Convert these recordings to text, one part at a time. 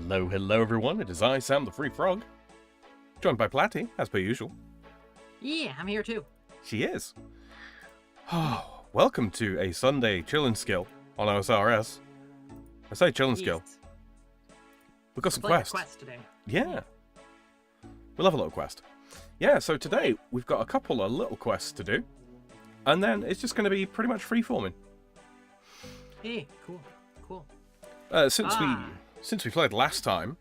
Hello everyone, it is I, Sam the Free Frog. Joined by Platty, as per usual. Yeah, I'm here too. She is. Oh, welcome to a Sunday chillin' skill on OSRS. I say chillin' skill. We've got some quests. Quest today. Yeah. We love a little quest. Yeah, so today we've got a couple of little quests to do. And then it's just going to be pretty much free-forming. Hey, cool. Since we played last time,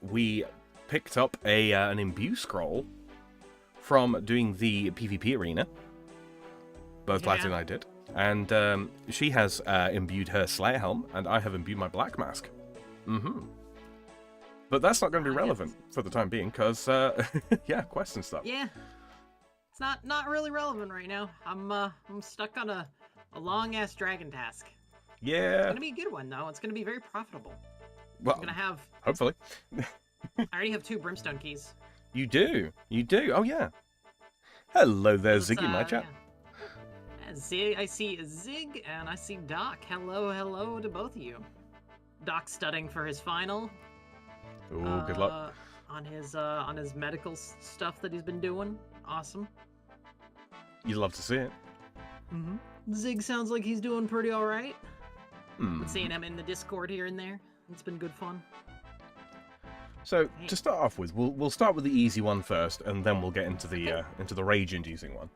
we picked up an imbue scroll from doing the PvP arena. Both Platty and I did. And she has imbued her Slayer helm, and I have imbued my Black Mask. But that's not going to be relevant for the time being, because, yeah, quests and stuff. Yeah. It's not really relevant right now. I'm stuck on a long-ass dragon task. Yeah. It's going to be a good one, though. It's going to be very profitable. Well, I'm going to have... hopefully. I already have 2 brimstone keys. You do. You do. Oh, yeah. Hello there, Ziggy, my chap. Yeah. I see Zig, and I see Doc. Hello to both of you. Doc studying for his final. Ooh, good luck. On his medical stuff that he's been doing. Awesome. You'd love to see it. Zig sounds like he's doing pretty all right. Been seeing him in the Discord here and there. It's been good fun. So to start off with, we'll start with the easy one first, and then we'll get into the rage-inducing one.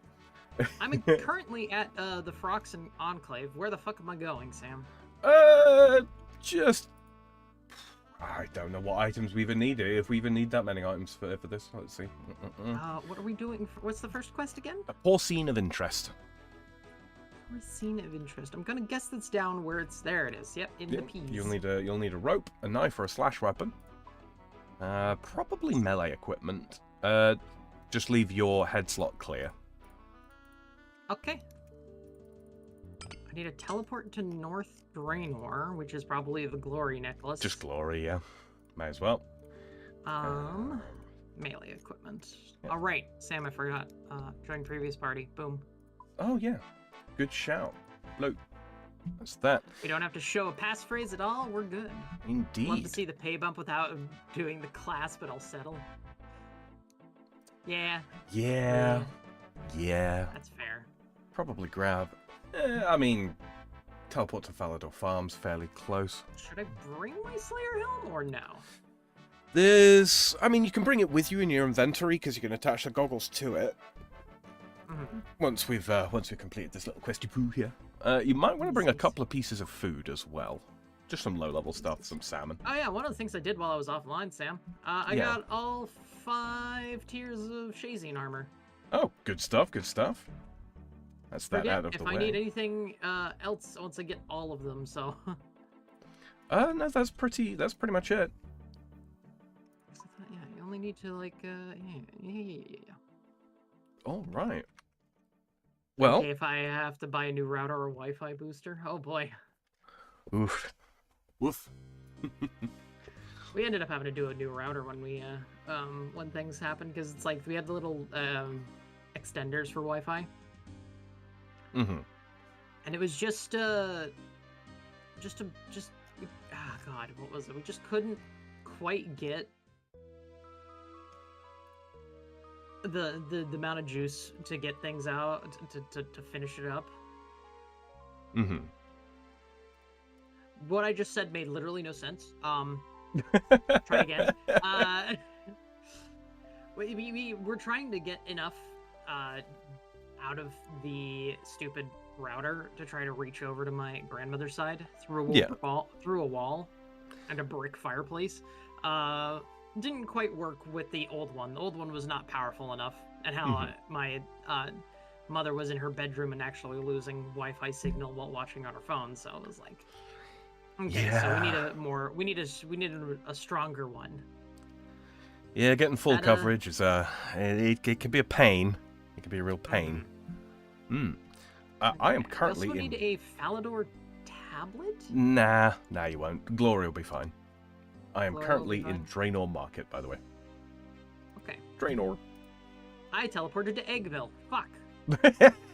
I'm currently at the Froxen Enclave. Where the fuck am I going, Sam? Just I don't know what items we even need. If we even need that many items for this, let's see. What are we doing? What's the first quest again? A porcine of interest. Porcine of interest. I'm gonna guess that's down where it's. There it is. Yep, in the peas. You'll need a rope, a knife, or a slash weapon. Probably melee equipment. Just leave your head slot clear. Okay. I need a teleport to North Draenor, which is probably the Glory Necklace. Just Glory, yeah. Might as well. Melee equipment. Yeah. All right, Sam, I forgot. Join previous party. Boom. Oh, yeah. Good shout. Look, that's that. We don't have to show a passphrase at all. We're good. Indeed. Love to see the pay bump without doing the class, but I'll settle. Yeah. Yeah. That's fair. Probably grab. I mean, teleport to Falador Farms, fairly close. Should I bring my Slayer helm or no? I mean, you can bring it with you in your inventory because you can attach the goggles to it. Once we've completed this little questy poo here, you might want to bring a couple of pieces of food as well, just some low-level stuff, some salmon. Oh yeah, one of the things I did while I was offline, Sam. I got all 5 tiers of Shazine armor. Oh, good stuff. That's that out of the way. If I need anything else once I get all of them, so. No, that's pretty much it. Yeah, you only need to yeah. All right. Well, okay, if I have to buy a new router or Wi-Fi booster, oh boy. Oof. We ended up having to do a new router when we when things happened, because it's like we had the little extenders for Wi-Fi. And it was just God, what was it? We just couldn't quite get the amount of juice to get things out to finish it up. What I just said made literally no sense. Try again. We're trying to get enough out of the stupid router to try to reach over to my grandmother's side through a wall and a brick fireplace. Didn't quite work with the old one. The old one was not powerful enough, and how my mother was in her bedroom and actually losing Wi-Fi signal while watching on her phone. So it was like, okay, so we need a stronger one. Yeah, getting full coverage is it can be a pain. It can be a real pain. I am currently in. Need a Falador tablet? Nah, you won't. Glory will be fine. I am currently in Draenor Market, by the way. Okay. Draenor. I teleported to Eggville. Fuck.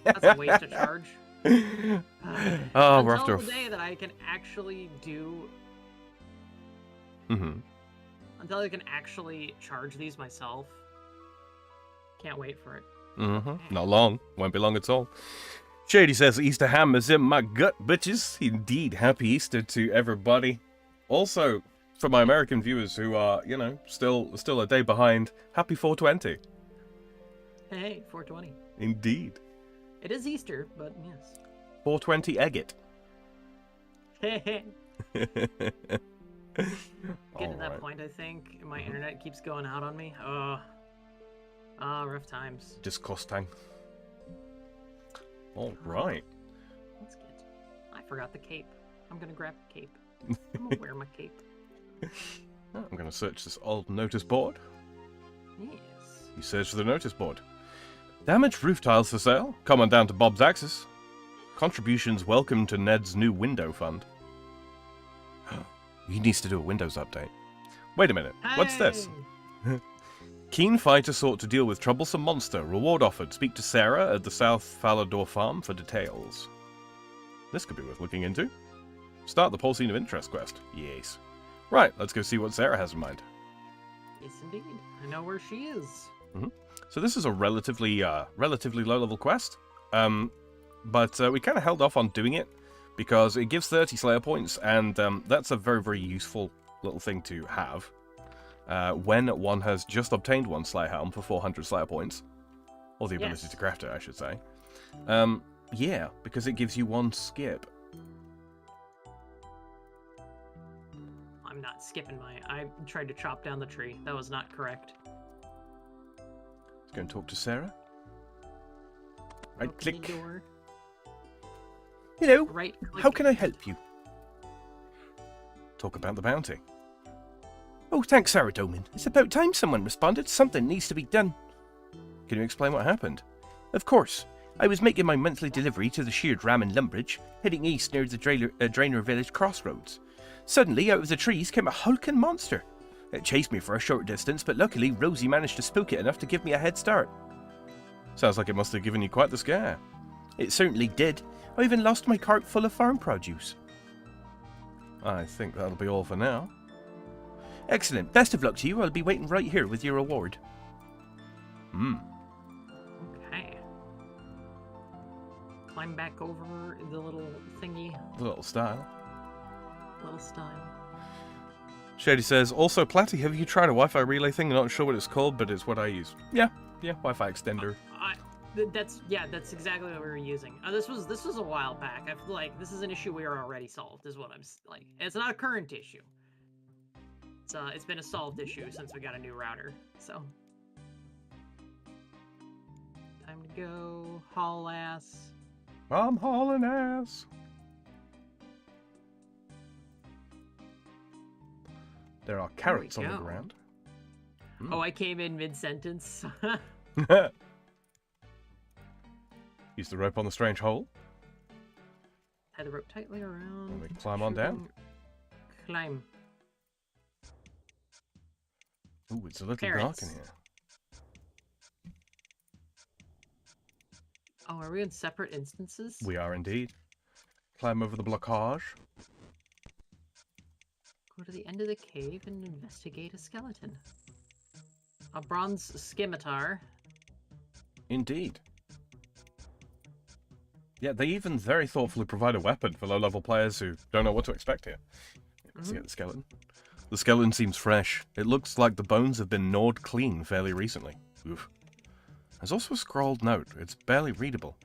That's a waste of charge. We're after the day that I can actually do until I can actually charge these myself. Can't wait for it. Not long. Won't be long at all. Shady says Easter ham is in my gut, bitches. Indeed, happy Easter to everybody. Also, for my American viewers who are, you know, still a day behind, happy 420. Hey, 420. Indeed. It is Easter, but yes. 420 egg it. Getting to that point, I think. My internet keeps going out on me. Rough times. Disgusting. All right. That's good. I forgot the cape. I'm gonna grab the cape. I'm gonna wear my cape. I'm gonna search this old notice board. Yes. You search for the notice board. Damaged roof tiles for sale. Come on down to Bob's Axis. Contributions welcome to Ned's new window fund. He needs to do a Windows update. Wait a minute. What's this? Keen fighter sought to deal with troublesome monster. Reward offered. Speak to Sarah at the South Falador farm for details. This could be worth looking into. Start the Pulsing of Interest quest. Yes. Right, let's go see what Sarah has in mind. Yes, indeed. I know where she is. So this is a relatively low-level quest. But we kind of held off on doing it because it gives 30 Slayer points, and that's a very, very useful little thing to have. When one has just obtained one Slayer helm for 400 Slayer points. Or the ability to craft it, I should say. Yeah, because it gives you one skip. I'm not skipping I tried to chop down the tree. That was not correct. Let's go and talk to Sarah. Right click. Door. Hello. Right click. How can I help you? Talk about the bounty. Oh, thanks, Sarah Doman. It's about time someone responded. Something needs to be done. Can you explain what happened? Of course. I was making my monthly delivery to the sheared ram in Lumbridge, heading east near the Drainer Village crossroads. Suddenly, out of the trees came a hulking monster. It chased me for a short distance, but luckily Rosie managed to spook it enough to give me a head start. Sounds like it must have given you quite the scare. It certainly did. I even lost my cart full of farm produce. I think that'll be all for now. Excellent. Best of luck to you. I'll be waiting right here with your reward. Okay. Climb back over the little thingy. The little style. Little style. Shady says, also, Platty, have you tried a Wi-Fi relay thing? I'm not sure what it's called, but it's what I use. Yeah, Wi-Fi extender. That's exactly what we were using. This was a while back. I feel like this is an issue we are already solved, is what I'm like. It's not a current issue. It's been a solved issue since we got a new router. So time to go haul ass. I'm hauling ass. There are carrots on the ground. Oh, I came in mid-sentence. Use the rope on the strange hole. Tie the rope tightly around. And we climb on down. Climb. Ooh, it's a little dark in here. Oh, are we in separate instances? We are indeed. Climb over the blockage. Go to the end of the cave and investigate a skeleton. A bronze scimitar. Indeed. Yeah, they even very thoughtfully provide a weapon for low-level players who don't know what to expect here. Let's get the skeleton. The skeleton seems fresh. It looks like the bones have been gnawed clean fairly recently. Oof. There's also a scrawled note. It's barely readable.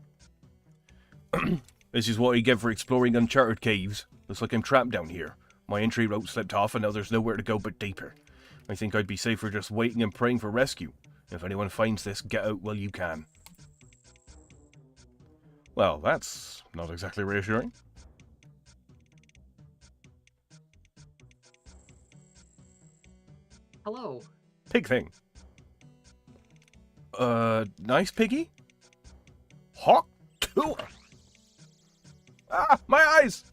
This is what you get for exploring uncharted caves. Looks like I'm trapped down here. My entry rope slipped off and now there's nowhere to go but deeper. I think I'd be safer just waiting and praying for rescue. If anyone finds this, get out while you can. Well, that's not exactly reassuring. Hello. Pig thing. Nice piggy? Hawk tour. Ah, my eyes!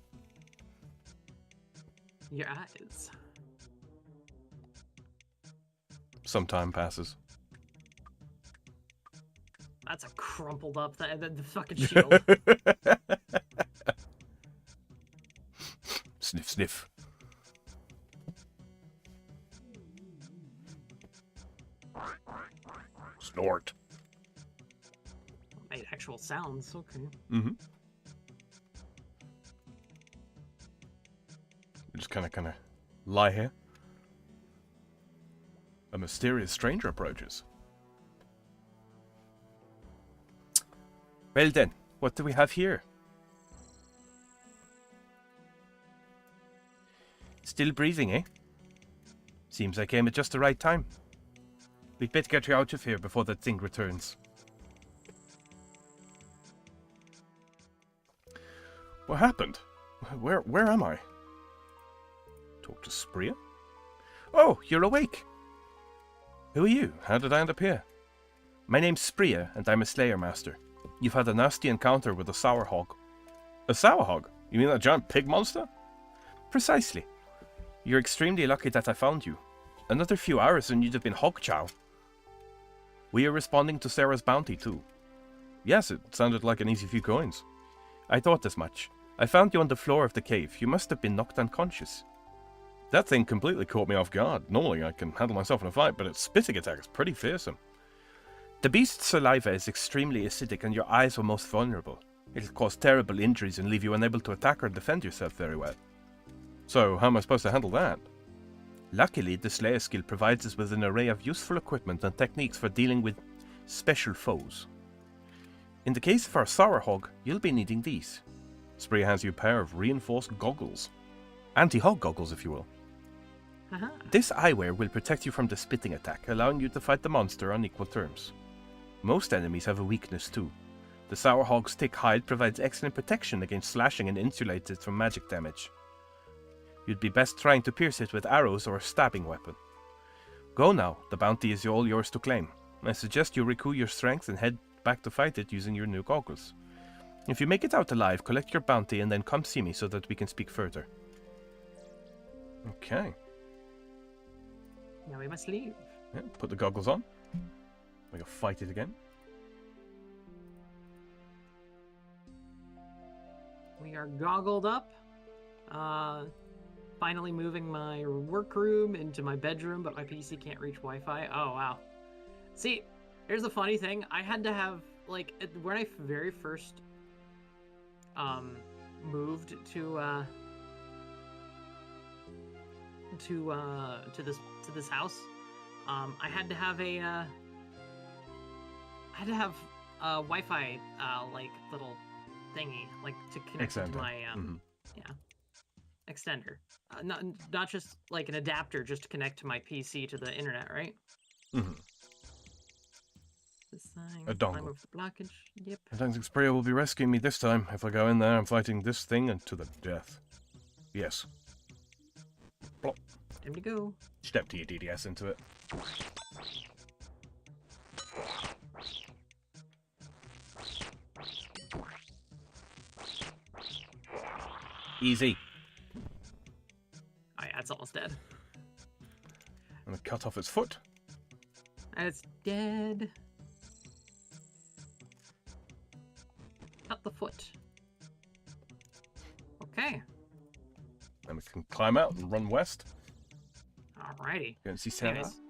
Your eyes. Some time passes. That's a crumpled up the fucking shield. Sniff, sniff. Snort. Made actual sounds. Okay. Mm-hmm. We just kind of lie here. A mysterious stranger approaches. Well then, what do we have here? Still breathing, eh? Seems I came at just the right time. We'd better get you out of here before that thing returns. What happened? Where am I? Talk to Spria? Oh, you're awake. Who are you? How did I end up here? My name's Spria, and I'm a Slayer Master. You've had a nasty encounter with a sour hog. A sour hog? You mean that giant pig monster? Precisely. You're extremely lucky that I found you. Another few hours and you'd have been hog chow. We are responding to Sarah's bounty too. Yes, it sounded like an easy few coins. I thought as much. I found you on the floor of the cave. You must have been knocked unconscious. That thing completely caught me off guard. Normally I can handle myself in a fight, but its spitting attack is pretty fearsome. The beast's saliva is extremely acidic and your eyes are most vulnerable. It'll cause terrible injuries and leave you unable to attack or defend yourself very well. So, how am I supposed to handle that? Luckily, the Slayer skill provides us with an array of useful equipment and techniques for dealing with special foes. In the case of our sour hog, you'll be needing these. Spria hands you a pair of reinforced goggles. Anti-hog goggles, if you will. This eyewear will protect you from the spitting attack, allowing you to fight the monster on equal terms. Most enemies have a weakness too. The sour hog's thick hide provides excellent protection against slashing and insulates it from magic damage. You'd be best trying to pierce it with arrows or a stabbing weapon. Go now, the bounty is all yours to claim. I suggest you recoup your strength and head back to fight it using your new goggles. If you make it out alive, collect your bounty and then come see me so that we can speak further. Okay. Now we must leave. Yeah, put the goggles on. We go fight it again. We are goggled up. Finally moving my workroom into my bedroom, but my PC can't reach Wi-Fi. Oh, wow. See, here's the funny thing. I had to have, like, when I very first moved to this house, I had to have a Wi-Fi like little thingy, like, to connect it to my extender. Not just like an adapter, just to connect to my PC to the internet, right? Mm-hmm. This thing. A dongle. Climb over the blockage. Yep. I don't think Spria will be rescuing me this time. If I go in there, I'm fighting this thing and to the death. Yes. Plop. Time to go. Step to your DDS into it. Easy. Oh yeah, it's almost dead. I'm gonna cut off its foot. It's dead. Cut the foot. Okay. Then we can climb out and run west. Alrighty. Go and see Sarah. Anyways,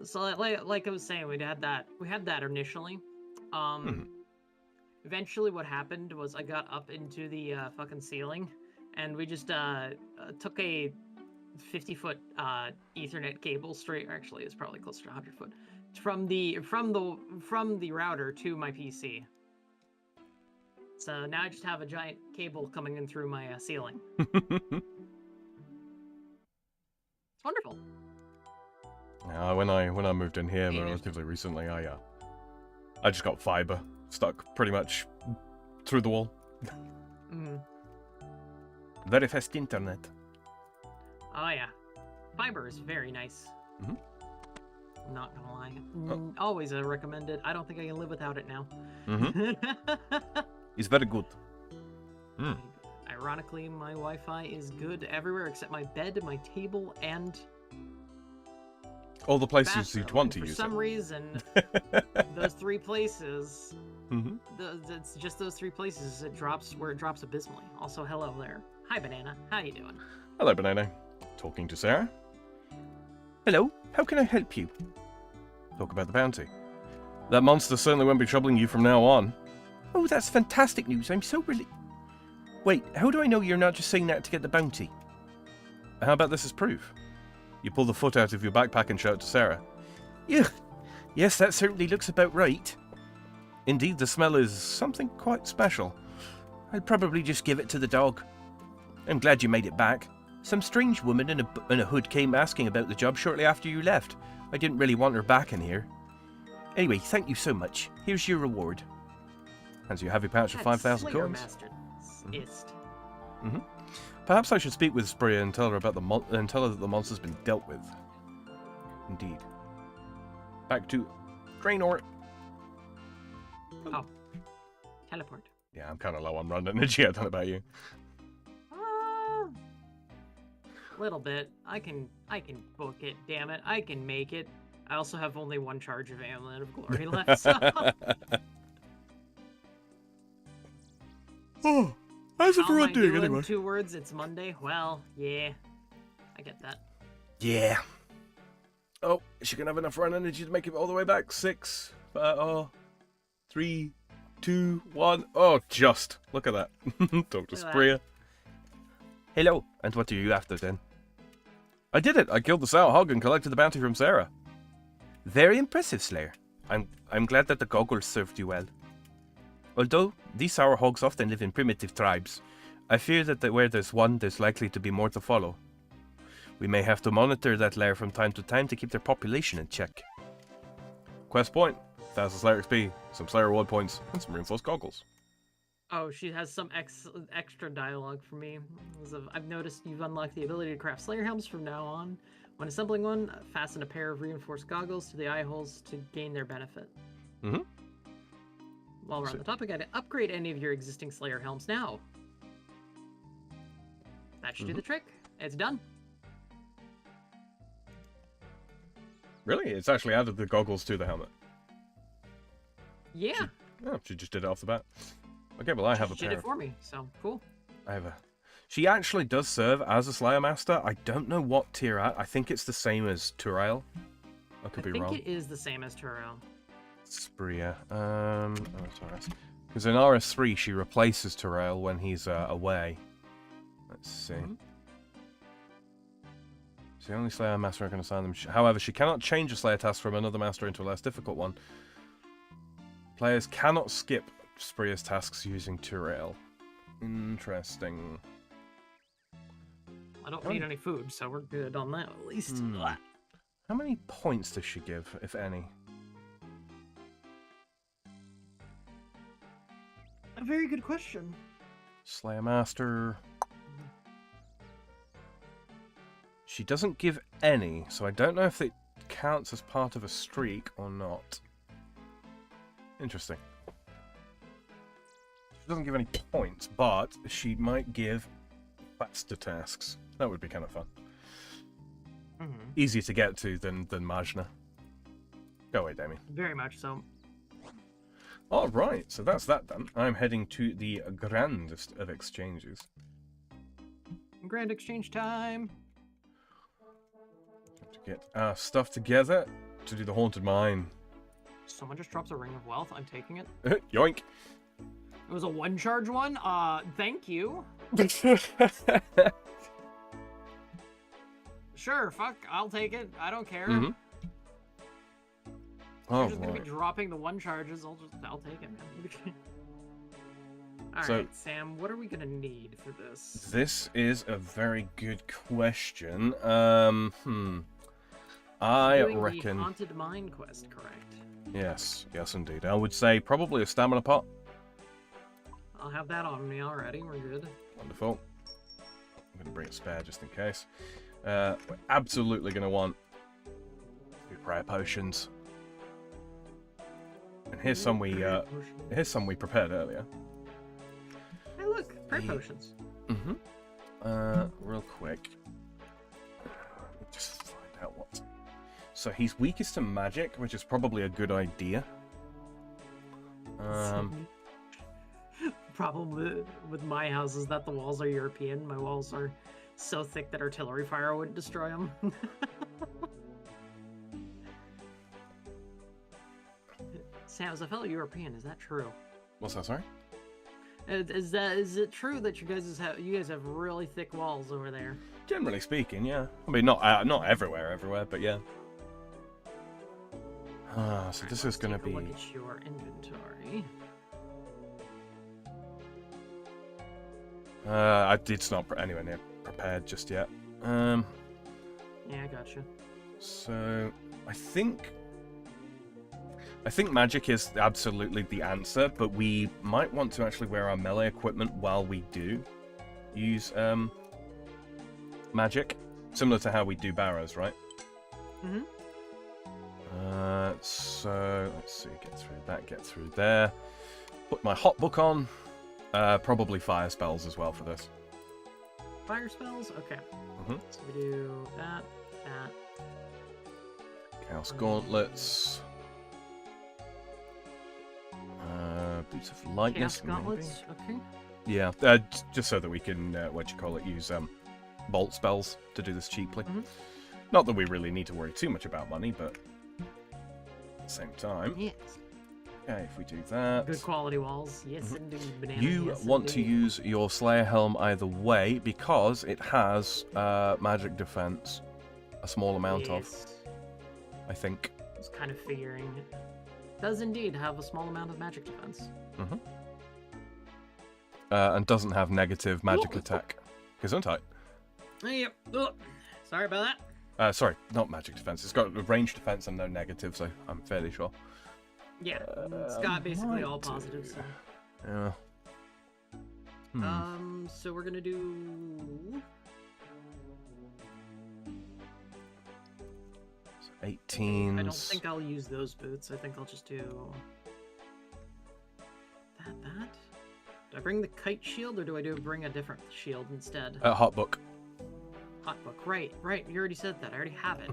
so like I was saying, we had that initially. Eventually what happened was I got up into the fucking ceiling, and we just took a 50-foot Ethernet cable straight. Or actually, it's probably closer to 100 foot from the router to my PC. So now I just have a giant cable coming in through my ceiling. It's wonderful. When I moved in here relatively recently, I just got fiber stuck pretty much through the wall. Very fast internet. Oh yeah, fiber is very nice. Not gonna lie, always recommend it. I don't think I can live without it now. It's very good. Ironically, my Wi-Fi is good everywhere except my bed, my table, and all the places bathroom. you'd want to for use some it. reason, those three places, it's just those three places it drops where it drops abysmally. Also, hello there. Hi, Banana. How you doing? Hello, Banana. Talking to Sarah. Hello. How can I help you? Talk about the bounty. That monster certainly won't be troubling you from now on. Oh, that's fantastic news. I'm so really... Wait, how do I know you're not just saying that to get the bounty? How about this as proof? You pull the foot out of your backpack and show it to Sarah. Ugh. Yes, that certainly looks about right. Indeed, the smell is something quite special. I'd probably just give it to the dog. I'm glad you made it back. Some strange woman in a hood came asking about the job shortly after you left. I didn't really want her back in here. Anyway, thank you so much. Here's your reward. Hands you a heavy pouch of 5,000 coins. Mm-hmm. Perhaps I should speak with Spria and tell her about and tell her that the monster's been dealt with. Indeed. Back to Draenor. Oh. Teleport. Yeah, I'm kind of low on run energy. I don't know about you. Little bit. I can book it. Damn it, I can make it. I also have only one charge of Amulet of Glory left. So. Oh, how's everyone doing anyway? anyway? 2 words. It's Monday. Well, yeah, I get that. Yeah. Oh, is she gonna have enough run energy to make it all the way back? 6, 3, 2, 1. Oh, just look at that. Talk to Spria. Hello, and what are you after then? I did it. I killed the sour hog and collected the bounty from Sarah. Very impressive, Slayer. I'm glad that the goggles served you well. Although these sour hogs often live in primitive tribes, I fear that where there's one, there's likely to be more to follow. We may have to monitor that lair from time to time to keep their population in check. Quest point, 1,000 Slayer XP, some Slayer reward points, and some reinforced goggles. Oh, she has some extra dialogue for me. I've noticed you've unlocked the ability to craft Slayer helms from now on. When assembling one, fasten a pair of reinforced goggles to the eye holes to gain their benefit. Mm-hmm. While we're on the topic, I'd upgrade any of your existing Slayer helms now. That should do the trick. It's done. Really? It's actually added the goggles to the helmet. Yeah. She just did it off the bat. Okay, well I have a pair. She did it for me, so cool. I have a... She actually does serve as a Slayer Master. I don't know what tier at. I think it's the same as Turael. I could be wrong. I think it is the same as Turael. Spria. OSRS. Because in RS3 she replaces Turael when he's away. Let's see. It's the only Slayer Master I can assign them. However, she cannot change a Slayer task from another Master into a less difficult one. Players cannot skip Spria's tasks using Turael. Interesting. I don't need any food, so we're good on that at least. How many points does she give, if any? A very good question. Slayer Master. She doesn't give any, so I don't know if it counts as part of a streak or not. Interesting. She doesn't give any points, but she might give faster tasks. That would be kind of fun. Easier to get to than Majna. Go away, Damien. Very much so. Alright, so that's that done. I'm heading to the grandest of exchanges. Grand exchange time! Have to get our stuff together to do the Haunted Mine. Someone just drops a Ring of Wealth. I'm taking it. Yoink! It was a 1-charge one? Thank you. Sure, fuck, I'll take it. I don't care. Oh, You're just gonna be dropping the 1 charges. I'll take it, man. Alright, Sam, what are we gonna need for this? This is a very good question. I reckon... the Haunted Mine quest, correct? Yes, indeed. I would say probably a stamina pot. I'll have that on me already. We're good. Wonderful. I'm going to bring a spare just in case. We're absolutely going to want 2 prayer potions. And here's some we prepared earlier. Hey, look, prayer potions. Real quick. Just find out what. So he's weakest to magic, which is probably a good idea. Problem with my house is that the walls are European. My walls are so thick that artillery fire wouldn't destroy them. Sam, as a fellow European, is that true? What's that? Sorry. Is it true that you guys have really thick walls over there? Generally speaking, yeah. I mean, not everywhere, but yeah. So this is going to be. Look at your inventory. It's not anywhere near prepared just yet. Yeah, I gotcha. So I think magic is absolutely the answer, but we might want to actually wear our melee equipment while we do use magic, similar to how we do barrows, right? Mm-hmm. So let's see, get through there. Put my hot book on. Probably fire spells as well for this. Fire spells? Okay. Mm-hmm. So we do that. Chaos gauntlets. Boots of lightness. Chaos gauntlets? Okay. Yeah, just so that we can, use bolt spells to do this cheaply. Mm-hmm. Not that we really need to worry too much about money, but at the same time. Yes. Okay, if we do that. Good quality walls. Yes, indeed. Banana. You yes, want to indeed. use your Slayer Helm either way because it has magic defense, a small amount of, I think. I was kind of figuring it. Does indeed have a small amount of magic defense. Mm-hmm. And doesn't have negative magic attack. Gesundheit. Yep. Ugh. Sorry about that. Sorry, not magic defense. It's got a range defense and no negative, so I'm fairly sure. Yeah, it's got basically all positive. So. Yeah. So we're gonna do 18. I don't think I'll use those boots. I think I'll just do that. Do I bring the kite shield or do I bring a different shield instead? Hot book. Hot book. Right. You already said that. I already have it.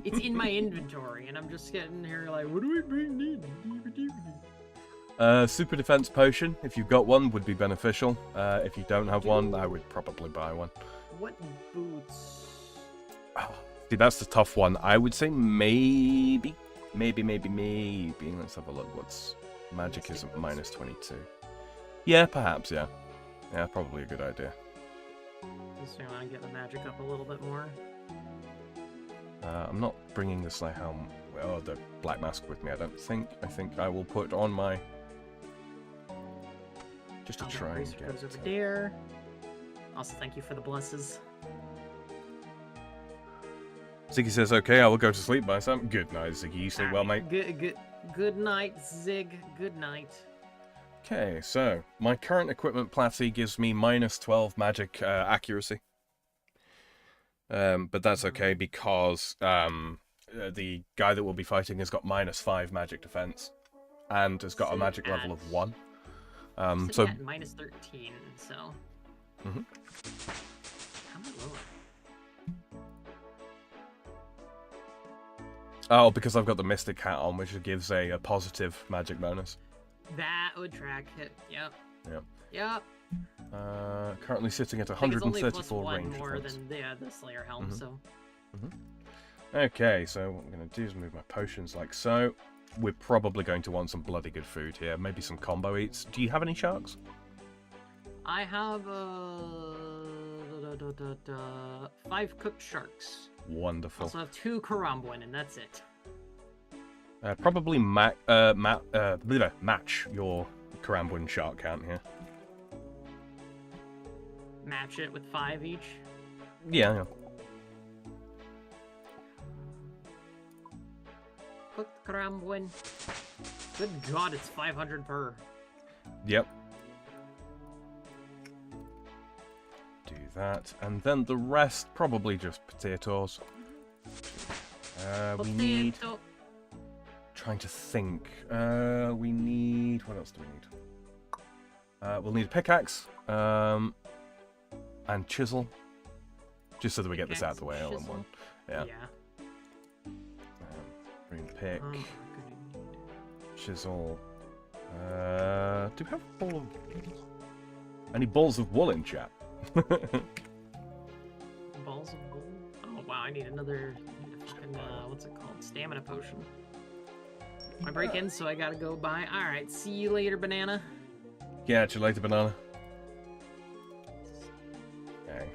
It's in my inventory, and I'm just getting here like, what do I bring? Super defense potion, if you've got one, would be beneficial. If you don't have one, I would probably buy one. What boots? See, that's the tough one. I would say maybe. Let's have a look. What's magic isn't minus 22. Yeah, perhaps, yeah. Yeah, probably a good idea. Just want to get the magic up a little bit more. I'm not bringing the Slayer Helm or the Black Mask with me, I don't think. I think I will put on my... Just to try and get... Goes over there. Also, thank you for the blesses. Ziggy says, okay, I will go to sleep by some. Good night, Ziggy. You sleep well, mate. Good night, Zig. Good night. Okay, so my current equipment, Platty, gives me minus 12 magic accuracy. But that's okay because the guy that we'll be fighting has got minus 5 magic defense and has got a magic level of 1. So at minus 13, so. Mm-hmm. How lower? Oh, because I've got the Mystic Hat on, which gives a positive magic bonus. That would track it. Yep. Yep. Currently sitting at 134 range more defense. than the Slayer Helm, Mm-hmm. so. Mm-hmm. Okay, so what I'm going to do is move my potions like so. We're probably going to want some bloody good food here. Maybe some combo eats. Do you have any sharks? I have 5 cooked sharks. Wonderful. Also have 2 karambwan, and that's it. Probably match your karambwan shark count here. Match it with 5 each? Yeah. Cooked karambwan. Good god, it's 500 per. Yep. Do that, and then the rest probably just potatoes. We need. Trying to think. We need. What else do we need? We'll need a pickaxe. And chisel. Just so that we get this out of the way all in one. Yeah. Green pick. Chisel. Do we have a ball of... Any balls of wool in chat? Balls of wool? Oh wow, I need another fucking, what's it called? Stamina potion. My break ends, so I gotta go by. Alright, see you later, banana. Catch you later, banana. Okay.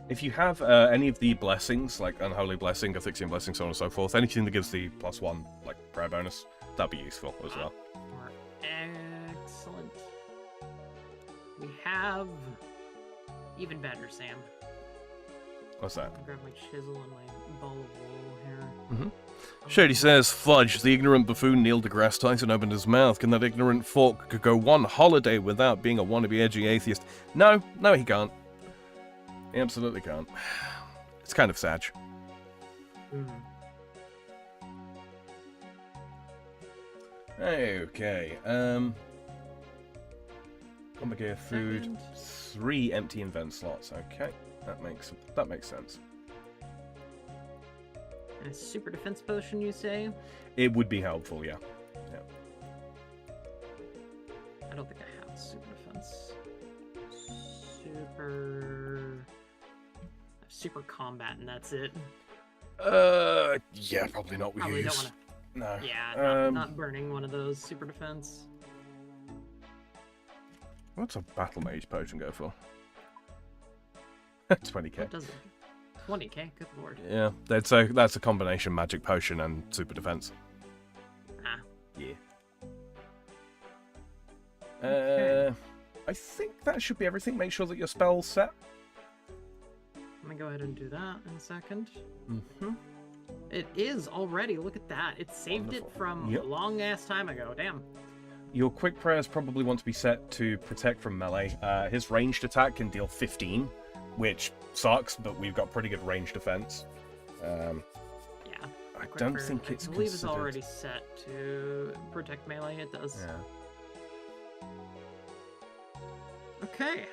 If you have any of the blessings, like Unholy Blessing, Asphyxian Blessing, so on and so forth, anything that gives the +1, like, prayer bonus, that'd be useful as well. Excellent. We have... Even better, Sam. What's that? I'll grab my chisel and my ball of wool here. Mm-hmm. Shady says, fudge, the ignorant buffoon Neil deGrasse Tyson opened his mouth. Can that ignorant fork could go one holiday without being a wannabe edgy atheist? No, he can't. He absolutely can't. It's kind of sad. Okay, complicated food, 3 empty invent slots. Okay, that makes sense. And a super defense potion, you say? It would be helpful, yeah. I don't think I have super defense. Super combat, and that's it. Yeah, probably not. Probably don't want to. No. Yeah, not burning one of those super defense. What's a battle mage potion go for? 20k. What does it? 20k, good lord. Yeah, that's a combination magic potion and super defense. Ah. Yeah. Okay. I think that should be everything. Make sure that your spell's set. Let me go ahead and do that in a second. Mm-hmm. It is already. Look at that. It saved Wonderful. it from a long ass time ago. Damn. Your quick prayers probably want to be set to protect from melee. His ranged attack can deal 15, which sucks, but we've got pretty good range defense. Yeah. I don't think it's I believe considered. it's already set to protect melee. It does. Yeah. Okay.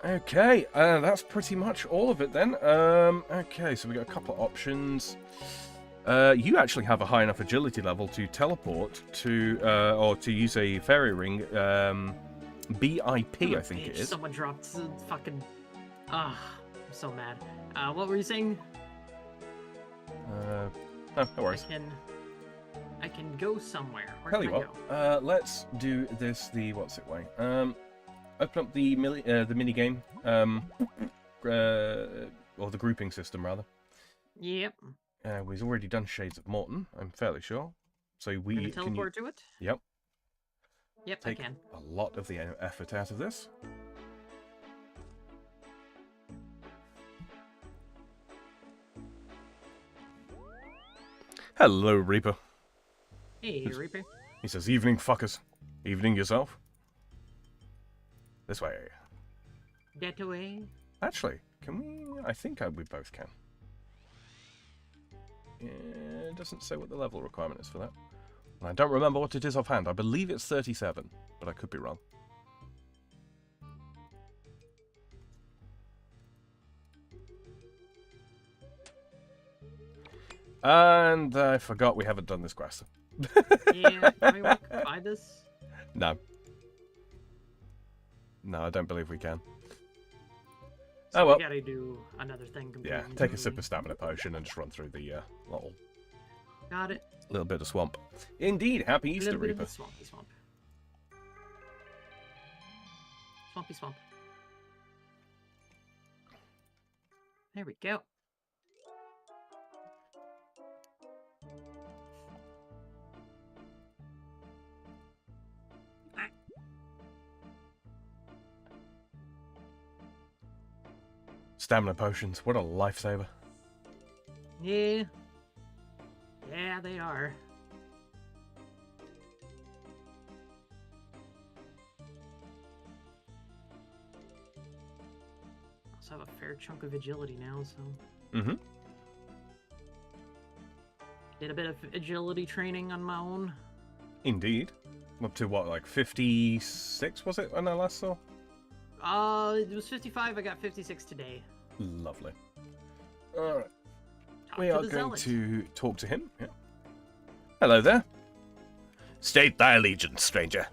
Okay, that's pretty much all of it then. Okay, so we got a couple of options. You actually have a high enough agility level to teleport to, or to use a fairy ring, BIP, I think it is. Someone dropped fucking... I'm so mad. What were you saying? No worries. I can go somewhere. Where Tell can you I what, go? let's do this the what's it way. Open up the mini game, or the grouping system rather. Yep. We've already done Shades of Morton, I'm fairly sure. So we Can teleport to it? Yep. Yep, Take I can. a lot of the effort out of this. Hello, Reaper. Hey, Reaper. He says, evening, fuckers. Evening yourself. This way. That way. Actually, can we... I think we both can. Yeah, it doesn't say what the level requirement is for that. And I don't remember what it is offhand. I believe it's 37, but I could be wrong. And I forgot we haven't done this quest. Yeah, can we walk by this? No. No, I don't believe we can. So oh well. We gotta do another thing completely. Yeah, take a sip of stamina potion and just run through the Got it. little bit of swamp. Indeed, happy Easter, Little bit of Reaper. the swampy swamp. Swampy swamp. There we go. Stamina potions, what a lifesaver. Yeah. Yeah, they are. Also have a fair chunk of agility now, so... Mm-hmm. Did a bit of agility training on my own. Indeed. Up to what, like 56 was it when I last saw? It was 55, I got 56 today. Lovely. Alright. Talk We to are the going zealot. to talk to him. Yeah. Hello there. State thy allegiance, stranger.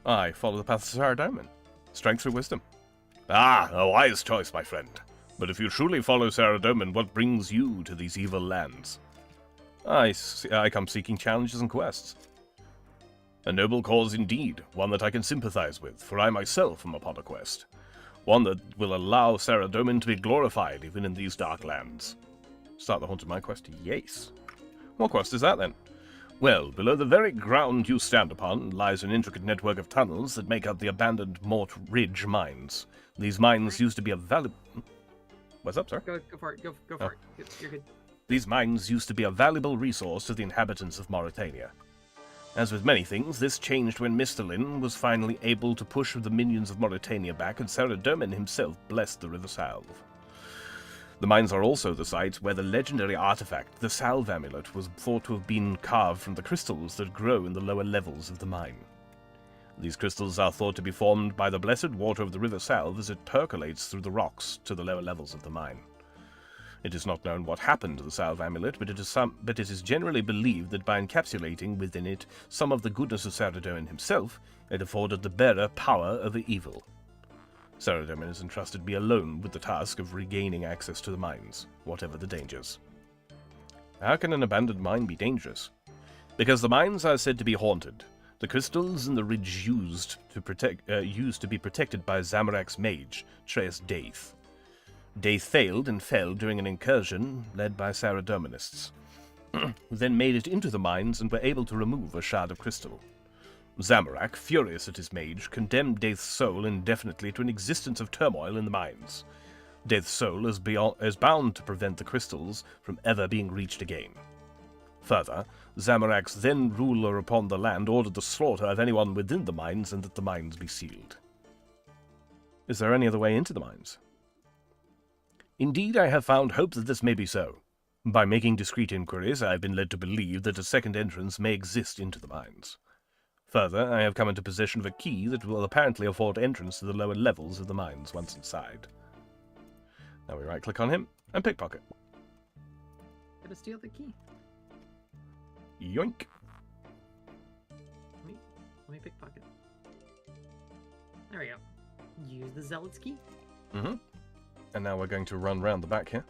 I follow the path of Saradomin. Strength through wisdom. Ah, a wise choice, my friend. But if you truly follow Saradomin, what brings you to these evil lands? I come seeking challenges and quests. A noble cause indeed, one that I can sympathize with, for I myself am upon a quest. One that will allow Saradomin to be glorified even in these dark lands. Start the Haunted Mine quest? Yes. What quest is that then? Well, below the very ground you stand upon lies an intricate network of tunnels that make up the abandoned Mort Ridge mines. These mines used to be a valuable... What's up, sir? Go for it. Go for it. You're good. These mines used to be a valuable resource to the inhabitants of Morytania. As with many things, this changed when Misthalin was finally able to push the minions of Morytania back and Saradomin himself blessed the River Salve. The mines are also the site where the legendary artifact, the Salve Amulet, was thought to have been carved from the crystals that grow in the lower levels of the mine. These crystals are thought to be formed by the blessed water of the River Salve as it percolates through the rocks to the lower levels of the mine. It is not known what happened to the Salve Amulet, but it is generally believed that by encapsulating within it some of the goodness of Saradomin himself, it afforded the bearer power over evil. Saradomin has entrusted me alone with the task of regaining access to the mines, whatever the dangers. How can an abandoned mine be dangerous? Because the mines are said to be haunted. The crystals in the ridge used to be protected by Zamorak's mage, Tres Daith. Daith failed and fell during an incursion led by Saradominists, who then made it into the mines and were able to remove a shard of crystal. Zamorak, furious at his mage, condemned Daith's soul indefinitely to an existence of turmoil in the mines. Daith's soul is bound to prevent the crystals from ever being reached again. Further, Zamorak's then ruler upon the land ordered the slaughter of anyone within the mines and that the mines be sealed. Is there any other way into the mines? Indeed, I have found hope that this may be so. By making discreet inquiries, I have been led to believe that a second entrance may exist into the mines. Further, I have come into possession of a key that will apparently afford entrance to the lower levels of the mines once inside. Now we right-click on him and pickpocket. Gotta steal the key. Yoink. Let me pickpocket. There we go. Use the Zealot's key. Mm-hmm. And now we're going to run round the back here.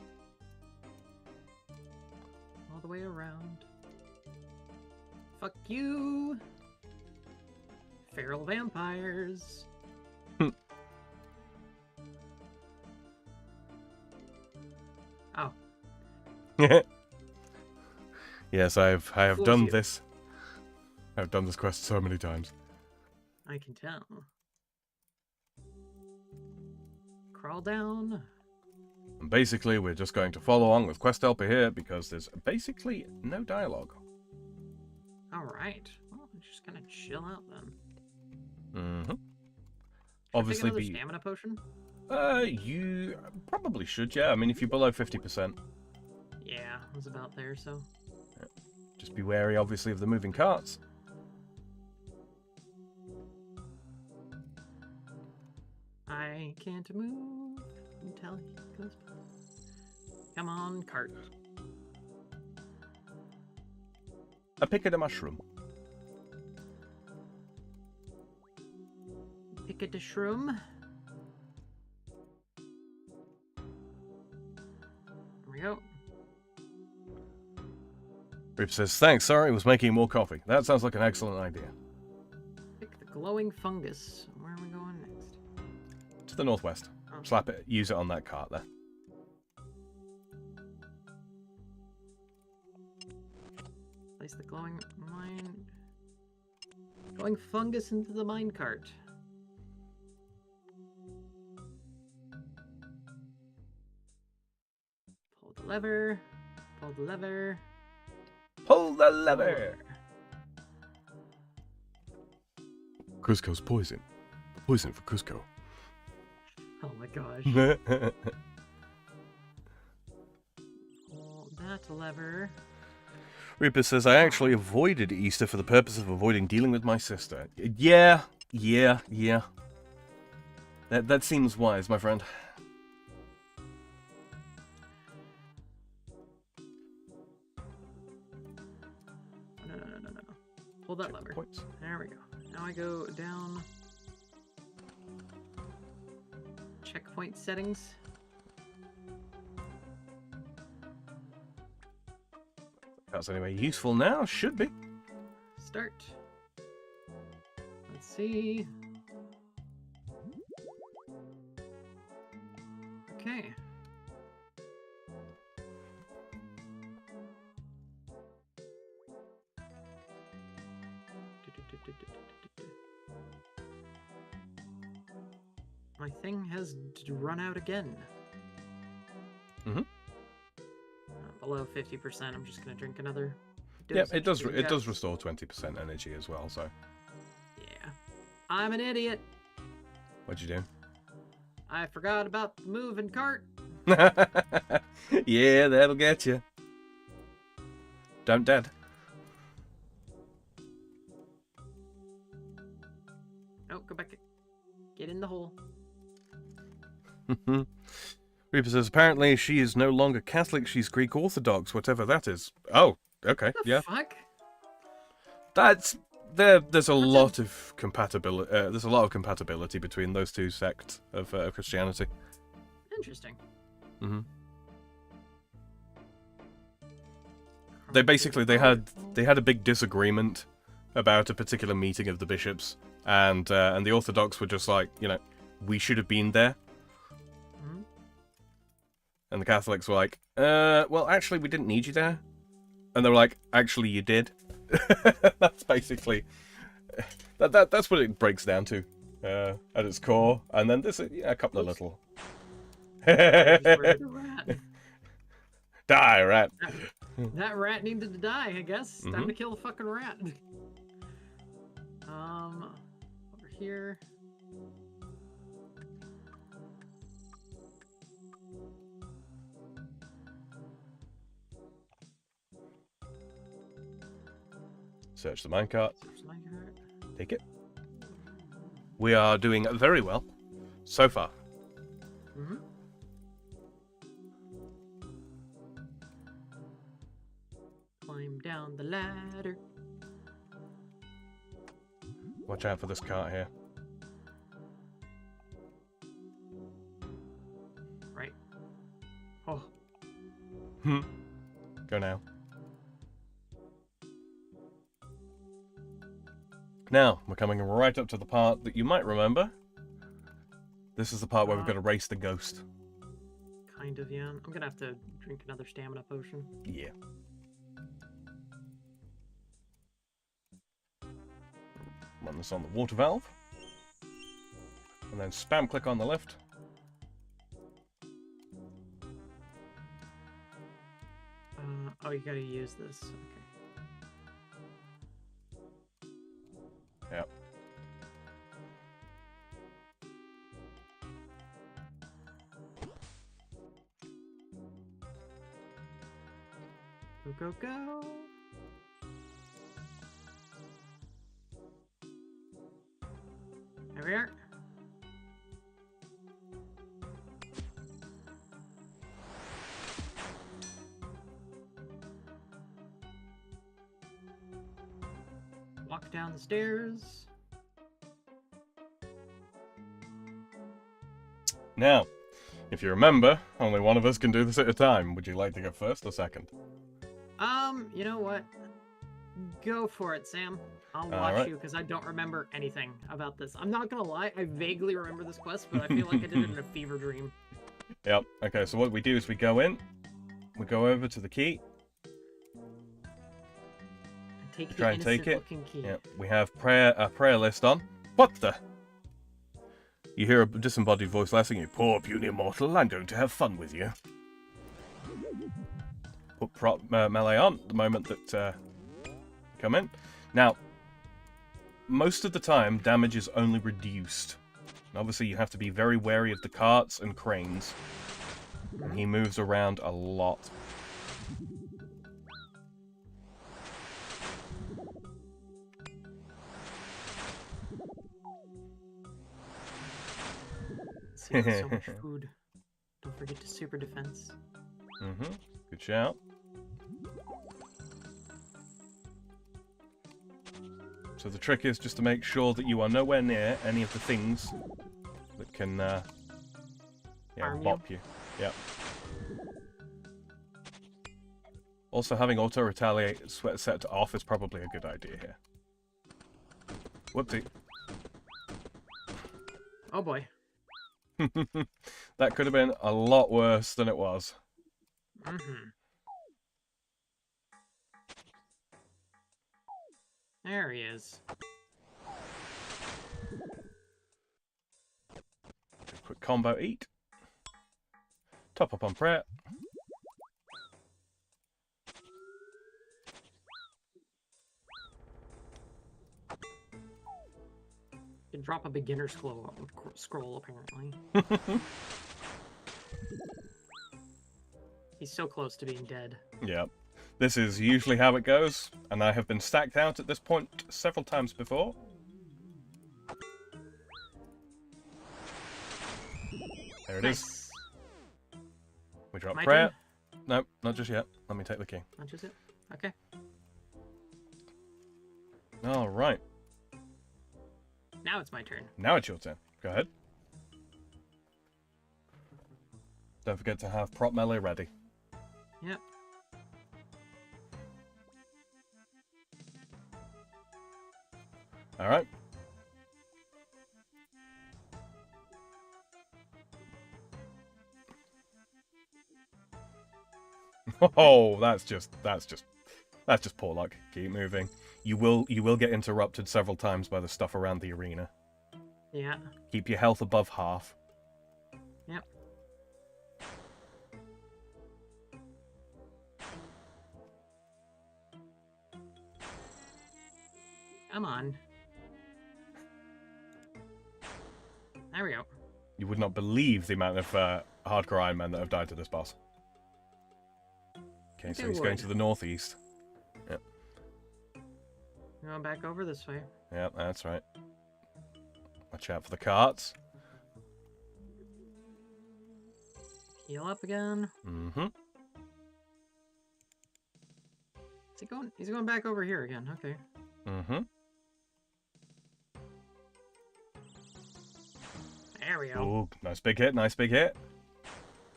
All the way around. Fuck you! Feral vampires. Oh. Yes, I have Fools done you. this. I've done this quest so many times. I can tell. Crawl down. And basically, we're just going to follow along with Quest Helper here because there's basically no dialogue. Alright. Well, I'm just gonna chill out then. Mm-hmm. Obviously, Obviously, take another stamina potion? You probably should, yeah. I mean, if you're below 50%. Yeah, I was about there, so. Just be wary, obviously, of the moving carts. I can't move until he goes by. Come on, cart. A pick of a mushroom. Pick a shroom. There we go. Rip says, thanks, sorry, I was making more coffee. That sounds like an excellent idea. Pick the glowing fungus. Where are we going next? To the northwest. Oh. Slap it, use it on that cart there. Place the glowing fungus into the mine cart. Pull the lever. Pull the lever. Pull the lever! Cusco's poison. Poison for Cusco. Oh my gosh. Pull that lever. Reaper says, I actually avoided Easter for the purpose of avoiding dealing with my sister. Yeah. That seems wise, my friend. No. Pull that lever. Points. There we go. Now I go down. Checkpoint settings. that's anyway useful now. Should be. Start. Let's see. Okay. My thing has run out again. Below 50%. I'm just gonna drink another. Yeah, it does. It does restore 20% energy as well. So. Yeah. I'm an idiot. What'd you do? I forgot about the moving cart. Yeah, that'll get you. Don't dead. Oh, go back. Get in the hole. Reaper says, apparently she is no longer Catholic, she's Greek Orthodox, whatever that is. Oh, okay, What the yeah. fuck? There's a lot of compatibility. There's a lot of compatibility between those two sects of Christianity. Interesting. They had a big disagreement about a particular meeting of the bishops, and the Orthodox were just like, we should have been there. And the Catholics were like, well, actually, we didn't need you there. And they were like, actually, you did. That's basically... That's what it breaks down to at its core. And then there's a couple of little... Die, rat. That rat needed to die, I guess. Time to kill the fucking rat. Over here... Search the minecart. Take it. We are doing very well so far. Climb down the ladder. Watch out for this cart here. Right. Oh. Go now. Now, we're coming right up to the part that you might remember. This is the part where we've got to race the ghost. Kind of, yeah. I'm gonna have to drink another stamina potion. Yeah. Run this on the water valve. And then spam click on the lift. Oh, you gotta use this. Okay. Yep. Go, go, go. There we are. Walk down the stairs. Now, if you remember, only one of us can do this at a time. Would you like to go first or second? You know what? Go for it, Sam. I'll watch you because I don't remember anything about this. I'm not gonna lie, I vaguely remember this quest, but I feel like I did it in a fever dream. Yep. Okay, so what we do is we go in, we go over to the key. Take try and take it. Key. Yep. We have a prayer list on. What the? You hear a disembodied voice laughing you. Poor puny mortal, I'm going to have fun with you. Put prop melee on the moment that come in. Now, most of the time, damage is only reduced. And obviously, you have to be very wary of the carts and cranes. And he moves around a lot. See, so much food. Don't forget to super defense. Good shout. So the trick is just to make sure that you are nowhere near any of the things that can bop you. Yep. Also, having auto-retaliate set to off is probably a good idea here. Whoopsie. Oh boy. That could have been a lot worse than it was. Mm-hmm. There he is. Quick combo eat. Top up on prayer. Can drop a beginner scroll apparently. He's so close to being dead. Yep. This is usually how it goes, and I have been stacked out at this point several times before. There it is. We drop My prayer. turn? No, not just yet. Let me take the key. Not just it? Okay. Alright. Now it's my turn. Now it's your turn. Go ahead. Don't forget to have prop melee ready. Yep. Alright. Oh, that's just poor luck. Keep moving. You will get interrupted several times by the stuff around the arena. Yeah. Keep your health above half. Yep. Come on. There we go. You would not believe the amount of hardcore Iron Men that have died to this boss. Okay, so he's going to the northeast. Yep. Going back over this way. Yep, that's right. Watch out for the carts. Heal up again. Mm-hmm. Is he going? He's going back over here again. Okay. Mm-hmm. There we go. Ooh, nice big hit, nice big hit.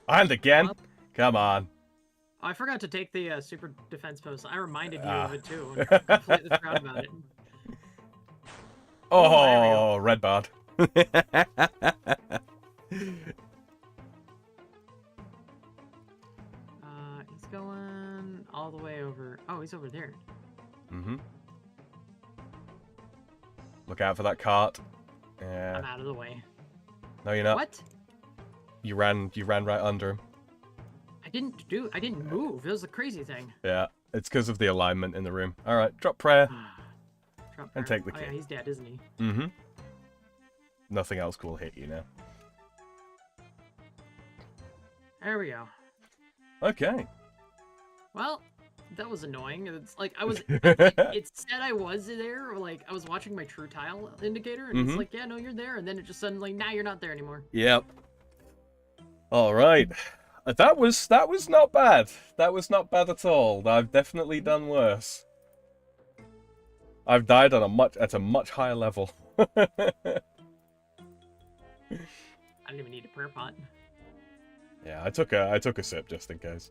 And again. Up. Come on. Oh, I forgot to take the super defense post. I reminded you of it too. I'm completely forgot about it. Oh, red bard. He's going all the way over. Oh, he's over there. Mm-hmm. Look out for that cart. Yeah. I'm out of the way. No, you're not. What? You ran right under him. I didn't move. It was a crazy thing. Yeah, it's because of the alignment in the room. All right, drop prayer. Drop And prayer. take the Oh key. yeah, he's dead, isn't he? Mm-hmm. Nothing else will hit you now. There we go. Okay. Well, that was annoying. It's like I was. It said I was there, or like I was watching my true tile indicator, and it's like, yeah, no, you're there, and then it just suddenly, nah, you're not there anymore. Yep. All right. That was not bad. That was not bad at all. I've definitely done worse. I've died on at a much higher level. I didn't even need a prayer pot. Yeah, I took a sip just in case.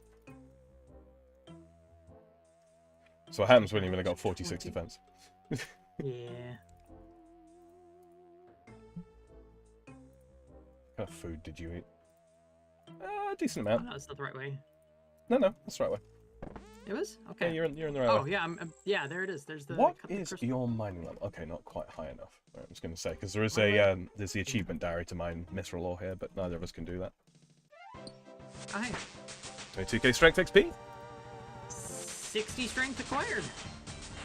So what happens when you've only got 46 defense? Yeah. What kind of food did you eat? A decent Oh, amount. no, that's not the right way. No, that's the right way. It was? Yeah, Okay. you're in the right Oh, way. yeah, yeah, there it is. There's the... What cut the is crystal. your mining level? Okay, not quite high enough. Right, I was going to say, because there is there's the achievement diary to mine Mistral ore here, but neither of us can do that. Oh, hey. 22k strength XP. 60 strength acquired.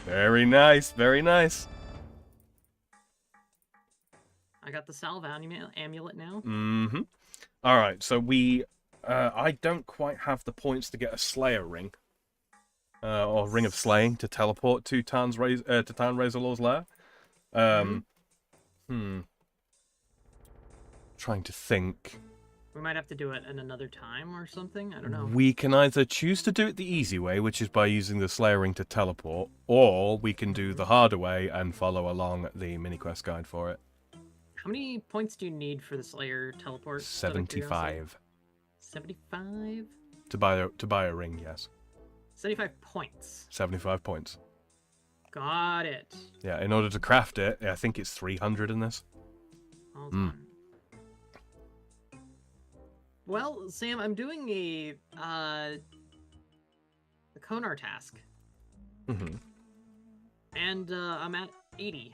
Very nice, very nice. I got the salve amulet now. Mm-hmm. Alright, so we... I don't quite have the points to get a Slayer ring. Or Ring of Slaying to teleport to Tarn Razorlaw's lair. Trying to think. We might have to do it at another time or something. I don't know. We can either choose to do it the easy way, which is by using the Slayer ring to teleport, or we can do the harder way and follow along the mini quest guide for it. How many points do you need for the Slayer teleport? 75. 75? To buy a ring, yes. 75 points. 75 points. Got it. Yeah, in order to craft it, I think it's 300 in this. Hold on. Well, Sam, I'm doing a Konar task. Mm-hmm. And I'm at 80.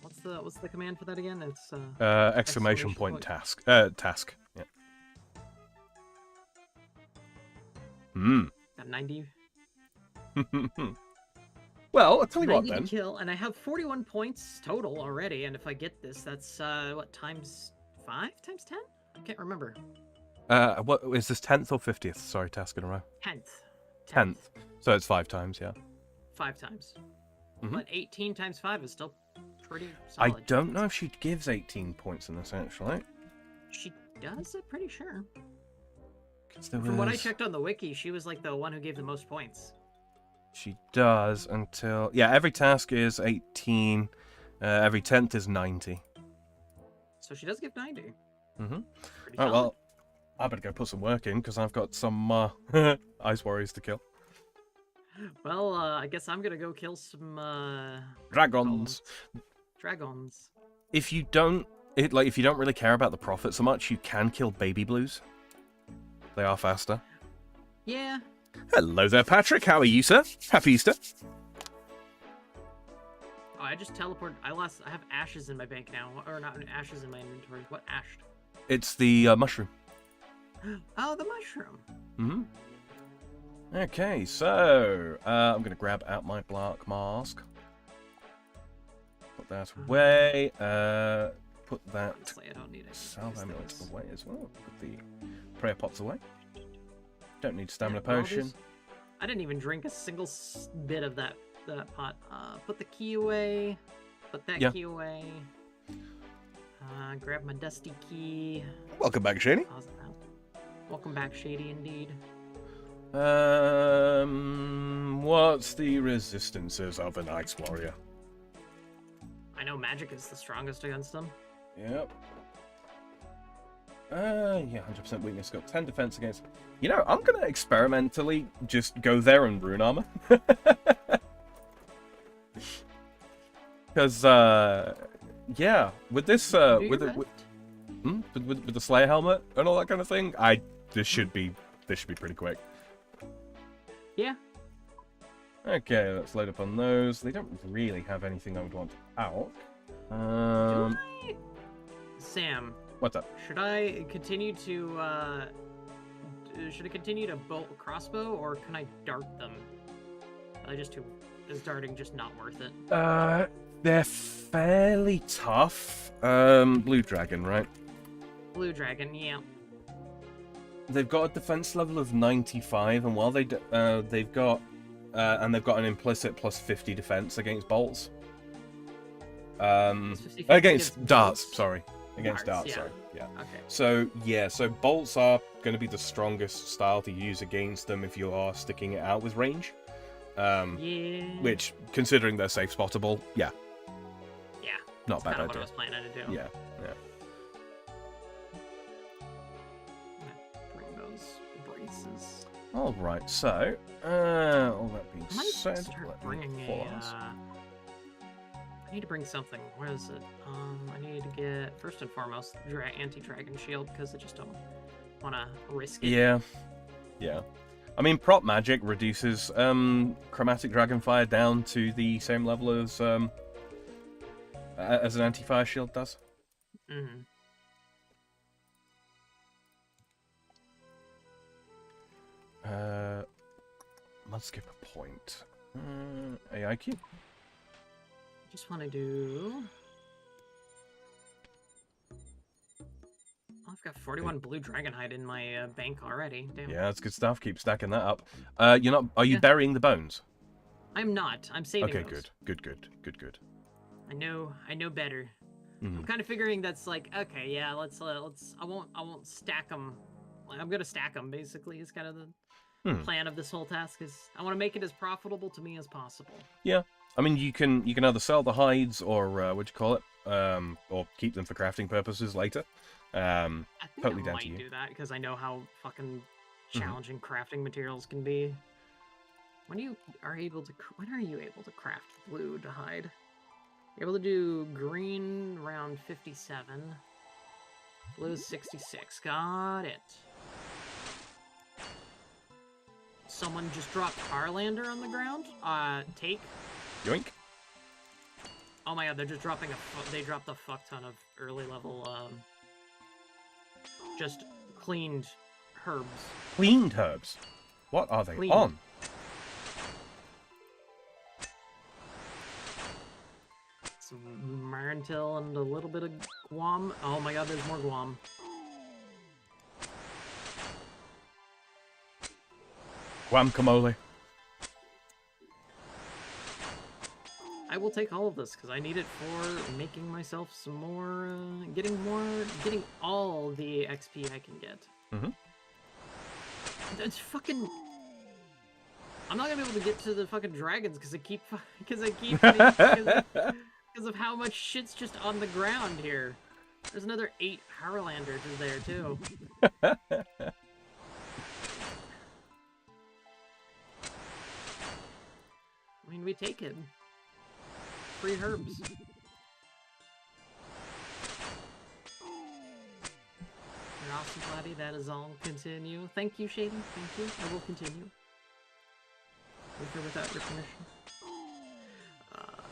What's the command for that again? It's Exclamation point task. Task. Yeah. Got 90. Well, I'll tell you what 90 then. to kill, and I have 41 points total already. And if I get this, that's what, times 5 times 10? I can't remember. What is this, 10th or 50th? Sorry, task in a row. 10th. So it's 5 times, yeah. 5 times. Mm-hmm. But 18 times 5 is still pretty solid. I don't know if she gives 18 points in this, actually. She does, I'm pretty sure. From what I checked on the wiki, she was like the one who gave the most points. She does until... Yeah, every task is 18. Every 10th is 90. So she does give 90. Mm-hmm. Pretty Alright, solid. well, I better go put some work in, because I've got some ice warriors to kill. Well, I guess I'm gonna go kill some Dragons. Dragons. If you don't really care about the profit so much, you can kill baby blues. They are faster. Yeah. Hello there, Patrick. How are you, sir? Happy Easter. Oh, I just teleported. I have ashes in my bank now, or not ashes in my inventory. What ashed? It's the mushroom. Oh, the mushroom. Mm-hmm. Okay, so I'm gonna grab out my black mask. Put that away. Put that Honestly, I don't need it. salve amulet away as well. Put the prayer pots away. Don't need stamina Yeah, potion. I didn't even drink a single bit of that pot. Put the key away. Put that key away. Grab my dusty key. Welcome back, Shady. Welcome back, Shady, indeed. What's the resistances of an ice warrior? I know magic is the strongest against them. Yep. Yeah, 100% weakness. Got 10 defense against. You know, I'm gonna experimentally just go there and rune armor. Because, yeah, with this, with the Slayer helmet and all that kind of thing, this should be pretty quick. Yeah. Okay, let's load up on those. They don't really have anything I would want out. Sam. What's up? Should I continue to bolt crossbow, or can I dart them? Is darting just not worth it? They're fairly tough. Blue dragon, right? Blue dragon, yeah. They've got a defense level of 95, and while they've got an implicit plus 50 defense against bolts. Against darts, bolts? sorry. Against darts, yeah. sorry. Yeah. Okay. So bolts are going to be the strongest style to use against them if you are sticking it out with range. Yeah. Which, considering they're safe spottable, yeah. Yeah. Not a bad idea. What I was planning to do. Yeah. Bring those braces. All right. So, all that being I might said, start bringing I need to bring something. Where is it? I need to get, first and foremost, anti-dragon shield, because I just don't want to risk it. Yeah. Yeah. I mean, prop magic reduces chromatic dragonfire down to the same level as an anti-fire shield does. Mm-hmm. Let's skip a point. AIQ. Just want to do... I've got 41 blue dragonhide in my bank already. Damn. Yeah, that's good stuff. Keep stacking that up. Are you burying the bones? I'm not. I'm saving Okay, those. good. I know better. Mm-hmm. I'm kind of figuring that's like, okay, yeah, let's I won't stack them. I'm gonna stack them. Basically, is kind of the plan of this whole task. Is I want to make it as profitable to me as possible. Yeah, I mean, you can either sell the hides or what do you call it, or keep them for crafting purposes later. I think Totally I down might to you. do that because I know how fucking challenging crafting materials can be. When are you able to craft blue to hide? You're able to do green around 57. Blue is 66. Got it. Someone just dropped Harlander on the ground. Take. Yoink. Oh my god, they're just dropping they dropped a fuck ton of early level, just cleaned herbs. Cleaned herbs? What are they on? Some Marantil and a little bit of Guam. Oh my god, there's more Guam. Guacamole. I will take all of this because I need it for making myself some more, getting all the XP I can get. Mm-hmm. It's fucking. I'm not gonna be able to get to the fucking dragons because of how much shit's just on the ground here. There's another 8 Harlanders there too. I mean, we take it. Free herbs. You're awesome, Platty. That is all. Continue. Thank you, Shady. Thank you. I will continue. With or without your permission.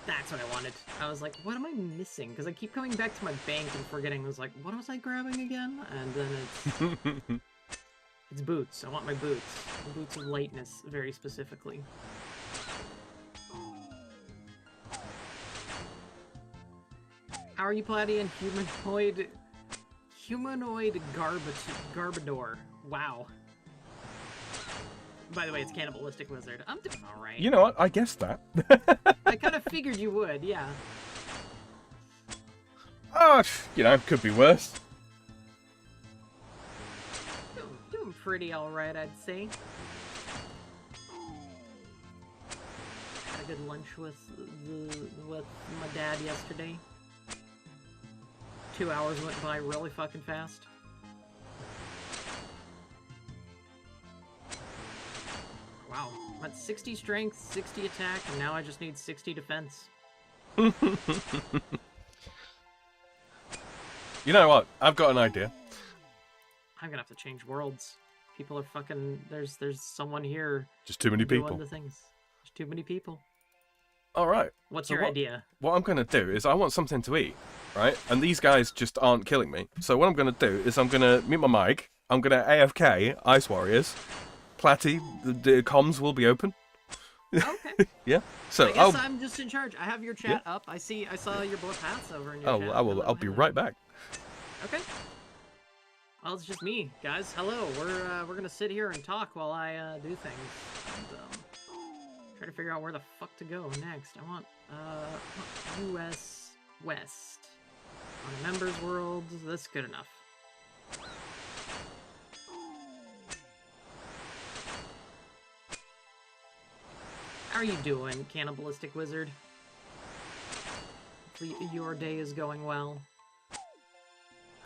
That's what I wanted. I was like, what am I missing? Because I keep coming back to my bank and forgetting. I was like, what was I grabbing again? And then it's... it's boots. I want my boots. Boots of lightness, very specifically. How are you, Platty? And humanoid Garbador. Wow. By the way, it's Cannibalistic Wizard. I'm doing alright. You know what? I guessed that. I kind of figured you would, yeah. Oh, you know, could be worse. Doing pretty alright, I'd say. Had a good lunch with my dad yesterday. 2 hours went by really fucking fast. Wow, I'm at 60 strength, 60 attack, and now I just need 60 defense. You know what? I've got an idea. I'm gonna have to change worlds. People are fucking... There's someone here... Just too many people. Doing the things. There's too many people. Alright. What's your idea? What I'm gonna do is I want something to eat, right? And these guys just aren't killing me. So what I'm gonna do is I'm gonna mute my mic, I'm gonna AFK Ice Warriors, Platty, the comms will be open. Okay. Yeah. So I guess I'm just in charge. I have your chat up. I saw your both hats over in your chat. I'll be right back. Okay. Well, it's just me, guys. Hello. We're gonna sit here and talk while I do things. And, try to figure out where the fuck to go next. I want US West on a members world. That's good enough. How are you doing, Cannibalistic Wizard? Hopefully your day is going well.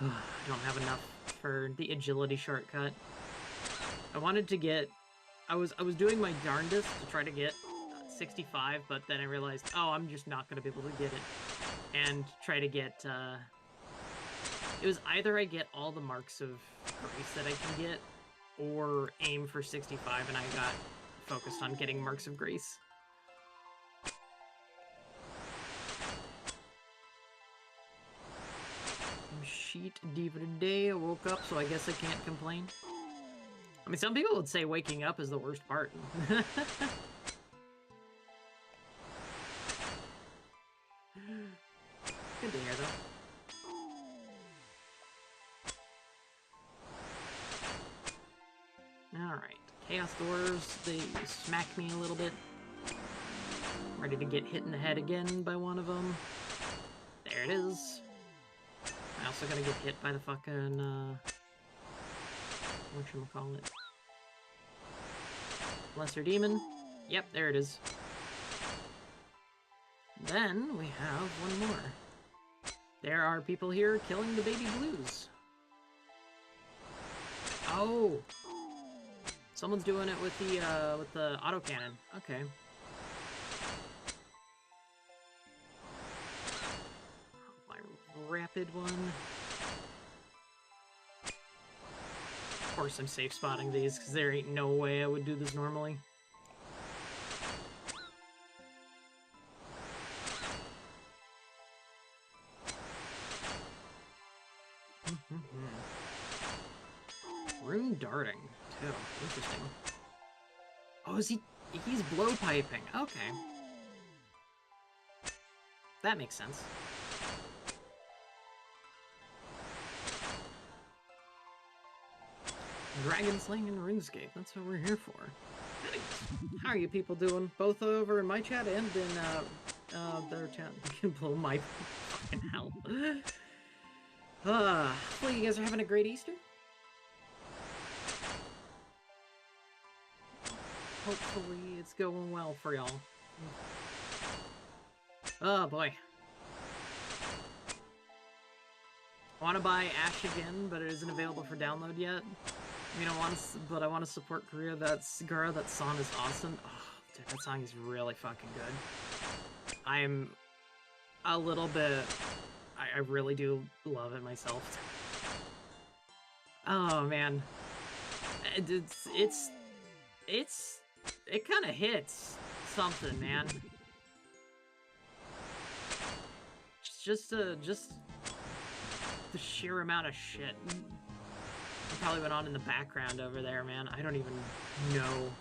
I don't have enough for the agility shortcut. I wanted to get... I was doing my darndest to try to get 65, but then I realized, oh, I'm just not going to be able to get it. And try to get... it was either I get all the marks of grace that I can get, or aim for 65, and I got focused on getting marks of grace. Sheet diva today. I woke up, so I guess I can't complain. I mean, some people would say waking up is the worst part. Good to hear, though. Alright. Chaos Doors, they smack me a little bit. Ready to get hit in the head again by one of them. There it is. I also gotta get hit by the fucking, whatchamacallit? Lesser Demon. Yep, there it is. Then we have one more. There are people here killing the baby blues. Oh! Someone's doing it with the autocannon. Okay. My rapid one. Of course I'm safe spotting these, because there ain't no way I would do this normally. Rune darting, too. Interesting. Oh, he's blowpiping. Okay. That makes sense. Dragon slaying in RuneScape. That's what we're here for. Anyways, how are you people doing? Both over in my chat and in their chat. You can blow my fucking hell. Hopefully you guys are having a great Easter. Hopefully it's going well for y'all. Oh boy. I want to buy Ash again, but it isn't available for download yet. I mean, I want to support Korea. That song is awesome. Oh, dude, that song is really fucking good. I'm a little bit. I really do love it myself. Oh man, it kind of hits something, man. Just the sheer amount of shit that probably went on in the background over there, man. I don't even know.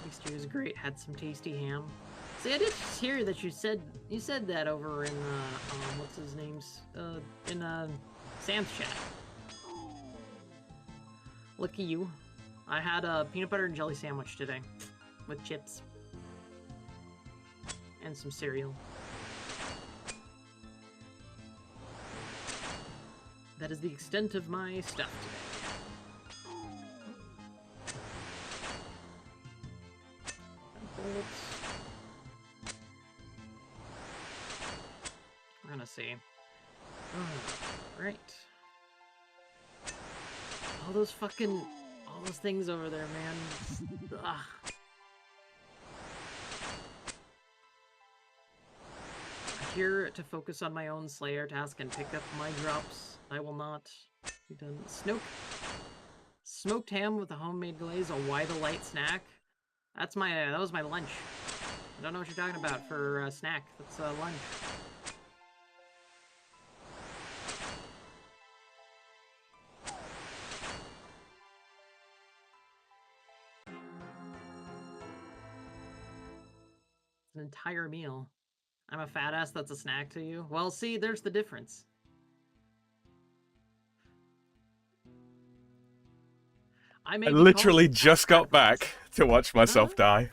Beef stew is great. Had some tasty ham. See, I did hear that you said that over in what's his name's in Sam's chat. Lucky you. I had a peanut butter and jelly sandwich today with chips and some cereal. That is the extent of my stuff today. We're gonna see. Right. All those things over there, man. Ugh. I'm here to focus on my own Slayer task and pick up my drops. I will not be done. Smoked ham with a homemade glaze, a why the light snack. That was my lunch. I don't know what you're talking about for snack. That's lunch. An entire meal. I'm a fat ass that's a snack to you? Well, see, there's the difference. I literally just got back to watch myself die.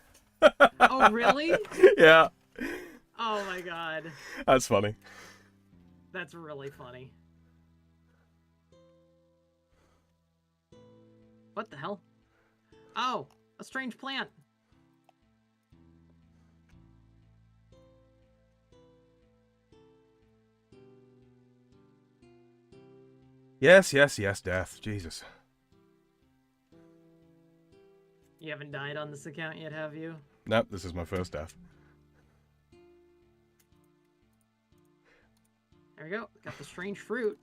Oh, really? Yeah. Oh my god. That's funny. That's really funny. What the hell? Oh, a strange plant. Yes, death. Jesus. You haven't died on this account yet, have you? Nope, this is my first death. There we go. Got the strange fruit.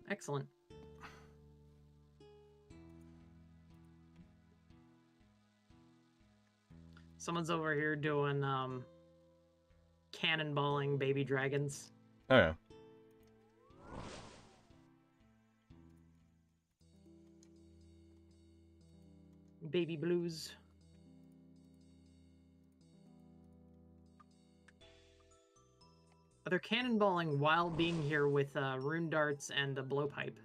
Excellent. Someone's over here doing cannonballing baby dragons. Oh yeah. Baby blues. They're cannonballing while being here with rune darts and a blowpipe.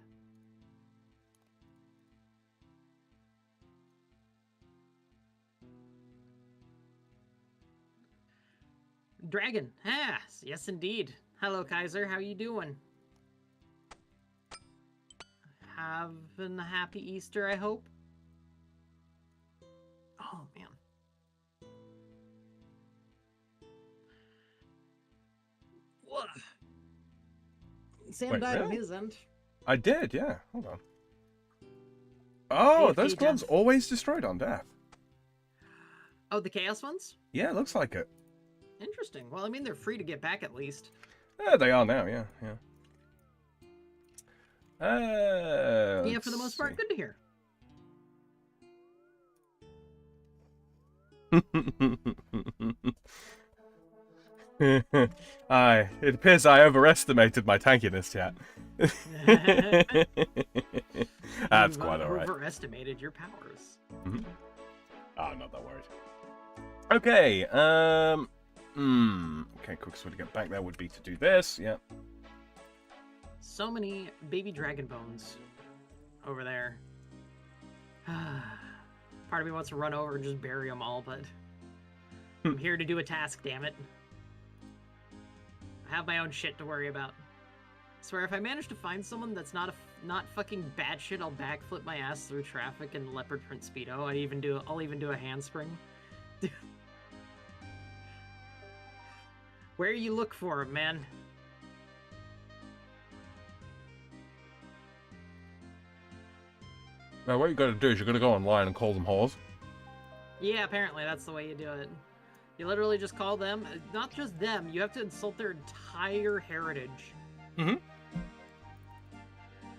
Dragon. Ah, yes indeed. Hello, Kaiser. How you doing? Having a happy Easter, I hope. Oh, man. What? Sam died on his end. I did, yeah. Hold on. Oh, AFK those gloves death. always destroyed on death. Oh, the chaos ones? Yeah, it looks like it. Interesting. Well, I mean, they're free to get back at least. Yeah, they are now, yeah, yeah. Yeah, for the most part, good to hear. It appears I overestimated my tankiness, chat. That's quite alright. Overestimated your powers. Mm-hmm. Oh, not that worried. Okay, okay, quickest way to get back there would be to do this, yeah. So many baby dragon bones over there. Part of me wants to run over and just bury them all, but I'm here to do a task, damn it. I have my own shit to worry about. I swear, if I manage to find someone that's not fucking bad shit, I'll backflip my ass through traffic in leopard print speedo. I'll even do a handspring. Where you look for him, man? Now, what you gotta do is you're gonna go online and call them whores. Yeah, apparently that's the way you do it. You literally just call them, not just them, you have to insult their entire heritage. Mm-hmm.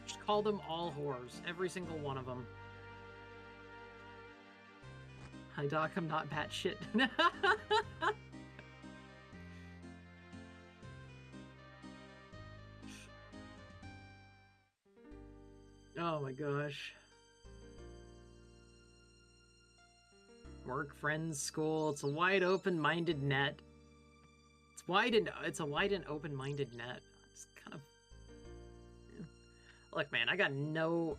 Just call them all whores, every single one of them. Hi, Doc, I'm not batshit. Oh my gosh. Work, friends, school. It's a wide open-minded net. It's a wide and open-minded net. It's kind of. Yeah. Look, man, I got no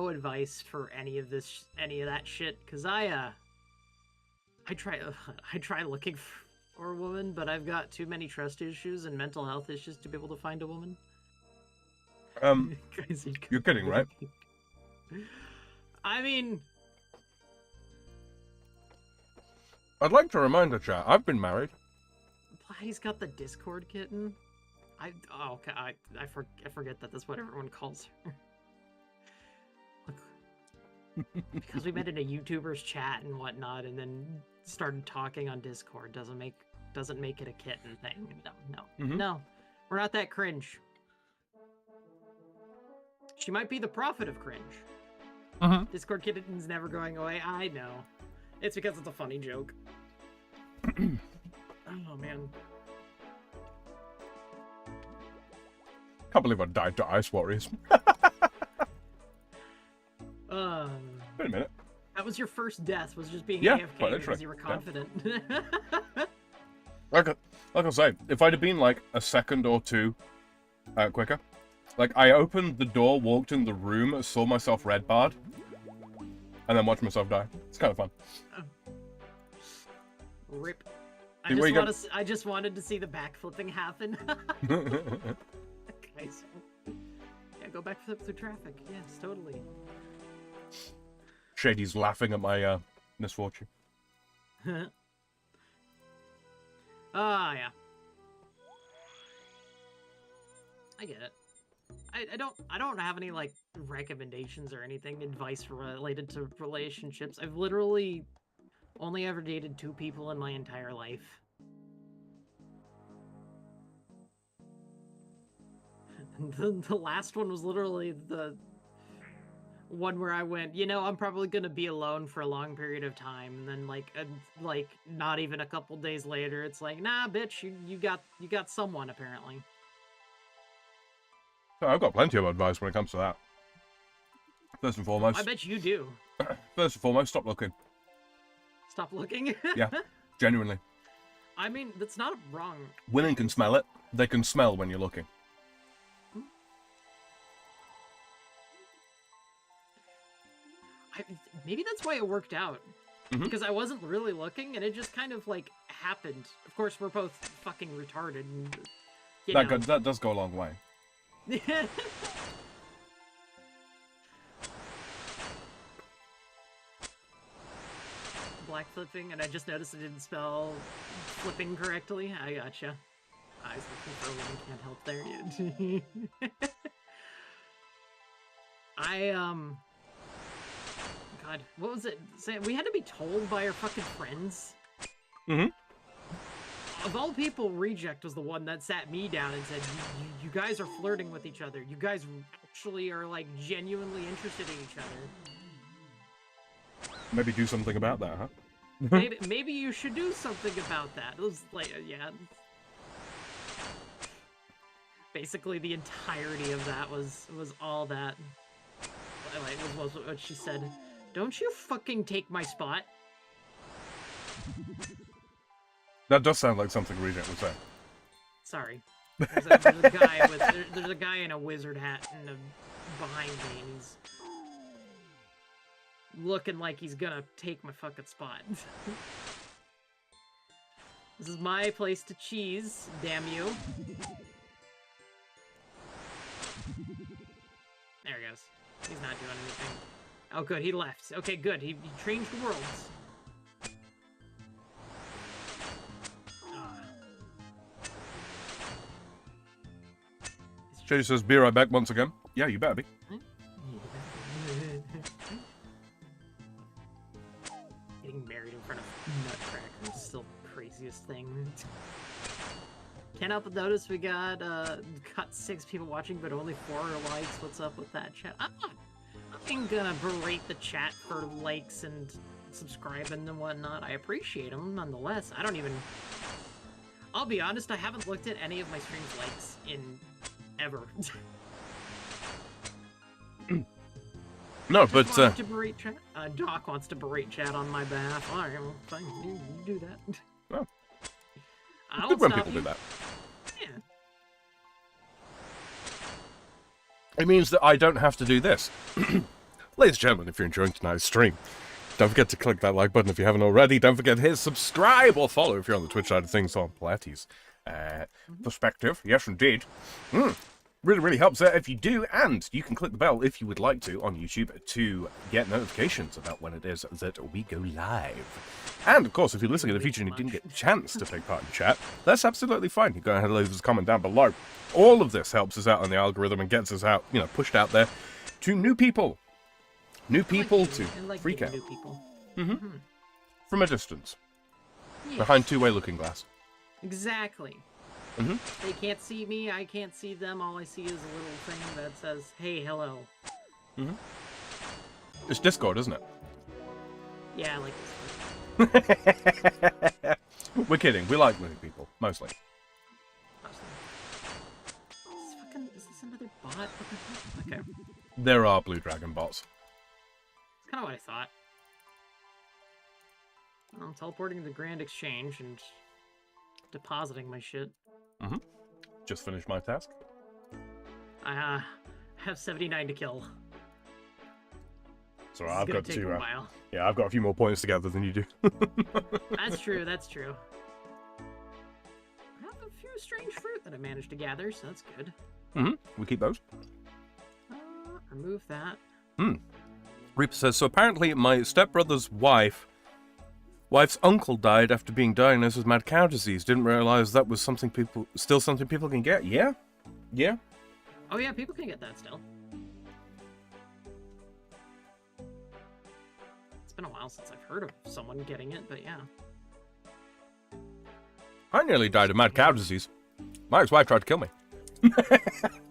advice for any of that shit, cause I try looking for a woman, but I've got too many trust issues and mental health issues to be able to find a woman. You're kidding, right? I mean, I'd like to remind the chat, I've been married. Platty's got the Discord kitten. I forget that that's what everyone calls her. Look, because we met in a YouTuber's chat and whatnot, and then started talking on Discord doesn't make it a kitten thing. No, we're not that cringe. She might be the prophet of cringe. Discord kitten's never going away. I know. It's because it's a funny joke. Oh, man. Can't believe I died to Ice Warriors. Wait a minute. That was your first death, was just being AFK because you were confident. Yeah. Like I say, if I'd have been like a second or two quicker, like I opened the door, walked in the room, saw myself red barred, and then watched myself die. It's kind of fun. Rip. I just wanted to see the backflipping happen. Okay, so, yeah, go backflip through traffic. Yes, totally. Shady's laughing at my misfortune. Yeah. I get it. I don't have any like recommendations or anything, advice related to relationships. I've literally only ever dated 2 people in my entire life. The last one was literally the one where I went, you know, I'm probably gonna be alone for a long period of time, and then like not even a couple days later, it's like, nah, bitch, you got someone apparently. So I've got plenty of advice when it comes to that. First and foremost, I bet you do. First and foremost, stop looking. Stop looking. Yeah, genuinely. I mean, that's not wrong. Women can smell it. They can smell when you're looking. Maybe that's why it worked out. Because I wasn't really looking, and it just kind of, like, happened. Of course, we're both fucking retarded. And, that does go a long way. Black flipping, and I just noticed it didn't spell flipping correctly. I gotcha. I was looking for a woman, can't help there, dude. God, what was it? We had to be told by our fucking friends. Mm-hmm. Of all people, Reject was the one that sat me down and said, you guys are flirting with each other. You guys actually are, like, genuinely interested in each other. Maybe do something about that, huh? maybe you should do something about that. It was like, yeah. Basically, the entirety of that was all that. Like, was what she said. Don't you fucking take my spot. That does sound like something Reject would say. Sorry. There's a guy there's a guy in a wizard hat behind me, and he's looking like he's gonna take my fucking spot. This is my place to cheese, damn you. There he goes. He's not doing anything. Oh, good, he left. Okay, good. He changed worlds. Shady says, be right back once again. Yeah, you better be. Getting married in front of Nutcracker is still the craziest thing. Can't help but notice we got 6 people watching, but only 4 likes. What's up with that chat? I'm gonna berate the chat for likes and subscribing and whatnot. I appreciate them nonetheless. I'll be honest, I haven't looked at any of my streams likes in ever. No, but to berate chat. Doc wants to berate chat on my behalf. All right, well, fine, you do that. Oh. I Good won't when stop people you. do that. Yeah. It means that I don't have to do this. Ladies and gentlemen, if you're enjoying tonight's stream, don't forget to click that like button if you haven't already. Don't forget to hit subscribe or follow if you're on the Twitch side of things on Platty's perspective. Yes, indeed. Really, really helps out if you do, and you can click the bell if you would like to on YouTube to get notifications about when it is that we go live. And, of course, if you're listening in the future and you didn't get a chance to take part in chat, that's absolutely fine. You go ahead and leave us a comment down below. All of this helps us out on the algorithm and gets us out, pushed out there to new people. New people to freak out. New people. From a distance. Yeah. Behind two-way looking glass. Exactly. They can't see me, I can't see them. All I see is a little thing that says, hey, hello. It's Discord, isn't it? Yeah, I like this. We're kidding. We like moving people, mostly. Is this another bot? What the fuck? Okay. There are Blue Dragon bots. That's kind of what I thought. I'm teleporting to the Grand Exchange and depositing my shit. Just finished my task. I have 79 to kill. So This I've is gonna got take to. a while. Yeah, I've got a few more points together than you do. That's true, that's true. I have a few strange fruit that I managed to gather, so that's good. We keep those. Remove that. Reaper says, so apparently my stepbrother's wife's uncle died after being diagnosed with mad cow disease. Didn't realize that was something people can get. Yeah. Oh yeah, people can get that still. It's been a while since I've heard of someone getting it, but yeah. I nearly died of mad cow disease. My ex-wife tried to kill me.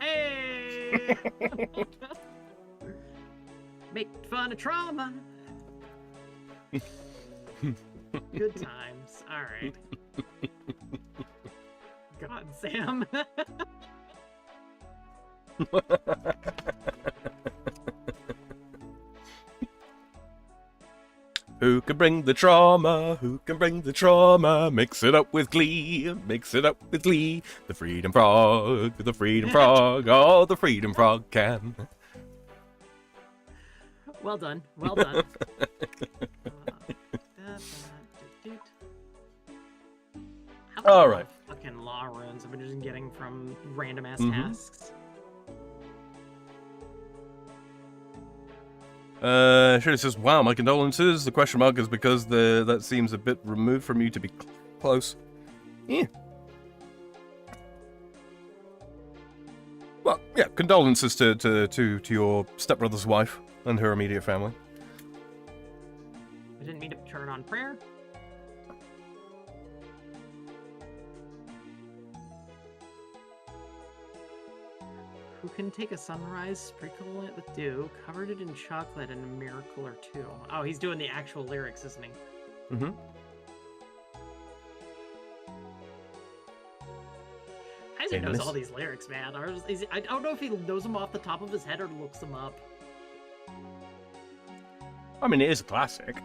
Hey! Make fun of trauma. Good times. All right. God, Sam. Who can bring the trauma? Who can bring the trauma? Mix it up with glee. Mix it up with glee. The Freedom Frog. The Freedom Frog. Oh, the Freedom Frog can. Well done. Well done. All right. Fucking law runes I've been just getting from random ass tasks. Shirley says, wow, my condolences. The question mark is because that seems a bit removed from you to be close. Yeah. Well, yeah, condolences to your stepbrother's wife and her immediate family. I didn't mean to turn on prayer. Who can take a sunrise, sprinkle it with dew, covered it in chocolate, and a miracle or two? Oh, he's doing the actual lyrics, isn't he? Mm-hmm. Isaac knows all these lyrics, man. I don't know if he knows them off the top of his head or looks them up. I mean, it is a classic.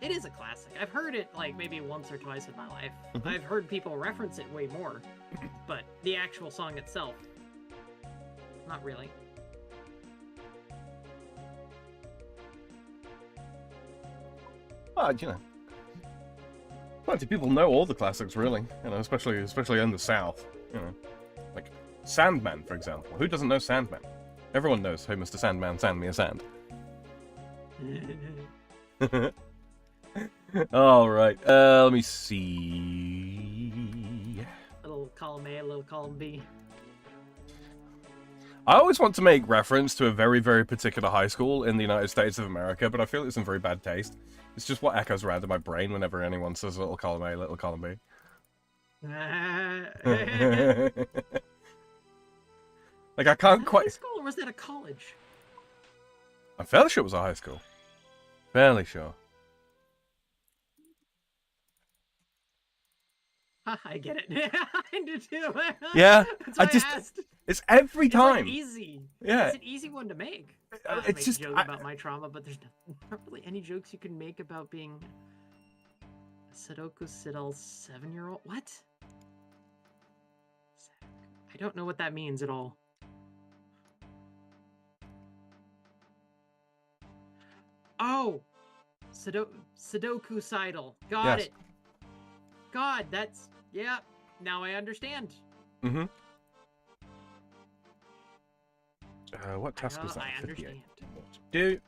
It is a classic. I've heard it like maybe once or twice in my life. I've heard people reference it way more, but the actual song itself, not really. You know, plenty of people know all the classics, really. You know, especially in the South. You know, like Sandman, for example. Who doesn't know Sandman? Everyone knows, "Hey, Mr. Sandman, sand me a sand." All right. Let me see. Little column A, little column B. I always want to make reference to a very, very particular high school in the United States of America, but I feel it's in very bad taste. It's just what echoes around in my brain whenever anyone says little column A, little column B. Like, I can't quite... High school, or was that a college? I'm fairly sure it was a high school. Fairly sure. I get it. I do too. Yeah, I asked. It's every time. It's like easy. Yeah. It's an easy one to make. It's make just a joke about my trauma, but there's not really any jokes you can make about being a Sudoku Siddle 7-year-old. What? I don't know what that means at all. Oh, Sudoku Sidle. Got it. God, that's... Yeah, now I understand. Mm-hmm. What task was that? I understand. Do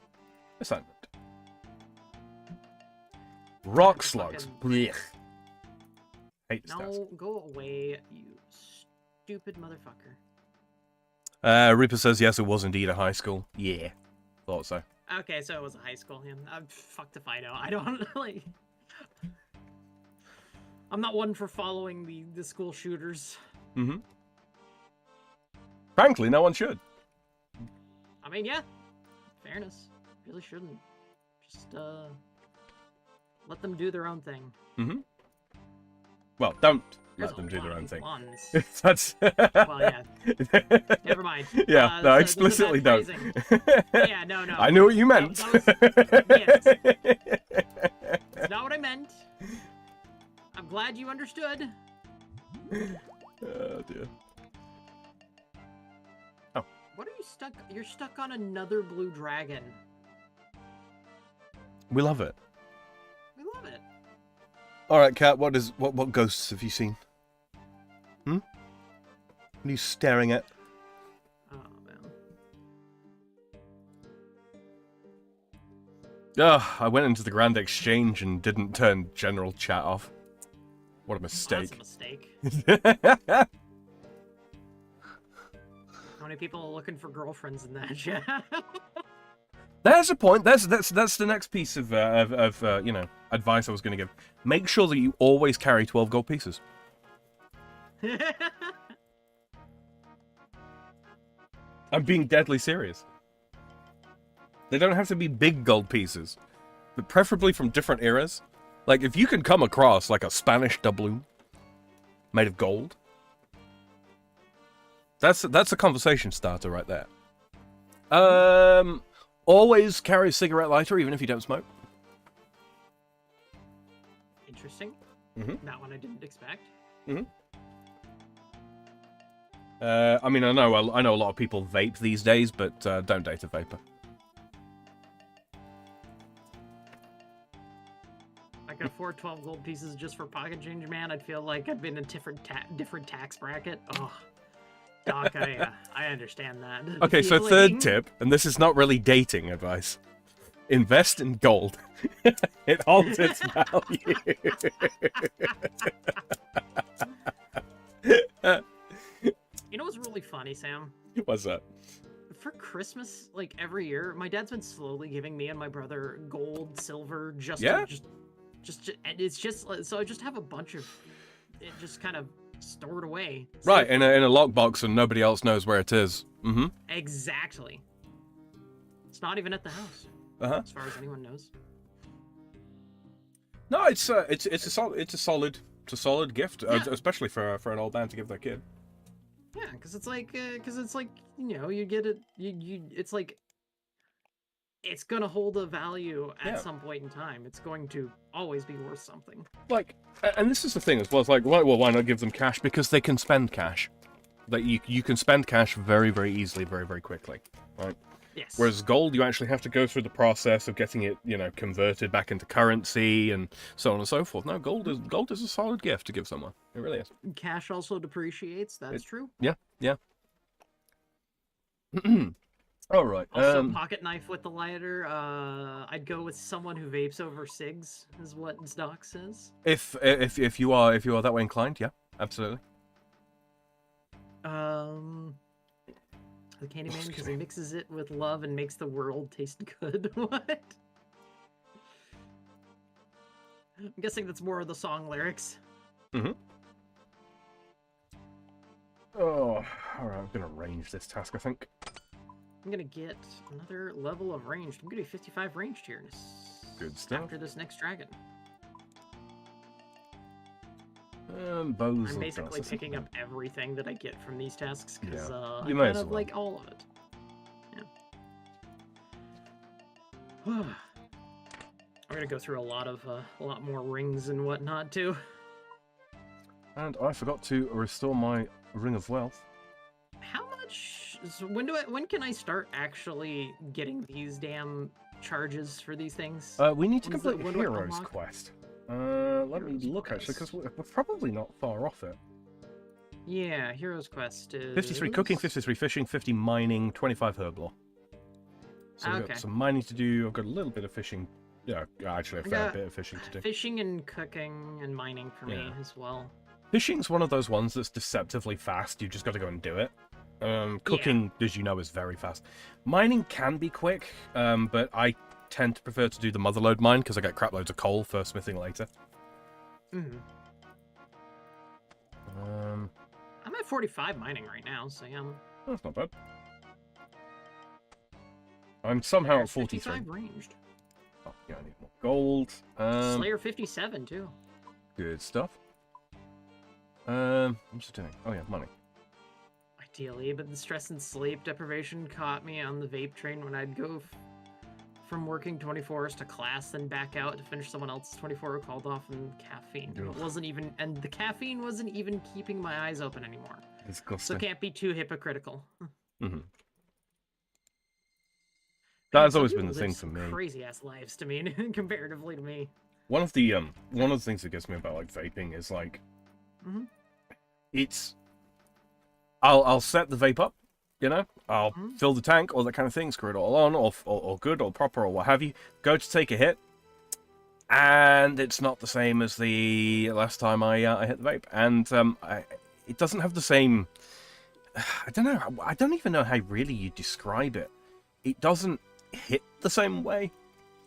assignment. Rock slugs. Blech. Hate this task. No, go away, you stupid motherfucker. Reaper says yes, it was indeed a high school. Yeah, thought so. Okay, so it was a high school. I'm fucked if I know. I don't like. I'm not one for following the school shooters. Mm-hmm. Frankly, no one should. I mean, yeah. Fairness. Really shouldn't. Just let them do their own thing. Mm-hmm. Well, don't let them do their own thing. That's. Well, yeah. Never mind. Yeah, no, explicitly don't. Yeah, no. I knew what you meant. Yes. It's not what I meant. I'm glad you understood. Oh dear. Oh. What are you stuck? You're stuck on another blue dragon. We love it. We love it. All right, Kat. What ghosts have you seen? What are you staring at? Oh man. Ugh, I went into the Grand Exchange and didn't turn general chat off. What a mistake. That's a mistake. How many people are looking for girlfriends in that chat? There's a point. That's the next piece of you know, advice I was going to give. Make sure that you always carry 12 gold pieces. I'm being deadly serious. They don't have to be big gold pieces, but preferably from different eras. Like, if you can come across, like, a Spanish doubloon made of gold, that's a conversation starter right there. Always carry a cigarette lighter, even if you don't smoke. Interesting. Mm-hmm. That one I didn't expect. Mm-hmm. I mean, I know a lot of people vape these days, but don't date a vapor. I could afford 12 gold pieces just for pocket change, man. I'd feel like I'd be in a different tax bracket. Oh, Doc, I understand that. Okay, so third tip, and this is not really dating advice. Invest in gold. It holds its value. You know what's really funny, Sam? What's that? For Christmas, like every year, my dad's been slowly giving me and my brother gold, silver, and it's just so I just have a bunch of it just kind of stored away. Right, in a lockbox, and nobody else knows where it is. Mm-hmm. Exactly. It's not even at the house, as far as anyone knows. No, it's a solid gift, Yeah. especially for an old man to give their kid. Yeah, because it's like you know, you get it, it's like it's gonna hold a value at some point in time. It's going to always be worth something. Like, and this is the thing as well. It's like, why not give them cash? Because they can spend cash. Like you can spend cash very, very easily, very, very quickly, right? Yes. Whereas gold, you actually have to go through the process of getting it, you know, converted back into currency and so on and so forth. No, gold is a solid gift to give someone. It really is. Cash also depreciates. That's true. Yeah. All right. Also, pocket knife with the lighter. I'd go with someone who vapes over cigs, is what Doc says. If you are that way inclined, yeah, absolutely. The Candyman, because he mixes it with love and makes the world taste good. What? I'm guessing that's more of the song lyrics. Mm-hmm. Oh, alright, I'm gonna range this task, I think. I'm gonna get another level of ranged. I'm gonna be 55 ranged here. Good stuff. After this next dragon. Bows. I'm basically picking up everything that I get from these tasks because I you might kind as of well. like all of it. Yeah. I'm gonna go through a lot more rings and whatnot too. And I forgot to restore my Ring of Wealth. How much? So when can I start actually getting these damn charges for these things? We need to When's complete when a do I Heroes unlock? quest. Let me Heroes look actually, quest. because we're probably not far off it. Yeah, Heroes Quest is 53 cooking, 53 fishing, 50 mining, 25 herb lore. So we've Okay. got some mining to do. I've got a little bit of fishing. Yeah, actually a fair bit of fishing to do. Fishing and cooking and mining for me as well. Fishing's one of those ones that's deceptively fast. You've just got to go and do it. Cooking, as you know, is very fast. Mining can be quick, but I tend to prefer to do the motherlode mine because I get crap loads of coal for smithing later. Mm-hmm. I'm at 45 mining right now, so yeah. That's not bad. I'm somehow There's at 43. 55 ranged. Oh, yeah, I need more gold. Slayer 57 too. Good stuff. I'm just doing. Oh yeah, money. Ideally, but the stress and sleep deprivation caught me on the vape train when I'd go from working 24 hours to class, then back out to finish someone else's 24-hour called off, and caffeine. Ugh. It wasn't even, and the caffeine wasn't even keeping my eyes open anymore. Disgusting. So can't be too hypocritical. Mm-hmm. That has Some always people been the live thing for some me. Crazy ass lives to me, comparatively to me. One of the things that gets me about like vaping is like, it's. I'll set the vape up, you know, I'll fill the tank, all that kind of thing, screw it all on, or good, or proper, or what have you. Go to take a hit, and it's not the same as the last time I hit the vape, and it doesn't have the same. I don't know. I don't even know how really you describe it. It doesn't hit the same way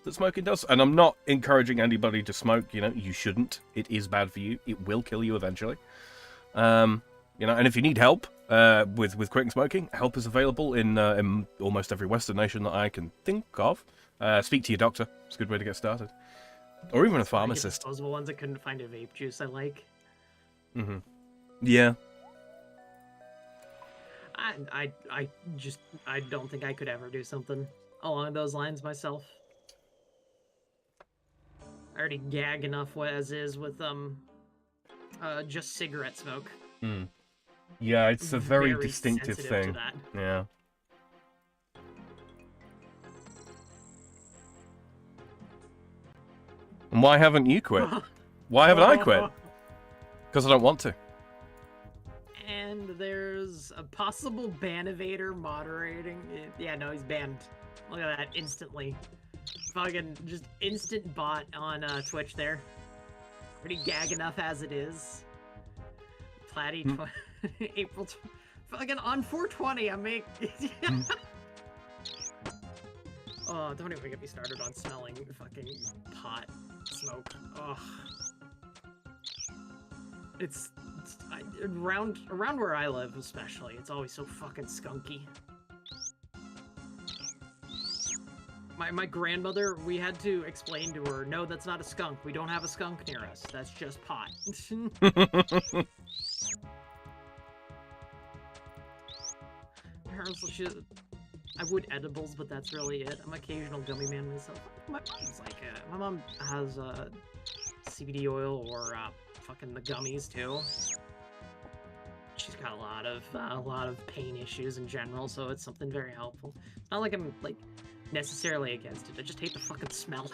that smoking does, and I'm not encouraging anybody to smoke. You know, you shouldn't. It is bad for you. It will kill you eventually. You know, and if you need help with quitting smoking, help is available in almost every Western nation that I can think of. Speak to your doctor. It's a good way to get started, or even a pharmacist. Disposable ones I couldn't find a vape juice I like. Mm-hmm. Yeah. I don't think I could ever do something along those lines myself. I already gag enough as is with just cigarette smoke. Mm. Yeah, it's a very distinctive sensitive thing. to that. Yeah. And why haven't you quit? Why haven't I quit? Because I don't want to. And there's a possible Banivator moderating. Yeah, no, he's banned. Look at that, instantly. Fucking just instant bot on Twitch there. Pretty gag enough as it is. Platty, April Again, on 420, I make... Oh, don't even get me started on smelling fucking pot smoke. Ugh. It's around where I live, especially. It's always so fucking skunky. My grandmother, we had to explain to her, no, that's not a skunk. We don't have a skunk near us. That's just pot. I would edibles, but that's really it. I'm an occasional gummy man myself. My mom's like, my mom has CBD oil or fucking the gummies too. She's got a lot of pain issues in general, so it's something very helpful. It's not like I'm like necessarily against it. I just hate the fucking smell.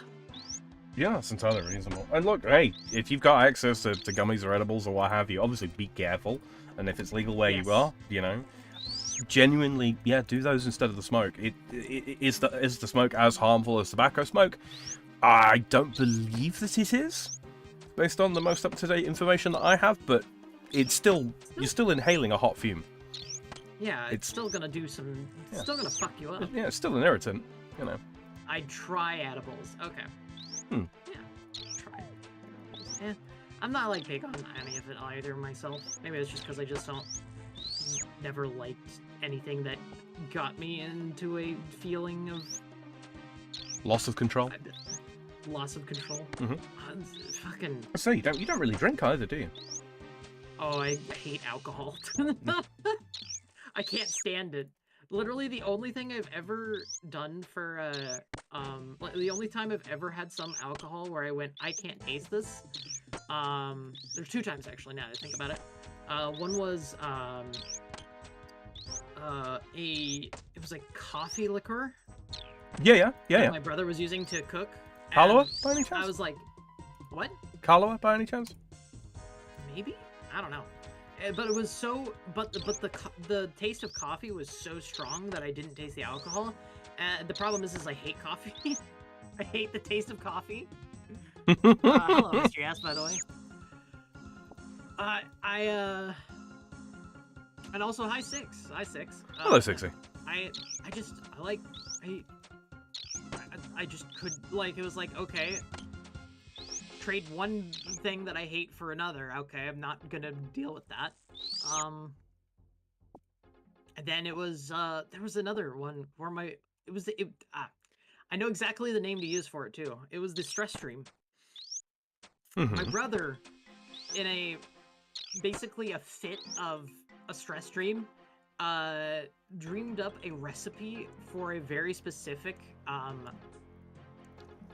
Yeah, that's entirely reasonable. And look, hey, if you've got access to gummies or edibles or what have you, obviously be careful. And if it's legal where you are, you know, genuinely, yeah, do those instead of the smoke. Is the smoke as harmful as tobacco smoke? I don't believe that it is, based on the most up-to-date information that I have, but it's still, you're still inhaling a hot fume. Yeah, it's still gonna do some, it's still gonna fuck you up. Yeah, it's still an irritant, you know. I'd try edibles. Okay. Hmm. Yeah, try edibles. Yeah, I'm not like big on any of it either myself. Maybe it's just because I just never liked anything that got me into a feeling of Loss of control. Loss of control. Fucking. So you don't really drink either, do you? Oh, I hate alcohol. I can't stand it. Literally, the only thing I've ever done for the only time I've ever had some alcohol where I went, I can't taste this. There's 2 times actually. Now that I think about it. One was it was like coffee liqueur. Yeah. My brother was using to cook. Kahlua, by any chance? I was like, what? Kahlua, by any chance? Maybe? I don't know. But it was so, but the taste of coffee was so strong that I didn't taste the alcohol. The problem is I hate coffee. I hate the taste of coffee. Hello, Mr. Yes, by the way. And also hi six. Hello, Sixie. I just could, like, it was like, okay, trade one thing that I hate for another. Okay, I'm not gonna deal with that. And then it was, there was another one where I know exactly the name to use for it too. It was the stress stream. My brother, in basically a fit of a stress stream, dreamed up a recipe for a very specific,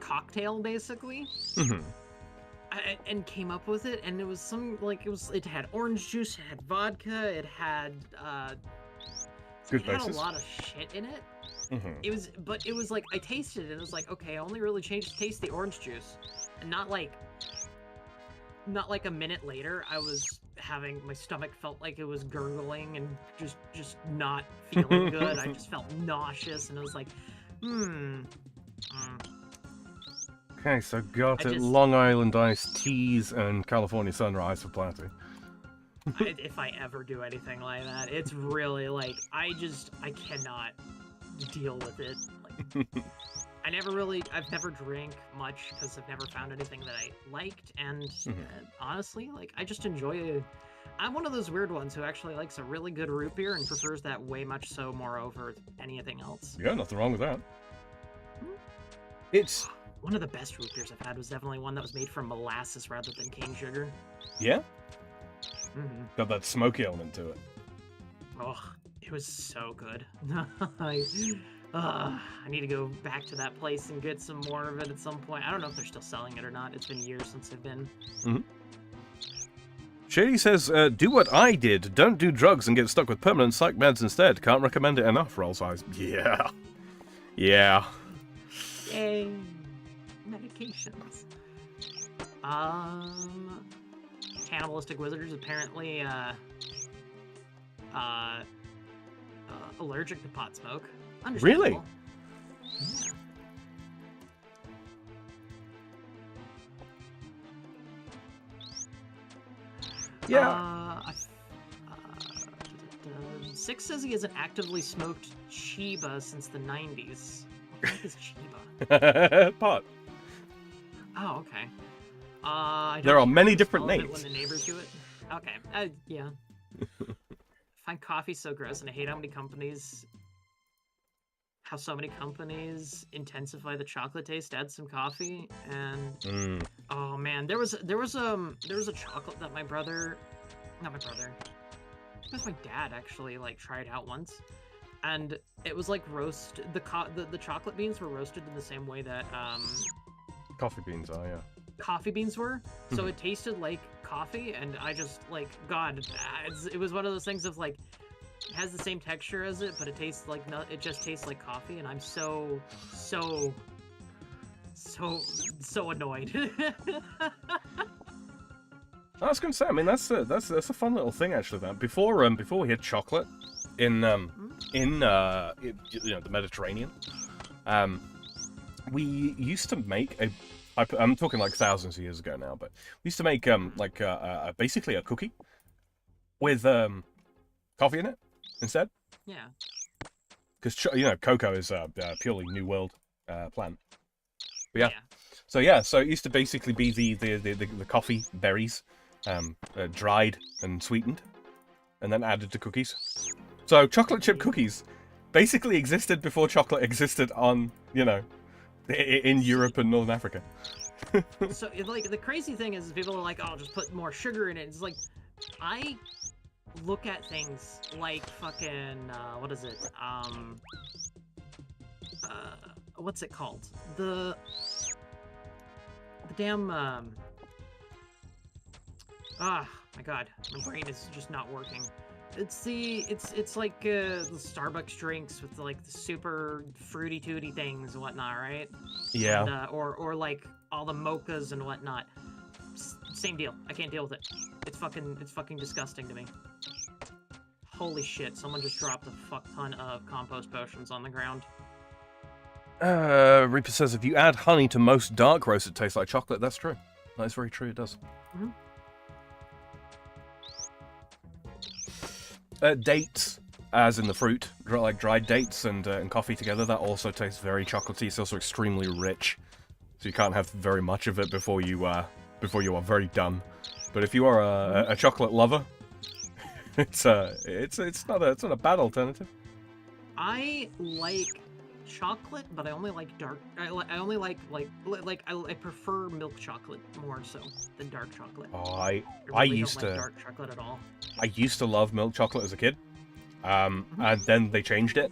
cocktail, basically. And came up with it, and it was it had orange juice, it had vodka, it had a lot of shit in it. It was like, I tasted it and it was like, okay, I only really taste the orange juice, and not like a minute later my stomach felt like it was gurgling and just not feeling good. I just felt nauseous, and I was like, Okay, so got it. Long Island iced teas and California sunrise for Platty. If I ever do anything like that, it's really like, I cannot deal with it. Like, I've never drank much because I've never found anything that I liked, and honestly, like, I just enjoy I'm one of those weird ones who actually likes a really good root beer and prefers that way much so more over anything else. Yeah, nothing wrong with that. It's... One of the best root beers I've had was definitely one that was made from molasses rather than cane sugar. Yeah? Got that smoky element to it. Oh, it was so good. I need to go back to that place and get some more of it at some point. I don't know if they're still selling it or not. It's been years since I've been. Shady says, do what I did. Don't do drugs and get stuck with permanent psych meds instead. Can't recommend it enough, roll size. Yeah. Yeah. Yay. Medications. Cannibalistic wizards apparently allergic to pot smoke. Really? Yeah. Six says he hasn't actively smoked Chiba since the 90s. What the heck is Chiba? Pot. Oh, okay. I There are don't many just different love it names. when the neighbors do it. Okay, yeah. I find coffee so gross, and I hate how so many companies intensify the chocolate taste, add some coffee, and oh man, there was a chocolate that it was my dad actually like tried out once, and it was like the chocolate beans were roasted in the same way that Coffee beans are, yeah. coffee beans were, so it tasted like coffee, and I just like it was one of those things of like, it has the same texture as it, but it tastes like it just tastes like coffee, and I'm so annoyed. I was gonna say, I mean, that's a fun little thing actually. That before we had chocolate in the Mediterranean, we used to make I'm talking like thousands of years ago now, but we used to make basically a cookie with coffee in it instead. Yeah. Because cocoa is a purely New World plant. But yeah. Yeah. So it used to basically be the coffee berries, dried and sweetened, and then added to cookies. So chocolate chip cookies basically existed before chocolate existed on in Europe and Northern Africa. So like the crazy thing is people are like, oh, just put more sugar in it. It's like, I look at things like fucking what is it? What's it called? The damn my god, my brain is just not working. It's like the Starbucks drinks with like the super fruity tooty things and whatnot, right? Yeah. And, or like all the mochas and whatnot. Same deal. I can't deal with it. It's fucking disgusting to me. Holy shit! Someone just dropped a fuck ton of compost potions on the ground. Reaper says if you add honey to most dark roast, it tastes like chocolate. That's true. That's very true. It does. Mm-hmm. Dates, as in the fruit, like dried dates and coffee together, that also tastes very chocolatey. It's also extremely rich, so you can't have very much of it before you are very done. But if you are a chocolate lover, it's not a bad alternative. I like chocolate, but I only like dark. I only like I prefer milk chocolate more so than dark chocolate. Oh, I really don't like dark chocolate at all. I used to love milk chocolate as a kid, and then they changed it.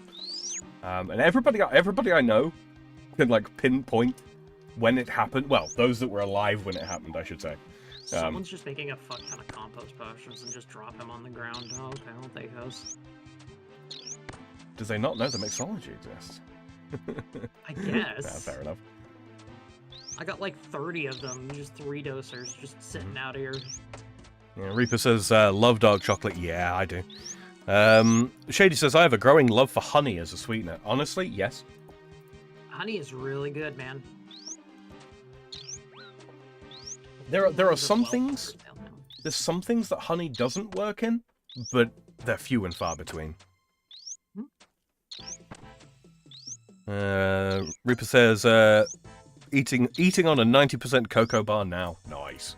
And everybody I know can like pinpoint when it happened. Well, those that were alive when it happened, I should say. Someone's just making a fuck ton of compost potions and just drop them on the ground. Oh, okay, I'll take those. Do they not know the mixology exists? I guess. Nah, fair enough. I got like 30 of them, just 3 dosers, just sitting out here. Yeah, Reaper says, love dark chocolate. Yeah, I do. Shady says, I have a growing love for honey as a sweetener. Honestly, yes. Honey is really good, man. There are some things. There's some things that honey doesn't work in, but they're few and far between. Reaper says, eating on a 90% cocoa bar now. Nice.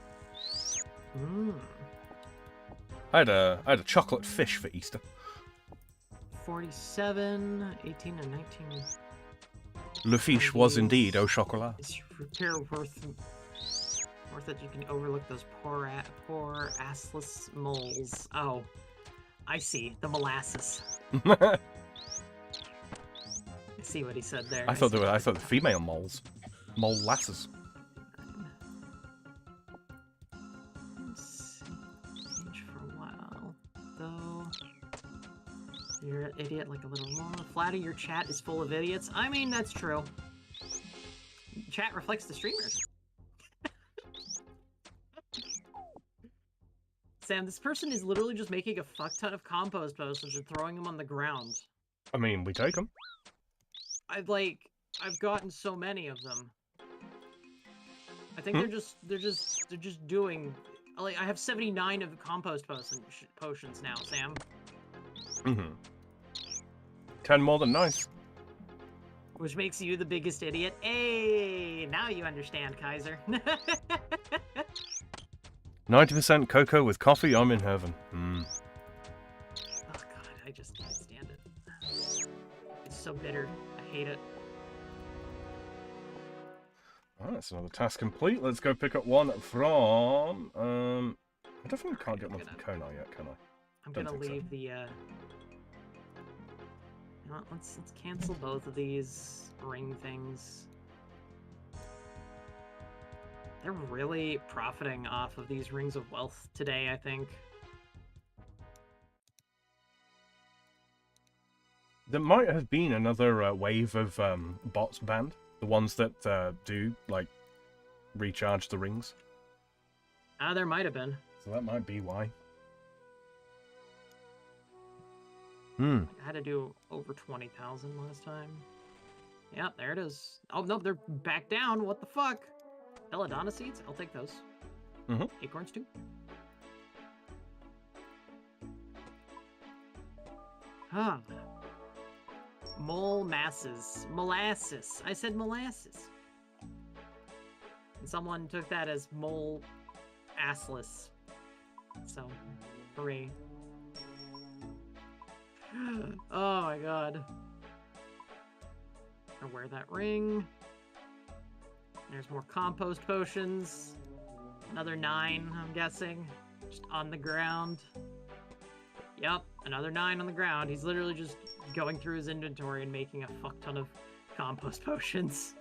I had a chocolate fish for Easter. 47, 18, and 19. Le fiche was indeed au chocolat. It's repair worth it. You can overlook those poor assless moles. Oh, I see. The molasses. I see what he said there. I thought the female moles. Molasses. For a while, though. You're an idiot like a little more. Flatty, your chat is full of idiots. I mean, that's true. Chat reflects the streamers. Sam, this person is literally just making a fuck ton of compost potions and throwing them on the ground. I mean, we take them. I've gotten so many of them. I think they're just doing. Like, I have 79 of the compost potions now, Sam. Mm-hmm. 10 more than nice. Which makes you the biggest idiot. Hey, now you understand, Kaiser. 90% cocoa with coffee, I'm in heaven. Mm. Oh god, I just can't stand it. It's so bitter. I hate it. Alright, that's another task complete. Let's go pick up one from... I definitely can't get one from Kona yet, can I? I'm gonna leave the, let's cancel both of these ring things. They're really profiting off of these rings of wealth today, I think. There might have been another wave of bots banned. The ones that do, like, recharge the rings. There might have been. So that might be why. I had to do over 20,000 last time. Yep, there it is. Oh, no, they're back down. What the fuck? Belladonna seeds? I'll take those. Acorns, too. Huh. Molasses. Molasses. I said molasses. And someone took that as mole assless. So, hooray. Oh my god. I'll wear that ring. There's more compost potions. Another 9, I'm guessing. Just on the ground. Yep, another 9 on the ground. He's literally just going through his inventory and making a fuck ton of compost potions.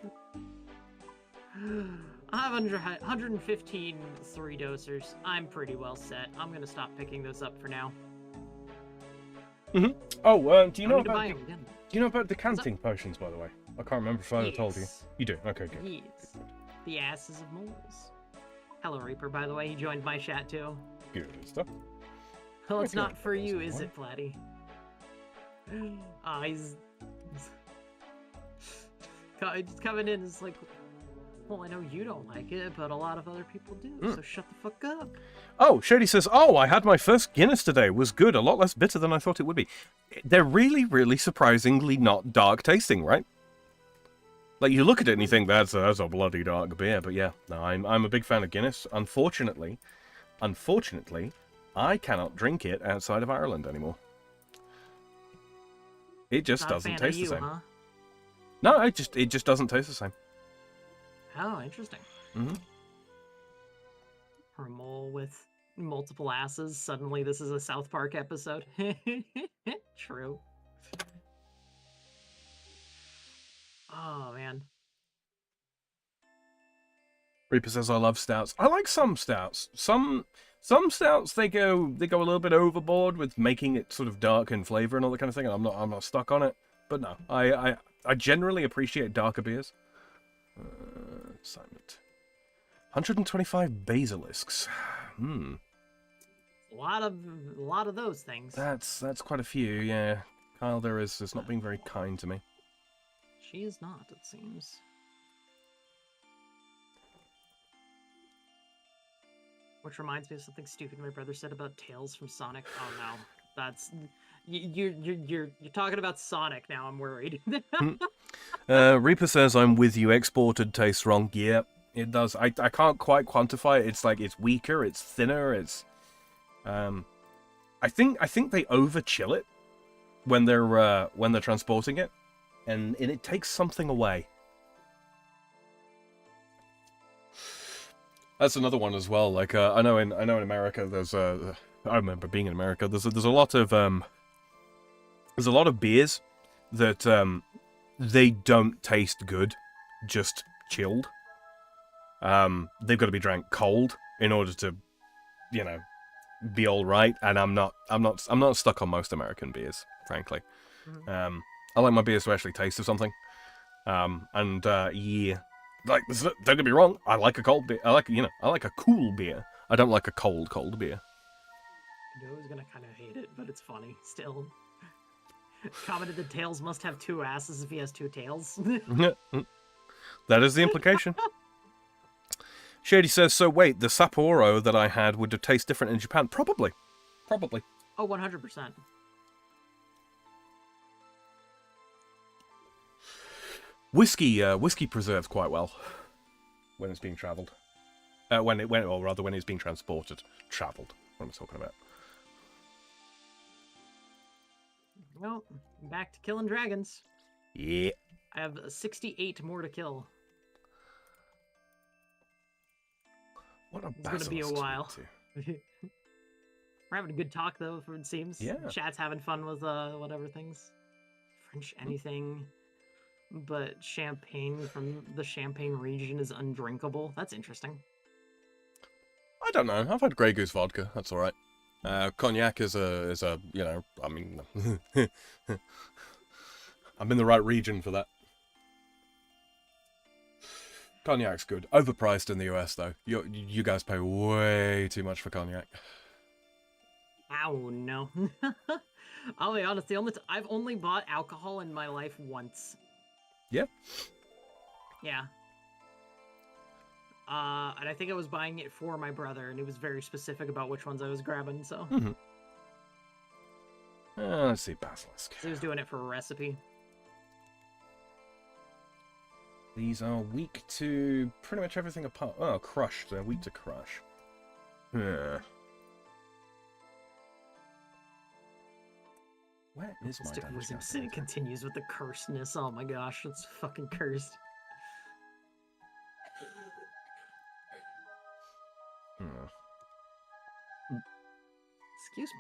I have 115 3-dosers. I'm pretty well set. I'm gonna stop picking those up for now. Oh, do you know about decanting potions, by the way? I can't remember if I told you. You do? Okay, good. Yes. The asses of moles. Hello, Reaper, by the way. He joined my chat, too. Good stuff. Well, it's not for you, is it, Platty? He's coming in. It's like, well, I know you don't like it, but a lot of other people do, so shut the fuck up. Oh, Shady says, oh, I had my first Guinness today. It was good. A lot less bitter than I thought it would be. They're really, really surprisingly not dark tasting, right? Like, you look at it and you think, that's a bloody dark beer. But yeah, no, I'm a big fan of Guinness. Unfortunately, I cannot drink it outside of Ireland anymore. It just doesn't taste the same. Huh? No, it just doesn't taste the same. Oh, interesting. For a mole with multiple asses, suddenly this is a South Park episode. True. Oh, man. Reaper says, I love stouts. I like some stouts. Some stouts, they go a little bit overboard with making it sort of dark in flavor and all that kind of thing, and I'm not stuck on it. But no, I generally appreciate darker beers. Assignment. 125 basilisks. A lot of those things. That's quite a few, yeah. Kyle there is not being very kind to me. She is not, it seems. Which reminds me of something stupid my brother said about Tails from Sonic. Oh no, that's you're talking about Sonic now. I'm worried. Reaper says, I'm with you. Exported tastes wrong. Yeah, it does. I can't quite quantify it. It's like it's weaker. It's thinner. It's I think they over chill it when they're transporting it, and it takes something away. That's another one as well. Like I know in America there's I remember being in America. There's a lot of beers that they don't taste good, just chilled. They've got to be drank cold in order to, be all right. And I'm not stuck on most American beers, frankly. I like my beers to actually taste of something. Yeah. Like, don't get me wrong, I like a cold beer. I like a cool beer. I don't like a cold beer. I knew I was gonna kind of hate it, but it's funny still. Commented that Tails must have 2 asses if he has 2 tails. That is the implication. Shady says, so wait, the Sapporo that I had would have tasted different in Japan? Probably. Oh, 100%. whiskey preserves quite well when it's being travelled. When it's being transported. Travelled. What am I talking about? Well, back to killing dragons. Yeah. I have 68 more to kill. What a It's gonna be a while. We're having a good talk though, it seems. Yeah. Chat's having fun with whatever things. French anything but champagne from the Champagne region is undrinkable. That's interesting. I don't know. I've had Grey Goose vodka. That's all right. Cognac is a I mean, I'm in the right region for that. Cognac's good. Overpriced in the US though. You guys pay way too much for cognac. Oh no. I'll be honest. I've only bought alcohol in my life once. Yeah. Yeah. And I think I was buying it for my brother, and it was very specific about which ones I was grabbing, so... Mm-hmm. Let's see, Basilisk. So he was doing it for a recipe. These are weak to pretty much everything apart... Oh, crushed. They're weak to crush. Yeah. Where is my damage? It continues with the cursedness. Oh my gosh, it's fucking cursed. Excuse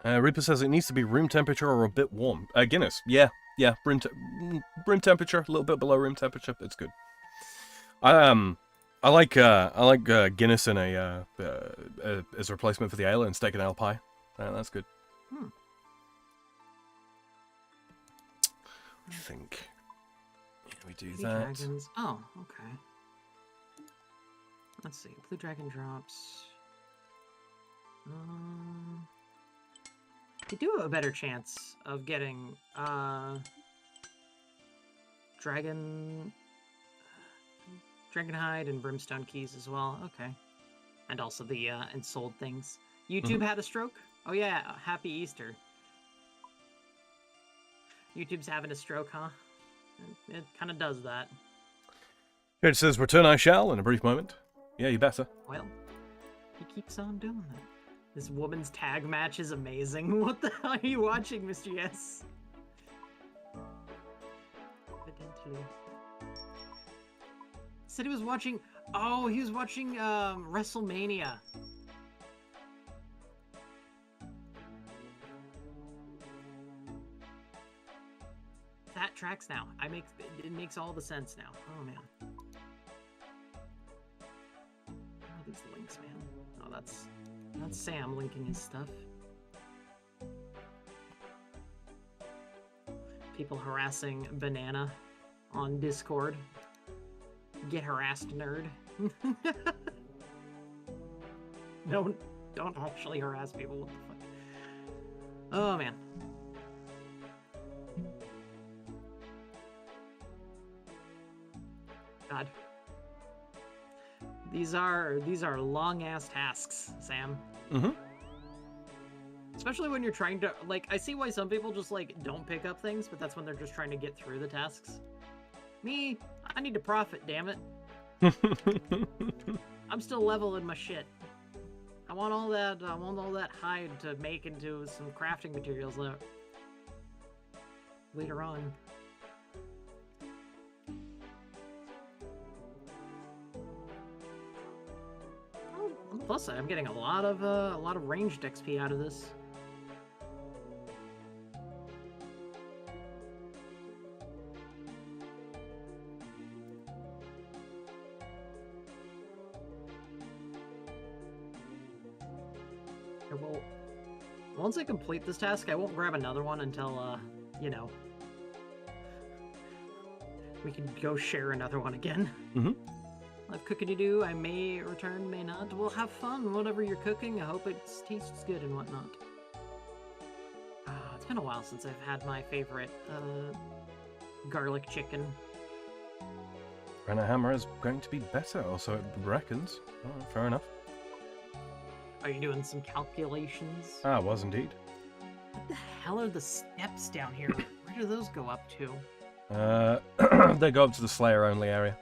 me. Reaper says it needs to be room temperature or a bit warm. Guinness, yeah, room temperature, a little bit below room temperature. It's good. I like Guinness in a as a replacement for the ale and steak and ale pie. That's good. What do you think? Yeah, we do that. Dragons. Oh, okay. Let's see. Blue dragon drops. You do have a better chance of getting dragon hide and brimstone keys as well. Okay, and also the ensouled things. YouTube had a stroke. Oh yeah, happy Easter. YouTube's having a stroke, huh? It kind of does that. Here it says, return I shall in a brief moment. Yeah, you better. Well, he keeps on doing that. This woman's tag match is amazing. What the hell are you watching, Mr. Yes? Evidently. Said he was watching... Oh, he was watching WrestleMania. That tracks now. It makes all the sense now. Oh, man. Oh, these links, man. Oh, that's Sam linking his stuff. People harassing Banana on Discord. Get harassed, nerd. Don't actually harass people. What the fuck? Oh, man. God. These are long-ass tasks, Sam. Mm-hmm. Especially when you're trying to, like, I see why some people just, like, don't pick up things, but that's when they're just trying to get through the tasks. Me, I need to profit, damn it. I'm still leveling my shit. I want all that hide to make into some crafting materials later on. Plus, I'm getting a lot of ranged XP out of this. Well, once I complete this task, I won't grab another one until, you know, we can go share another one again. Mm-hmm. I have cooking to do. I may return, may not. We'll have fun, whatever you're cooking. I hope it tastes good and whatnot. It's been a while since I've had my favorite garlic chicken. Renner Hammer is going to be better, also it reckons. Oh, fair enough. Are you doing some calculations? I was indeed. What the hell are the steps down here? Where do those go up to? They go up to the Slayer-only area.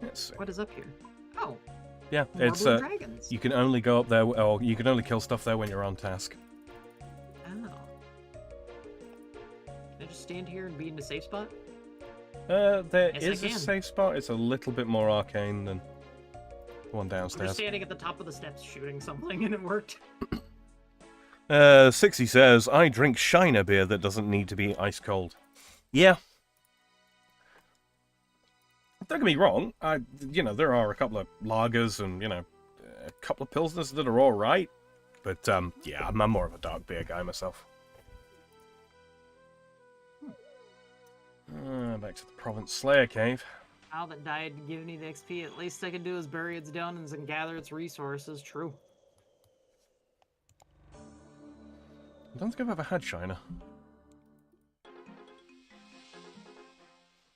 Let's see. What is up here? Oh. Yeah, more it's blue dragons. you can only go up there, or you can only kill stuff there when you're on task. Oh. Can I just stand here and be in a safe spot? There Yes, is I a can. safe spot. It's a little bit more arcane than the one I'm downstairs. just standing at the top of the steps shooting something, and it worked. 60 says, I drink Shiner beer that doesn't need to be ice cold. Yeah. Don't get me wrong. There are a couple of lagers and, a couple of pilsners that are alright. But, yeah, I'm more of a dark beer guy myself. Back to the Province Slayer Cave. How that died giving me the XP. At least I can do is bury its dungeons and gather its resources. True. I don't think I've ever had Shiner.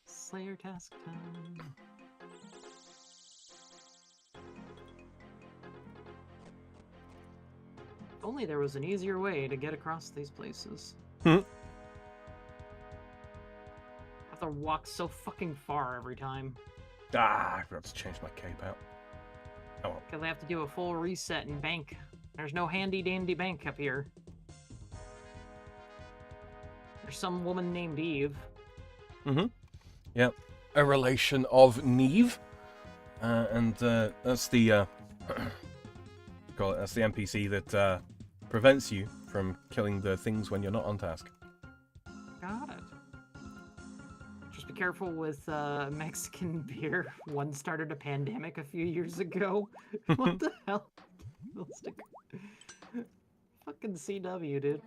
Slayer task time. If only there was an easier way to get across these places. Have to walk so fucking far every time. I forgot to change my cape out. Oh well. Because I have to do a full reset and bank. There's no handy dandy bank up here. There's some woman named Eve. Mm-hmm. Yep. A relation of Neve. And that's the call it. That's the NPC that prevents you from killing the things when you're not on task. Got it. Just be careful with Mexican beer. One started a pandemic a few years ago. What the hell? Fucking CW, dude.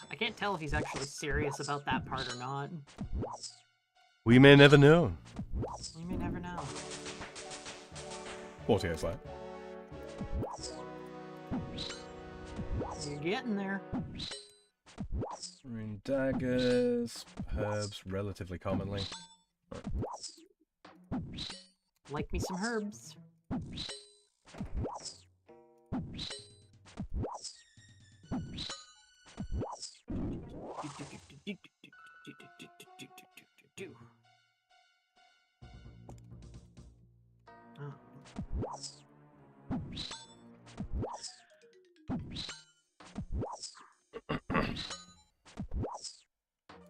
I can't tell if he's actually serious about that part or not. We may never know. We may never know. 40 years later. You're getting there. Rune daggers, herbs, relatively commonly. Like me some herbs.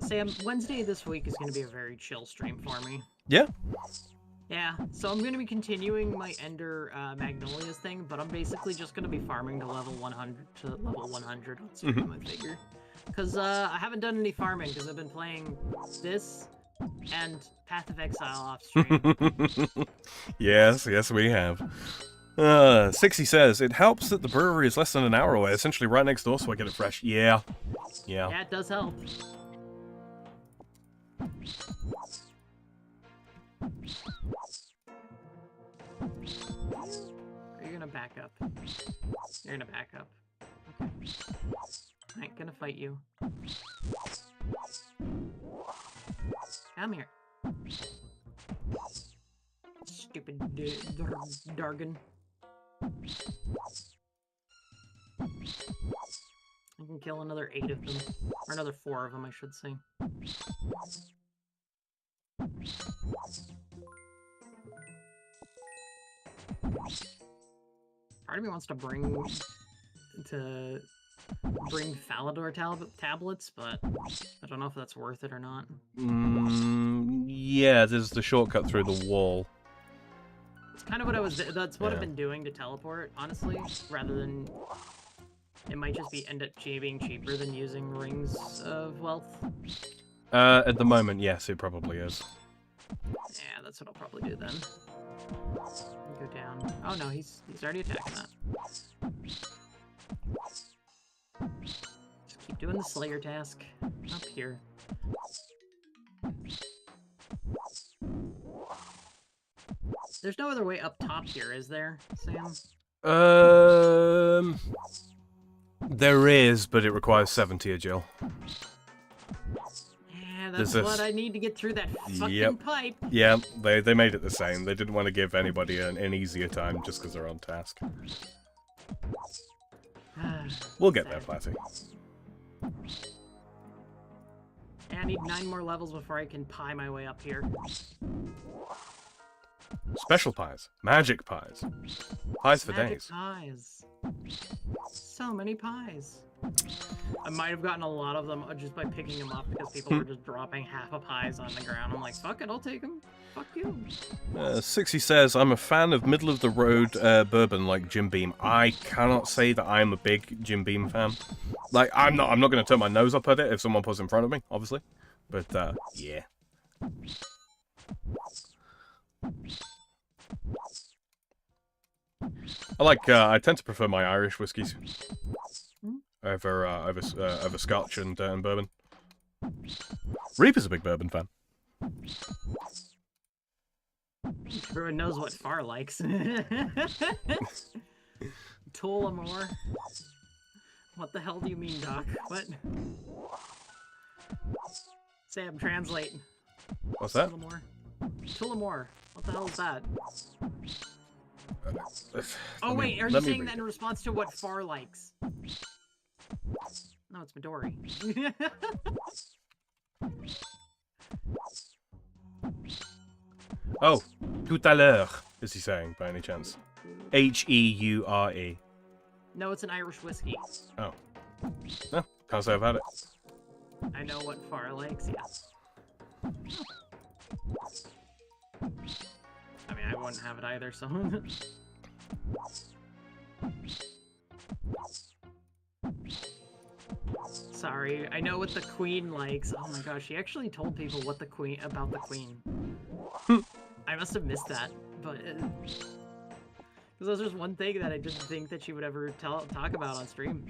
Sam, Wednesday this week is going to be a very chill stream for me. Yeah. Yeah, so I'm going to be continuing my Ender Magnolias thing, but I'm basically just going to be farming to level 100 on stream, I figure. Because I haven't done any farming, because I've been playing this and Path of Exile off stream. Yes, we have. 60 says, it helps that the brewery is less than an hour away, essentially right next door, so I get it fresh. Yeah. Yeah, it does help. You're gonna back up. You're gonna back up. Okay. I ain't gonna fight you. Come here. Stupid Dargan. I can kill another 8 of them. Or another 4 of them, I should say. Part of me wants to bring Falador tablets, but I don't know if that's worth it or not. Yeah, there's the shortcut through the wall. It's kind of what that's what I've been doing to teleport, honestly, rather than it might just end up being cheaper than using Rings of Wealth. At the moment, yes, it probably is. Yeah, that's what I'll probably do then. Go down. Oh no, he's already attacking that. Just keep doing the Slayer task up here. There's no other way up top here, is there, Sam? There is, but it requires 70 agil. Yeah, that's what I need to get through that fucking pipe. Yeah, they made it the same. They didn't want to give anybody an easier time just because they're on task. We'll get there, Platty. I need 9 more levels before I can pie my way up here. Special pies. Magic pies. Pies for Magic days. Pies. So many pies. I might have gotten a lot of them just by picking them up because people were just dropping half a pies on the ground. I'm like, fuck it, I'll take them. Fuck you. 60 says, I'm a fan of middle-of-the-road bourbon like Jim Beam. I cannot say that I'm a big Jim Beam fan. Like, I'm not going to turn my nose up at it if someone puts it in front of me, obviously. But, yeah. I tend to prefer my Irish whiskies over Scotch and bourbon. Reaper's a big bourbon fan. Everyone knows what Far likes. Tullamore. What the hell do you mean, Doc? What? Sam, translate. What's that? Tullamore. What the hell is that? Oh wait, are you saying that in response to what Far likes? No, it's Midori. Oh, tout à l'heure, is he saying, by any chance? Heure. No, it's an Irish whiskey. Oh. No, can't say I've had it. I know what Far likes, yes. I mean, I wouldn't have it either, so... Sorry, I know what the Queen likes. Oh my gosh, she actually told people what the Queen about the Queen. I must have missed that, but because there's just one thing that I didn't think that she would ever talk about on stream.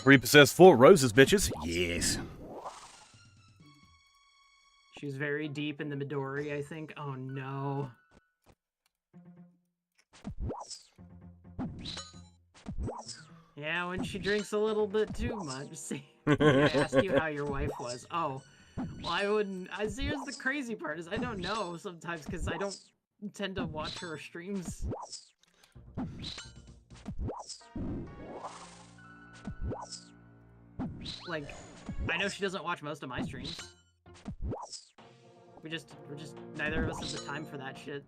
Reaper says 4 roses, bitches. Yes. She's very deep in the Midori, I think. Oh no. Yeah, when she drinks a little bit too much. See, I asked you how your wife was. Oh, well, I wouldn't. Here's the crazy part is I don't know sometimes because I don't tend to watch her streams. Like, I know she doesn't watch most of my streams. We're just neither of us have the time for that shit.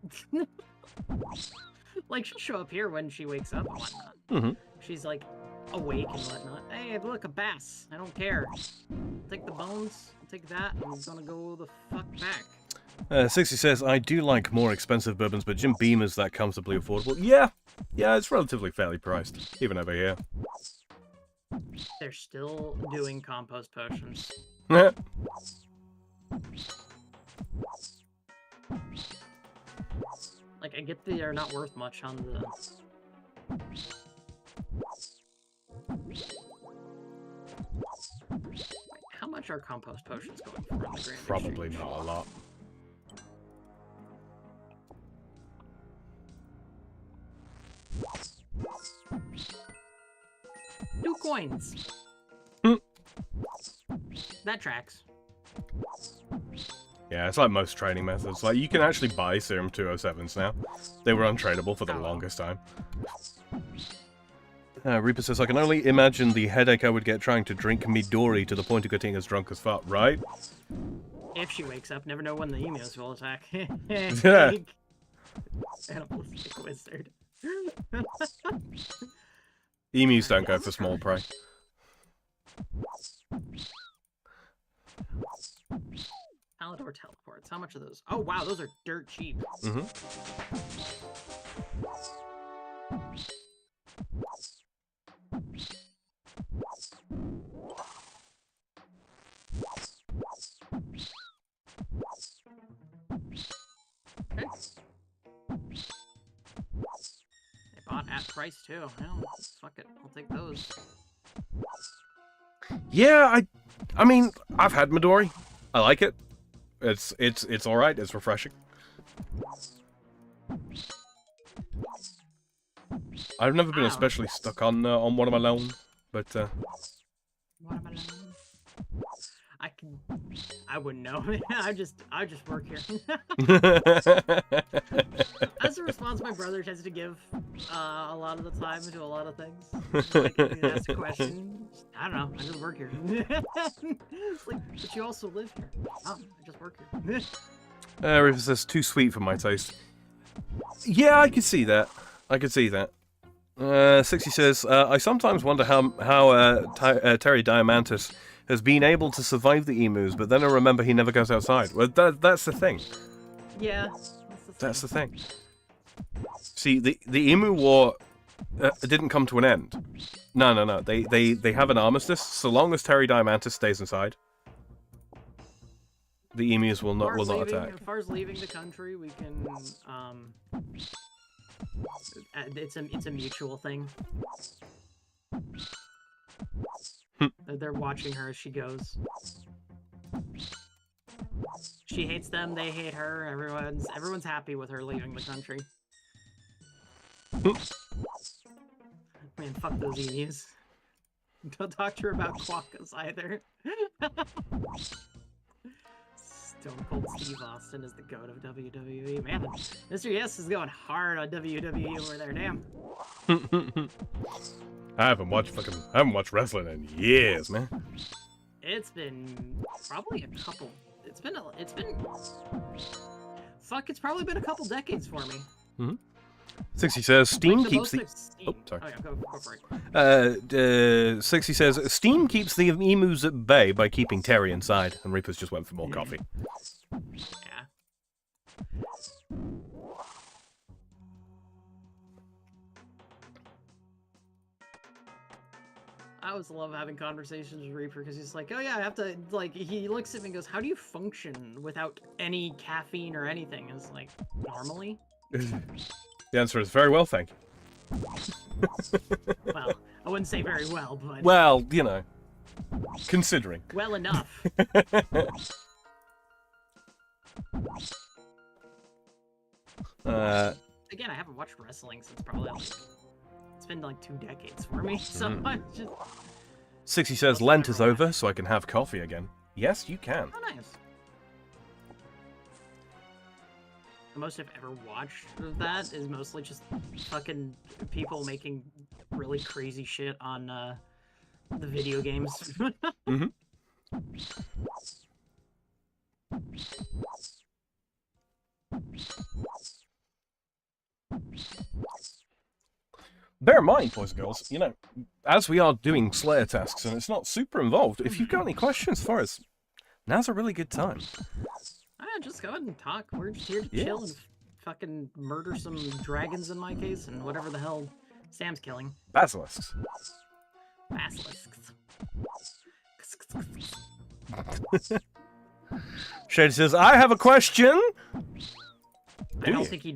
Like, she'll show up here when she wakes up and whatnot. Mm-hmm. She's like awake and whatnot. Hey, look, a bass. I don't care. I'll take the bones. I'll take that. I'm gonna go the fuck back. 60 says, I do like more expensive bourbons, but Jim Beam is that comfortably affordable. Yeah, it's relatively fairly priced, even over here. They're still doing compost potions. Like, I get they're not worth much on the... How much are compost potions going for in the Grand Probably Exchange? not a lot. Two coins. That tracks. Yeah, it's like most training methods. Like, you can actually buy Serum 207s now. They were untradeable for the longest time. Reaper says, I can only imagine the headache I would get trying to drink Midori to the point of getting as drunk as fuck, right? If she wakes up, never know when the emails will attack. Yeah. Animalistic wizard. Emus don't go for small prey. Palador teleports. How much are those? Oh wow, those are dirt cheap. Mm-hmm. Okay. They bought at price too. Well, fuck it, I'll take those. Yeah, I mean, I've had Midori. I like it. It's all right. It's refreshing. I've never been especially stuck on watermelon, but Watermelon. I wouldn't know. I just work here. That's the response my brother tends to give a lot of the time to a lot of things. Like, he asks a question. I don't know. I just work here. It's like, but you also live here. Oh, I just work here. Rufus says too sweet for my taste. Yeah, I could see that. I could see that. 60 says, I sometimes wonder how Terry Diamantis has been able to survive the emus, but then I remember he never goes outside. Well, that's the thing. Yeah, that's the thing. See, the emu war didn't come to an end. No. They have an armistice. So long as Terry Diamantis stays inside, the emus will not attack. As far as leaving the country, we can. It's a mutual thing. They're watching her as she goes. She hates them, they hate her. Everyone's happy with her leaving the country. Man, fuck those emus. Don't talk to her about quokkas either. Stone Cold Steve Austin is the goat of WWE. Man, Mr. Yes is going hard on WWE over there. Damn. I haven't watched wrestling in years, man. It's been probably a couple. It's probably been a couple decades for me. Mm-hmm. 60 says Steam keeps the. Oh, sorry. Oh, yeah, go for it. 60 says Steam keeps the emus at bay by keeping Terry inside, and Reapers just went for more coffee. Yeah. I always love having conversations with Reaper because he's like, oh yeah, I have to, like, he looks at me and goes, how do you function without any caffeine or anything? And it's like, normally? The answer is very well, thank you. Well, I wouldn't say very well, but... Well, you know, considering. Well enough. Again, I haven't watched wrestling since probably, like, it's been like 2 decades for me, so I just... 60 says Lent is over, so I can have coffee again. Yes, you can. Oh, nice. The most I've ever watched of that is mostly just fucking people making really crazy shit on the video games. Mm-hmm. Bear in mind, boys and girls, you know, as we are doing Slayer tasks and it's not super involved, if you've got any questions for us, now's a really good time. Just go ahead and talk. We're just here to chill and fucking murder some dragons in my case, and whatever the hell Sam's killing. Basilisks. Basilisks. Shady says, I have a question! I don't think he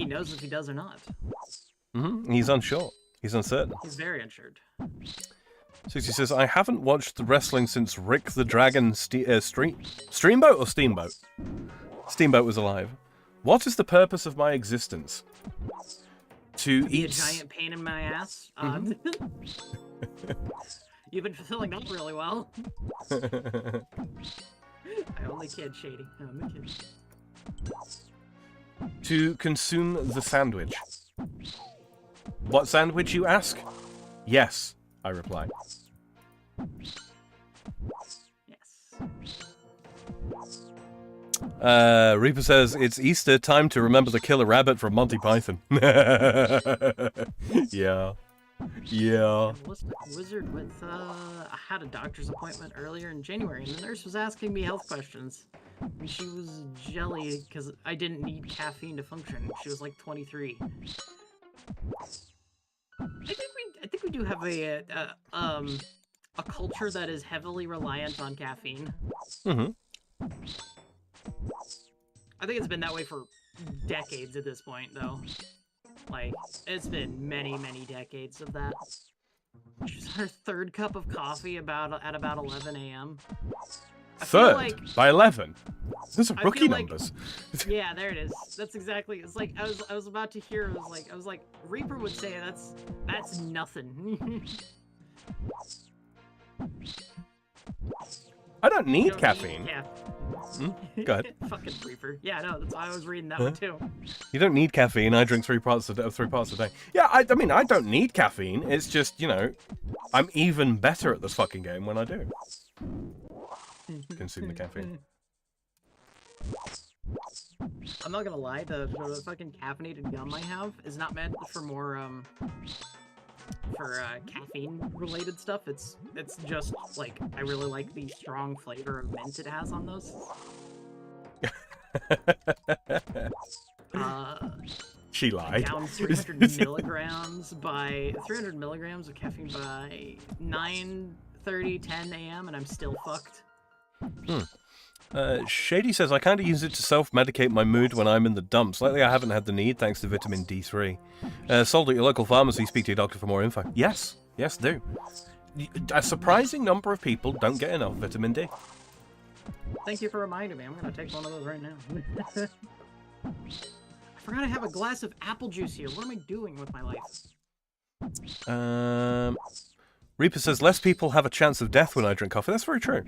knows if he does or not. Mm-hmm. He's unsure. He's uncertain. He's very unsure. 60 says, I haven't watched the wrestling since Rick the Dragon Streamboat or Steamboat? Steamboat was alive. What is the purpose of my existence? To eat... a giant pain in my ass. You've been fulfilling that really well. I only kid, Shady. I only kid. To consume the sandwich. What sandwich, you ask? Yes, I reply. Yes. Reaper says, it's Easter, time to remember to kill a rabbit from Monty Python. Yeah. Yeah. Wizard with, I had a doctor's appointment earlier in January, and the nurse was asking me health questions. And she was jelly because I didn't need caffeine to function. She was like 23. I think we do have a culture that is heavily reliant on caffeine. Mm-hmm. I think it's been that way for decades at this point, though. Like, it's been many, many decades of that. She's her 3rd cup of coffee at about 11 a.m. Third by 11. Those are rookie numbers. Yeah, there it is. That's exactly. It's like I was about to hear. I was like Reaper would say that's nothing. I don't need caffeine. Yeah. Go ahead. Fucking Reaper. Yeah, no, that's why I was reading that one too. You don't need caffeine. I drink 3 parts a day. Yeah, I mean, I don't need caffeine. It's just, you know, I'm even better at this fucking game when I do consume the caffeine. I'm not gonna lie, the fucking caffeinated gum I have is not meant for more caffeine related stuff. It's just like I really like the strong flavor of mint it has on those. She lied. Down 300 milligrams of caffeine by 9:30, 10 a.m. and I'm still fucked. Shady says, I kind of use it to self-medicate my mood when I'm in the dumps. Lately I haven't had the need thanks to vitamin D3. Sold at your local pharmacy. Speak to your doctor for more info. Yes, do. A surprising number of people don't get enough vitamin D. Thank you for reminding me. I'm going to take one of those right now. I forgot I have a glass of apple juice here. What am I doing with my life? Reaper says, less people have a chance of death when I drink coffee. That's very true.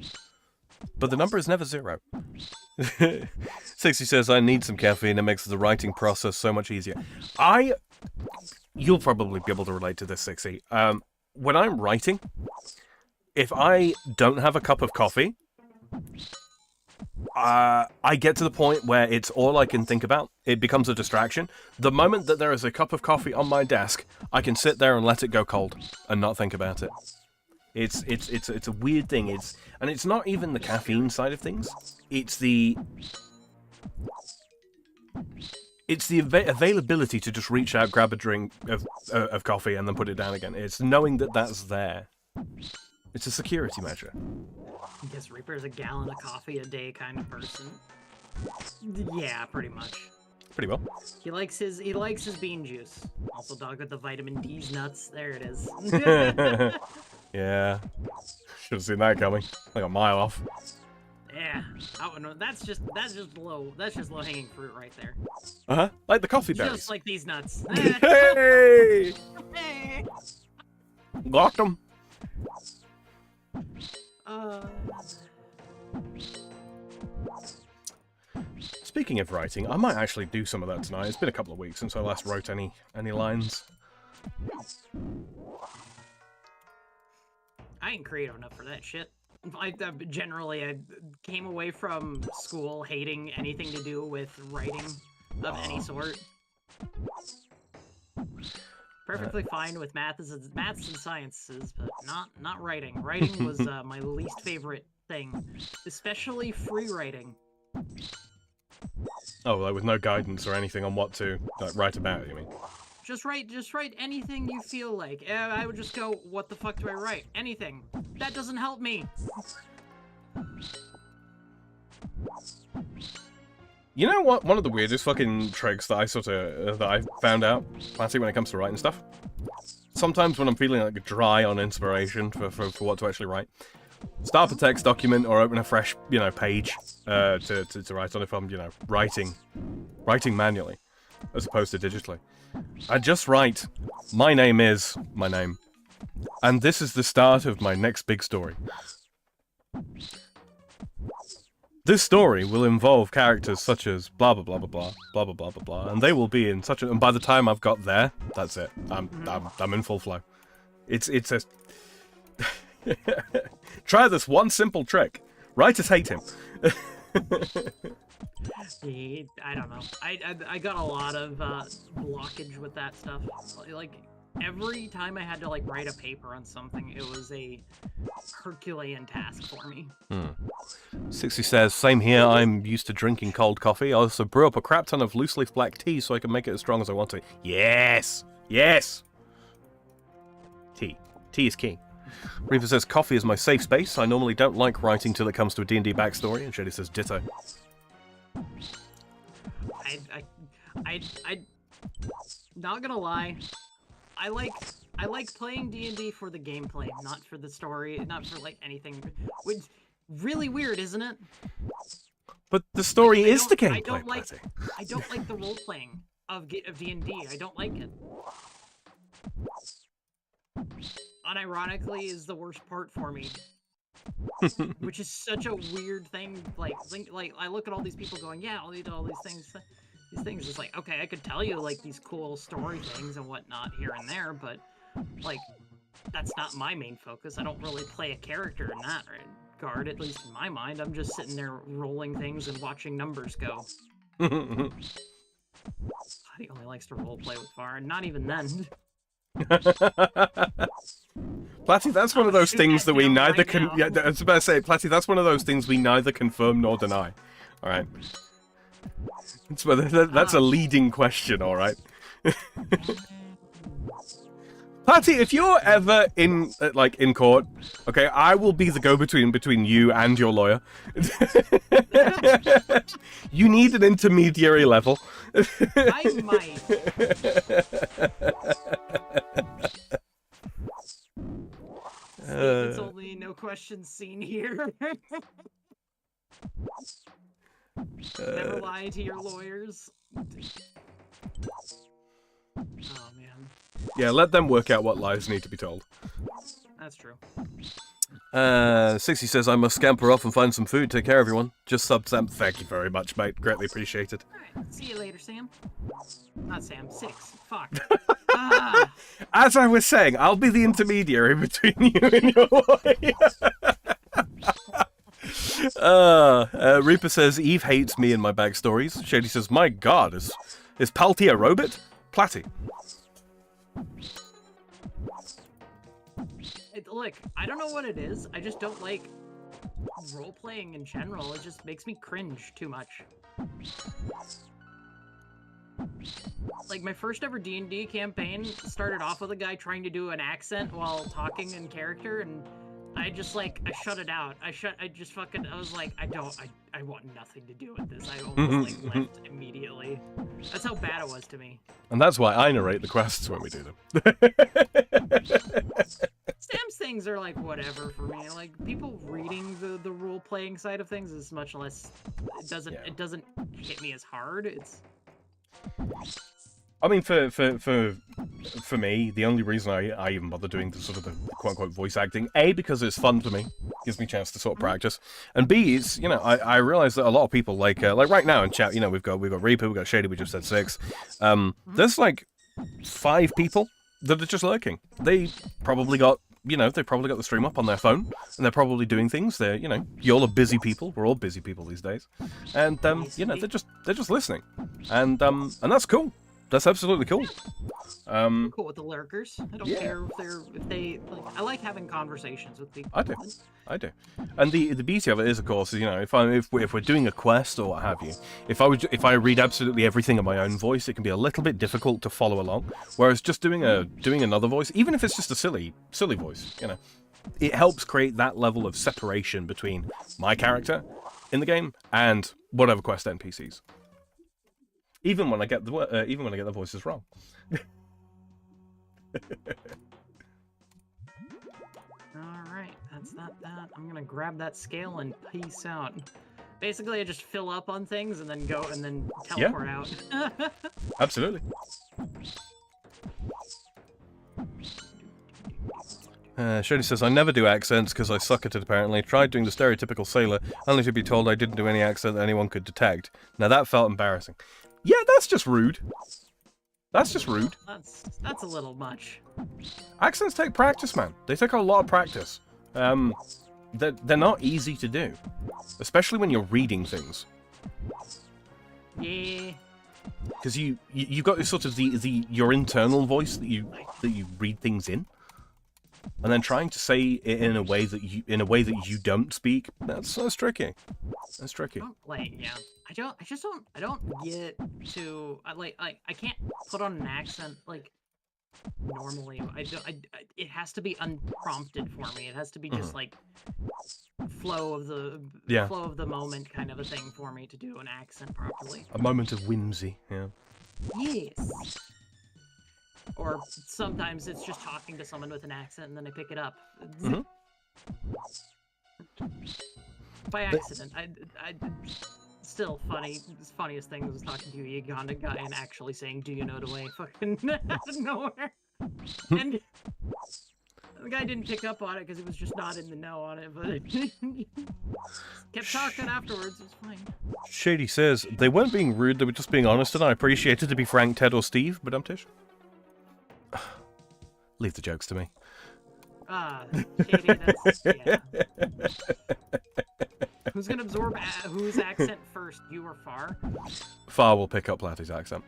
But the number is never 0. 60 says, I need some caffeine. It makes the writing process so much easier. You'll probably be able to relate to this, 60. When I'm writing, if I don't have a cup of coffee, I get to the point where it's all I can think about. It becomes a distraction. The moment that there is a cup of coffee on my desk, I can sit there and let it go cold and not think about it. It's a weird thing. And it's not even the caffeine side of things. It's the availability to just reach out, grab a drink of coffee, and then put it down again. It's knowing that that's there. It's a security measure. I guess Reaper's a gallon of coffee a day kind of person. Yeah, pretty much. Pretty well. He likes his bean juice. Also, dog with the vitamin D's nuts. There it is. Yeah. Should have seen that coming. Like a mile off. Yeah. That's just low hanging fruit right there. Uh-huh. Like the coffee berries. Just like these nuts. Hey! Hey! Locked them. Speaking of writing, I might actually do some of that tonight. It's been a couple of weeks since I last wrote any lines. I ain't creative enough for that shit. I came away from school hating anything to do with writing of any sort. Perfectly fine with maths and sciences, but not writing. Writing was my least favorite thing, especially free writing. Oh, like with no guidance or anything on what to write about, you mean? Just write anything you feel like. I would just go, what the fuck do I write? Anything. That doesn't help me. You know what? One of the weirdest fucking tricks that I found out, Platty, when it comes to writing stuff. Sometimes when I'm feeling like dry on inspiration for what to actually write, start a text document or open a fresh, page to write on if I'm, writing manually as opposed to digitally. I just write, my name is my name, and this is the start of my next big story. This story will involve characters such as blah blah blah blah blah blah blah blah blah blah, and they will be in such a. And by the time I've got there, that's it. I'm in full flow. It's a. Try this one simple trick. Writers hate him. I don't know. I got a lot of blockage with that stuff. Like every time I had to write a paper on something, it was a Herculean task for me. 60 says, same here. I'm used to drinking cold coffee. I also brew up a crap ton of loose leaf black tea so I can make it as strong as I want to. Yes, yes. Tea is king. Reaper says, coffee is my safe space. I normally don't like writing till it comes to a D&D backstory. And Shady says, ditto. I not gonna lie, I like playing D&D for the gameplay, not for the story, not for anything. Really weird, isn't it? But the story is the gameplay, I don't like Platty. I don't like the role playing of D&D. I don't like it. Unironically is the worst part for me. Which is such a weird thing. Like I look at all these people going, yeah, I'll need all these things. These things is like, okay, I could tell you like these cool story things and whatnot here and there, but like that's not my main focus. I don't really play a character in that regard, at least in my mind. I'm just sitting there rolling things and watching numbers go. He only likes to roleplay with Var, and not even then. Platty, that's one of those things that we neither can. Yeah, I was about to say, Platty, that's one of those things we neither confirm nor deny. All right. That's a leading question. All right. Platty, if you're ever in court, okay, I will be the go-between between you and your lawyer. You need an intermediary level. I might. It's only no questions seen here. Never lie to your lawyers. Oh man. Yeah, let them work out what lies need to be told. That's true. 60 says, I must scamper off and find some food. Take care, everyone. Just sub Sam. Thank you very much, mate. Greatly appreciated. Alright, see you later, Sam. Not Sam, 6. Fuck. As I was saying, I'll be the intermediary between you and your lawyer. Reaper says, Eve hates me and my backstories. Shady says, my god, is Palty a robot? Platty. Look, I don't know what it is. I just don't like role-playing in general. It just makes me cringe too much. Like, my first ever D&D campaign started off with a guy trying to do an accent while talking in character, and I just, like, I shut it out. I was like, I want nothing to do with this. I almost, like, left immediately. That's how bad it was to me. And that's why I narrate the quests when we do them. Sam's things are, like, whatever for me. Like, people reading the role-playing side of things is much less... It doesn't hit me as hard. It's... I mean, for me, the only reason I even bother doing the sort of the quote-unquote voice acting, A, because it's fun for me, gives me a chance to sort of practice, and B, it's, you know, I realize that a lot of people, like right now in chat, you know, we've got Reaper, we've got Shady, we just said 6, there's like 5 people that are just lurking. They probably got, you know, they probably got the stream up on their phone, and they're probably doing things. They're, you know, you all are busy people. We're all busy people these days, and you know, they're just listening, and that's cool. That's absolutely cool. I'm cool with the lurkers. I don't care if they like. I like having conversations with people. I do. And the beauty of it is, of course, you know, if we're doing a quest or what have you, if I read absolutely everything in my own voice, it can be a little bit difficult to follow along. Whereas just doing another voice, even if it's just a silly voice, you know, it helps create that level of separation between my character in the game and whatever quest NPCs. Even when I get the voices wrong. Alright, that's that. I'm gonna grab that scale and peace out. Basically, I just fill up on things and then go and then teleport out. Absolutely. Shady says, I never do accents because I suck at it apparently. Tried doing the stereotypical sailor, only to be told I didn't do any accent that anyone could detect. Now that felt embarrassing. Yeah, that's just rude. That's just rude. That's a little much. Accents take practice, man. They take a lot of practice. They're not easy to do, especially when you're reading things. Yeah. Because you got this sort of your internal voice that you read things in, and then trying to say it in a way that you don't speak. That's tricky. That's tricky. I don't get to I can't put on an accent like normally. It has to be unprompted for me. It has to be just like flow of the moment kind of a thing for me to do an accent properly. A moment of whimsy, yeah. Yes. Or sometimes it's just talking to someone with an accent and then I pick it up. By accident. I still funny. The funniest thing was talking to a Ugandan guy and actually saying, "Do you know the way?" Fucking out of nowhere. And the guy didn't pick up on it because he was just not in the know on it, but kept talking afterwards. It was fine. Shady says, they weren't being rude, they were just being honest, and I appreciate it, to be frank, Ted or Steve, but Tish. Leave the jokes to me. Shady, that's, yeah. Who's gonna absorb whose accent first, you or Far? Far will pick up Platty's accent.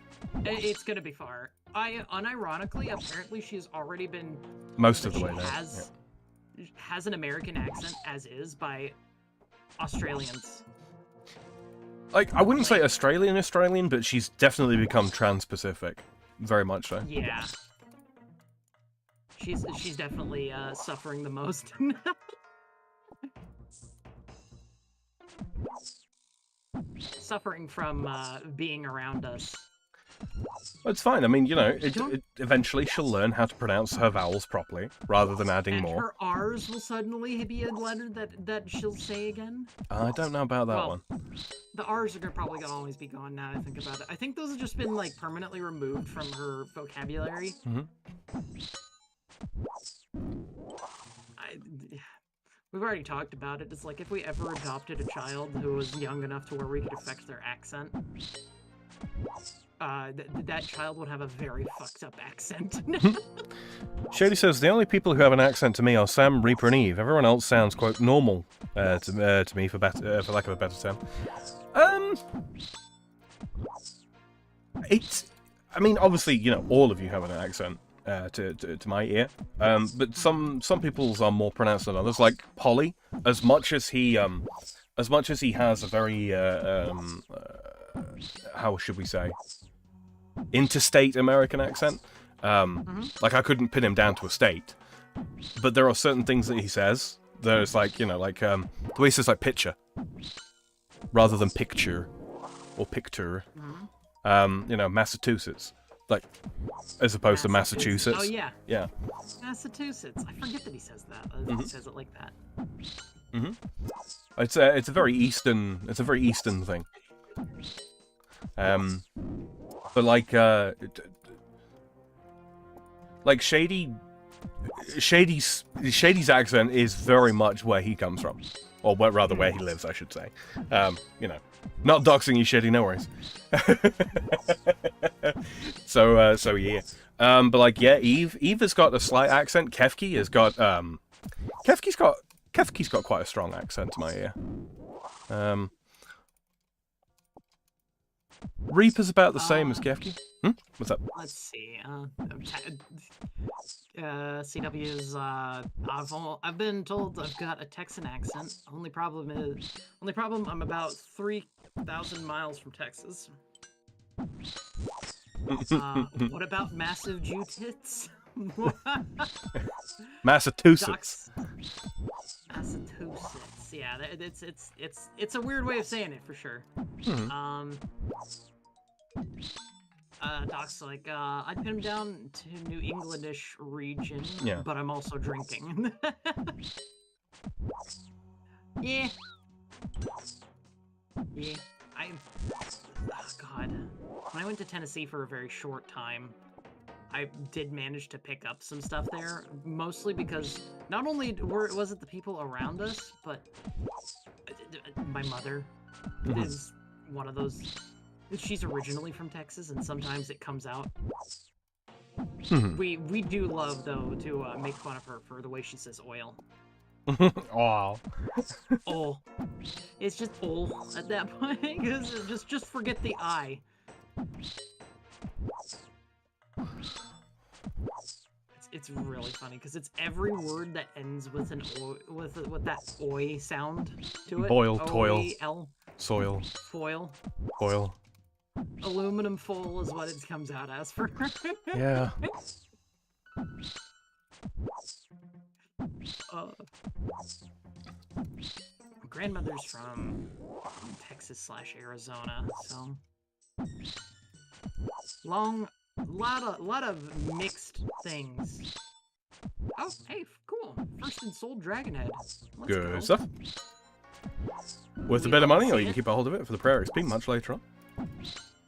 It's gonna be Far. Unironically, apparently she's already been... Most of the way there. Has an American accent, as is, by Australians. Like, I wouldn't say Australian, but she's definitely become trans-Pacific. Very much so. Yeah. She's definitely suffering the most. Suffering from being around us. Well, it's fine. I mean, you know, eventually she'll learn how to pronounce her vowels properly, rather than adding and more. Her R's will suddenly be a letter that she'll say again. I don't know about that one. The R's are probably gonna always be gone now that I think about it. I think those have just been, like, permanently removed from her vocabulary. We've already talked about it. It's like, if we ever adopted a child who was young enough to where we could affect their accent, that child would have a very fucked up accent. Shady says, the only people who have an accent to me are Sam, Reaper, and Eve. Everyone else sounds, quote, normal to me, for lack of a better term. I mean, obviously, you know, all of you have an accent. To my ear, but some people's are more pronounced than others. Like Polly, as much as he has a very how should we say, interstate American accent. Like, I couldn't pin him down to a state, but there are certain things that he says. There's, like, you know, like the way he says, like, picture rather than picture or picture. You know, Massachusetts. Like, as opposed to Massachusetts. Oh, yeah. Yeah. Massachusetts. I forget that he says that. He says it like that. It's a very eastern thing. But like Shady's accent is very much where he comes from, or rather where he lives, I should say. You know, not doxing you, Shady, no worries. So yeah. But like, yeah, Eve has got a slight accent. Kefki has got Kefki's got quite a strong accent to my ear. Reaper's about the same as Kefki. What's up? Let's see. CW's I've been told I've got a Texan accent. Only problem I'm about 3,000 miles from Texas. What about massive Jew tits? Massachusetts. Massachusetts. Yeah, it's a weird way of saying it for sure. Doc's like, I'd pin him down to New Englandish region, but I'm also drinking. Yeah. Oh, God. When I went to Tennessee for a very short time, I did manage to pick up some stuff there, mostly because not only was it the people around us, but my mother is one of those. She's originally from Texas, and sometimes it comes out. We do love, though, to make fun of her for the way she says oil. Oh. Oh. It's just oil at that point, because just forget the I. It's really funny because it's every word that ends with an with that oi sound to it. Boil, toil, O-E-L. soil, Foil. foil. Aluminum foil is what it comes out as for her. Yeah. Grandmother's from Texas/Arizona, so lot of mixed things. Oh, hey, cool. First and sold dragon head. Let's Good go. stuff. Worth a bit of money, or you can keep a hold of it for the prayer XP much later on.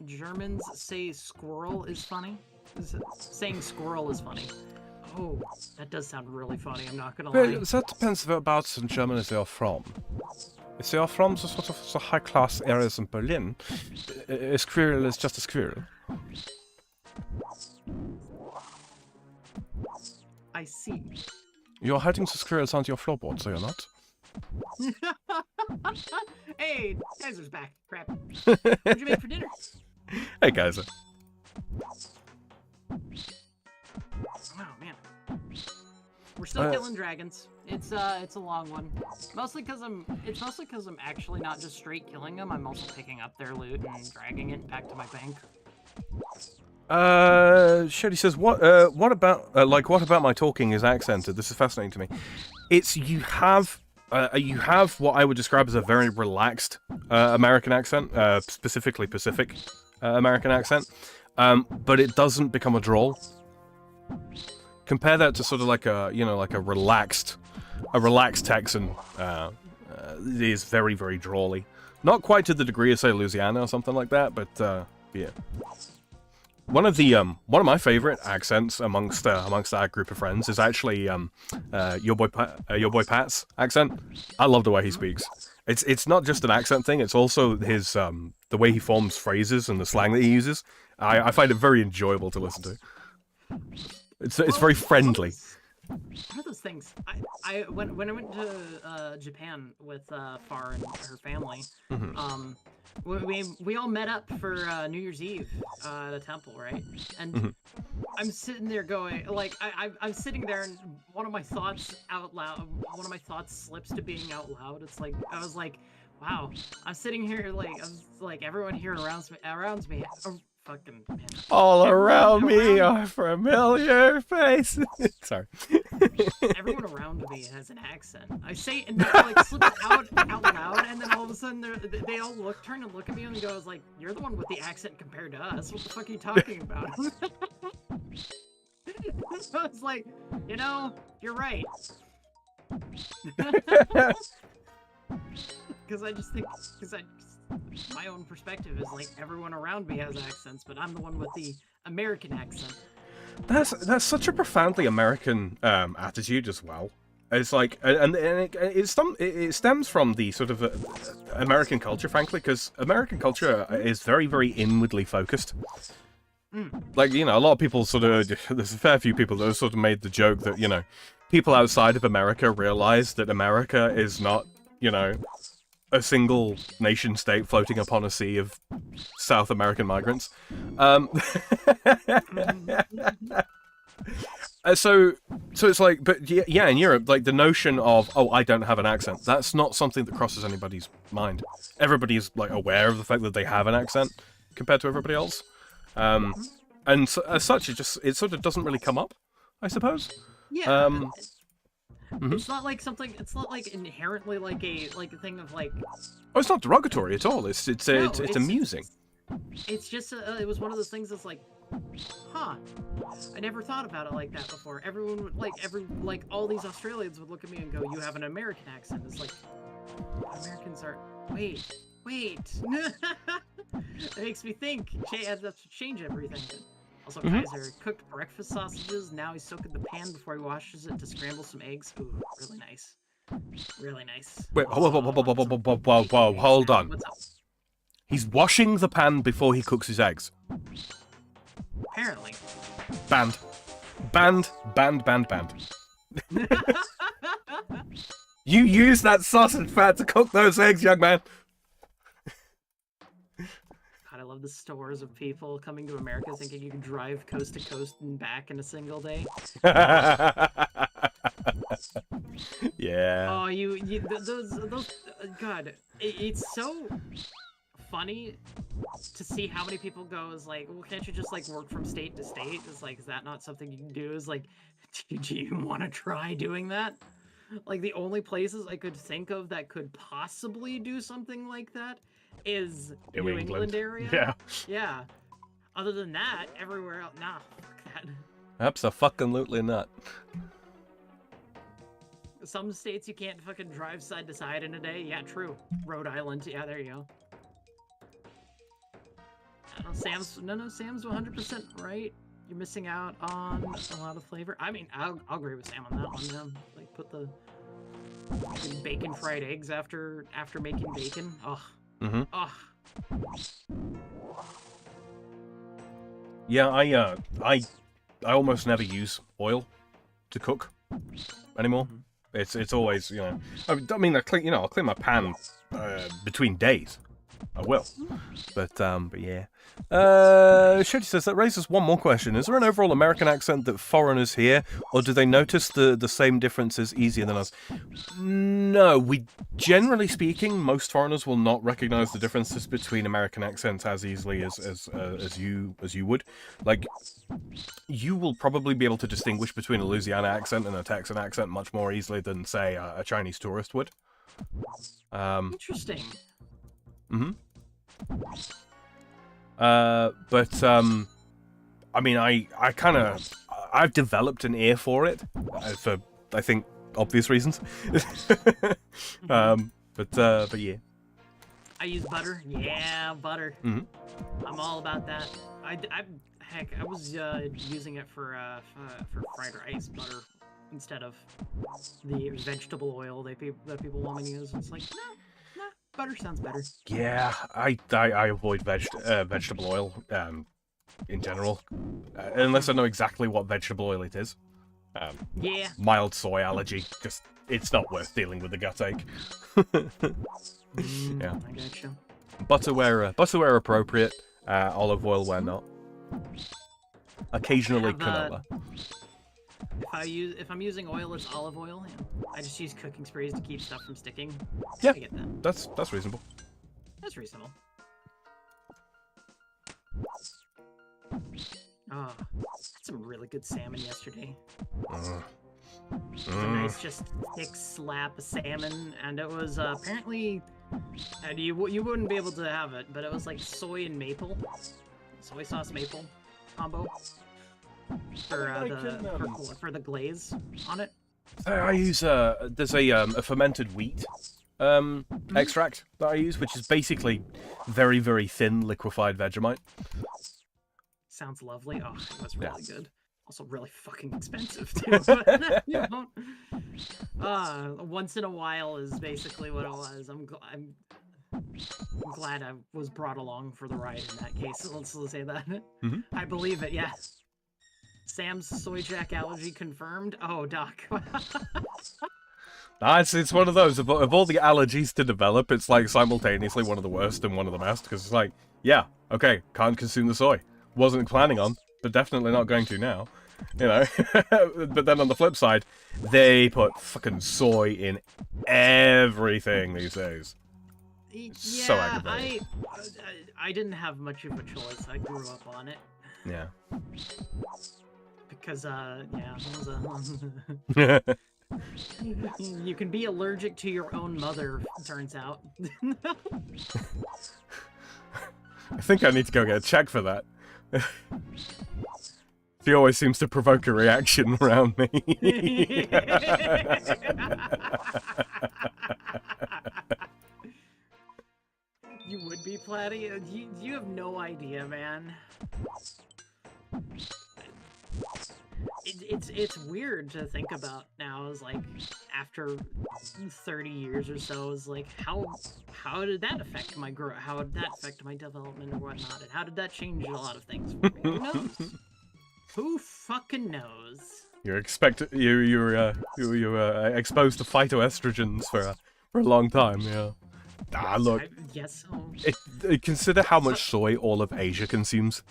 Germans say squirrel is funny. Saying squirrel is funny. Oh, that does sound really funny, I'm not gonna lie. Well, that depends whereabouts in Germany they are from. If they are from the sort of the high-class areas in Berlin, a squirrel is just a squirrel. I see. You're hiding the squirrels onto your floorboard, so you're not? Hey, Kaiser's back. Crap. What'd you make for dinner? Hey, Kaiser. Oh, man. We're still killing dragons. It's a long one. Mostly because I'm actually not just straight killing them. I'm also picking up their loot and dragging it back to my bank. Shetty says, what about my talking is accented? This is fascinating to me. It's, you have what I would describe as a very relaxed, American accent, specifically Pacific, American accent, but it doesn't become a drawl. Compare that to sort of like a relaxed Texan, it is very, very drawly. Not quite to the degree of, say, Louisiana or something like that, but, yeah. One of my favorite accents amongst our group of friends is actually your boy Pat's accent. I love the way he speaks. It's not just an accent thing. It's also his the way he forms phrases and the slang that he uses. I find it very enjoyable to listen to. It's very friendly. One of those things. When I went to Japan with Far and her family, we all met up for New Year's Eve at a temple, right? And I'm sitting there going, like, I'm sitting there, and one of my thoughts slips to being out loud. It's like, I was like, wow, I'm sitting here, like, everyone here around me. Fucking man. All around me are familiar faces. Sorry. Everyone around me has an accent. I say, and that like slips out loud, and then all of a sudden they all turn and look at me and go, like, "You're the one with the accent compared to us. What the fuck are you talking about?" So it's like, you're right. Because my own perspective is like everyone around me has accents, but I'm the one with the American accent. That's such a profoundly American attitude as well. It's like, and it stems from the sort of American culture, frankly, because American culture is very, very inwardly focused. Like, a lot of people sort of, there's a fair few people that have sort of made the joke that, people outside of America realize that America is not, a single nation state floating upon a sea of South American migrants. So it's like, but yeah, in Europe, like the notion of, oh, I don't have an accent, that's not something that crosses anybody's mind. Everybody is like aware of the fact that they have an accent compared to everybody else. And so, as such, it sort of doesn't really come up, I suppose. Yeah. It's not like something. It's not like inherently like a thing of like. Oh, it's not derogatory at all. It's amusing. It's just it was one of those things that's like, huh? I never thought about it like that before. Everyone would all these Australians would look at me and go, "You have an American accent." It's like Americans are. Wait. It makes me think. He has to change everything. Also, Kaiser cooked breakfast sausages. Now he's soaking the pan before he washes it to scramble some eggs. Ooh, really nice. Really nice. Wait, whoa, hold on. What's up? He's washing the pan before he cooks his eggs. Apparently. Banned. You use that sausage fat to cook those eggs, young man. I love the stories of people coming to America thinking you can drive coast to coast and back in a single day. Yeah. Oh, those God, it's so funny to see how many people go is like, well, can't you just like work from state to state? It's like, is that not something you can do? Is like, do you want to try doing that? Like the only places I could think of that could possibly do something like that is New England area. Yeah. Other than that, everywhere else, nah, fuck that. Absolutely not. Some states you can't fucking drive side to side in a day. Yeah, true. Rhode Island. Yeah, there you go. Sam's 100% right. You're missing out on a lot of flavor. I mean, I'll agree with Sam on that one. Yeah. Like put the bacon fried eggs after making bacon. Ugh. Mm-hmm. Ugh. Yeah, I almost never use oil to cook anymore. It's always, you know, I mean, I'll clean my pan between days. I will, but yeah. Shitty says that raises one more question: is there an overall American accent that foreigners hear, or do they notice the same differences easier than us? No, we generally speaking, most foreigners will not recognize the differences between American accents as easily as you would. Like, you will probably be able to distinguish between a Louisiana accent and a Texan accent much more easily than, say, a Chinese tourist would. Interesting. Mm-hmm. But I mean, I've developed an ear for it, for, I think, obvious reasons. But yeah. I use butter. Yeah, butter. Mm-hmm. I'm all about that. Heck, I was using it for fried rice butter instead of the vegetable oil that people want me to use. It's like, nah, butter sounds better. Yeah, I avoid vegetable oil in general, unless I know exactly what vegetable oil it is. Yeah. Mild soy allergy, just it's not worth dealing with the gut ache. Yeah. I gotcha. Butter where appropriate. Olive oil where not. Occasionally canola. If I'm using oil, it's olive oil. Yeah. I just use cooking sprays to keep stuff from sticking. Yeah, I get that. That's reasonable. That's reasonable. Oh, had some really good salmon yesterday. It was a nice, just thick slab of salmon, and it was apparently, and you wouldn't be able to have it, but it was like soy sauce maple combo for the glaze on it. I use there's a fermented wheat extract that I use, which is basically very, very thin liquefied Vegemite. Sounds lovely. Oh, it was really good. Also really fucking expensive too. But, you know, once in a while is basically what it was. I'm glad I was brought along for the ride in that case. Let's say that. Mm-hmm. I believe it. Yeah. Sam's soy jack allergy confirmed. Oh, doc. It's one of those of all the allergies to develop, it's like simultaneously one of the worst and one of the best, because it's like, yeah, okay, can't consume the soy. Wasn't planning on, but definitely not going to now. You know. But then on the flip side, they put fucking soy in everything these days. Yeah, so aggravating. I didn't have much of a choice. I grew up on it. Yeah. Because you can be allergic to your own mother, turns out. I think I need to go get a check for that. She always seems to provoke a reaction around me. You would be, Platty? You have no idea, man. It's weird to think about now. Is like after 30 years or so, is like how did that affect my growth? How did that affect my development or whatnot? And how did that change a lot of things for me? Who knows? Who fucking knows? You're exposed to phytoestrogens for a long time. Yeah. Look. Yes. So. Consider how much soy all of Asia consumes.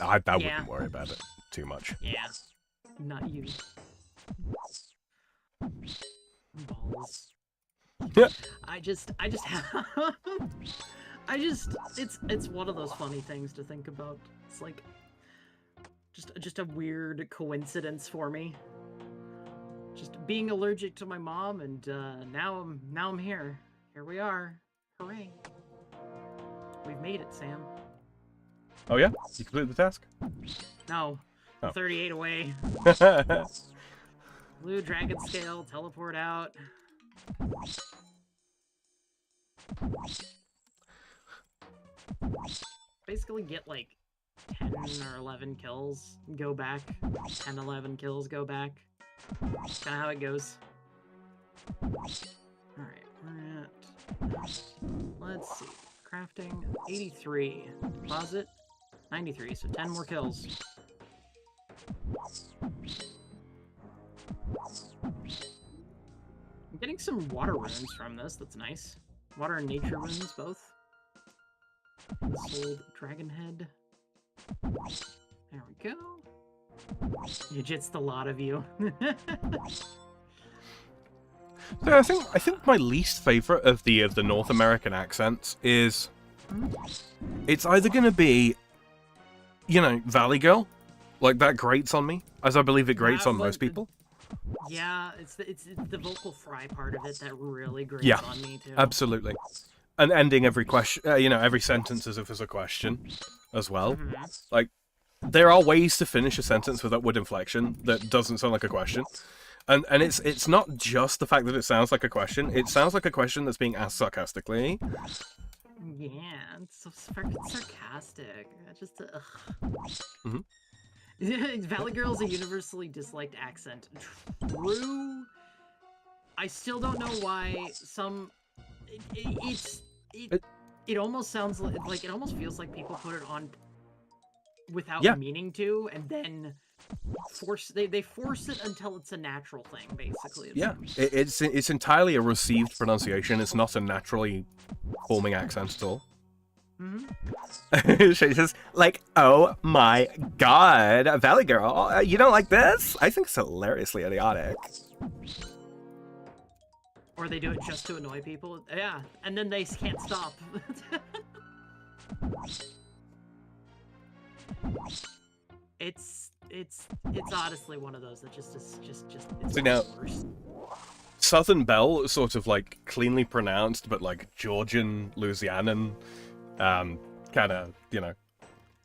I wouldn't worry about it too much. Yeah. Not you. Balls. Yeah. It's one of those funny things to think about. It's like just a weird coincidence for me. Just being allergic to my mom, and now I'm here. Here we are. Hooray. We've made it, Sam. Oh yeah? You completed the task? No. Oh. 38 away. Blue dragon scale, teleport out. Basically get like 10 or 11 kills, go back. 10, 11 kills, go back. That's kind of how it goes. Alright, we're at... Let's see. Crafting, 83. Deposit, 93, so 10 more kills. I'm getting some water runes from this, that's nice. Water and nature runes, both. Sold dragon head. There we go. It's the lot of you. So I think my least favorite of the North American accents is it's either gonna be, you know, Valley Girl, like that grates on me, as I believe it grates on most people. Yeah, it's the vocal fry part of it that really grates on me too. Absolutely. And ending every question, every sentence as if it's a question, as well. Mm-hmm. Like, there are ways to finish a sentence with upward inflection that doesn't sound like a question, and it's not just the fact that it sounds like a question. It sounds like a question that's being asked sarcastically. Yeah, it's so freaking sarcastic. Just Valley Girl is a universally disliked accent. True. I still don't know why some. It almost sounds like it almost feels like people put it on without meaning to, and then they force it until it's a natural thing, basically. It's entirely a received pronunciation. It's not a naturally forming accent at all. Mm-hmm. She says, like, oh my god, Valley Girl, you don't like this? I think it's hilariously idiotic. Or they do it just to annoy people. Yeah, and then they can't stop. It's honestly one of those that just it's So now, worse. Southern Belle is sort of like cleanly pronounced, but like Georgian, Louisianan, kind of,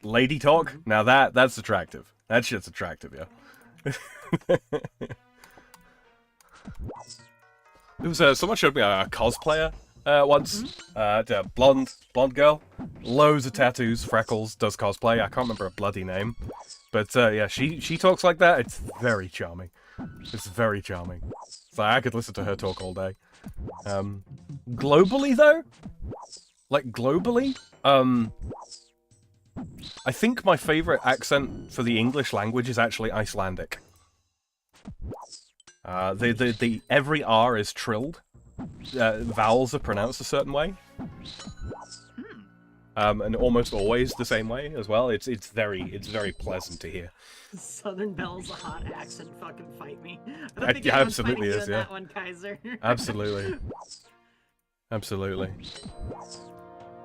lady talk. Mm-hmm. Now that's attractive. That shit's attractive, yeah. It was someone showed me a cosplayer once. A blonde girl, loads of tattoos, freckles, does cosplay. I can't remember her bloody name, but yeah, she talks like that. It's very charming. It's very charming. So I could listen to her talk all day. Globally though, I think my favorite accent for the English language is actually Icelandic. The every R is trilled. Vowels are pronounced a certain way. And almost always the same way as well. It's very pleasant to hear. Southern Belle's a hot accent. Fucking fight me. I don't think Yeah, anyone's absolutely fighting is. you Yeah, in that one, Kaiser. Absolutely.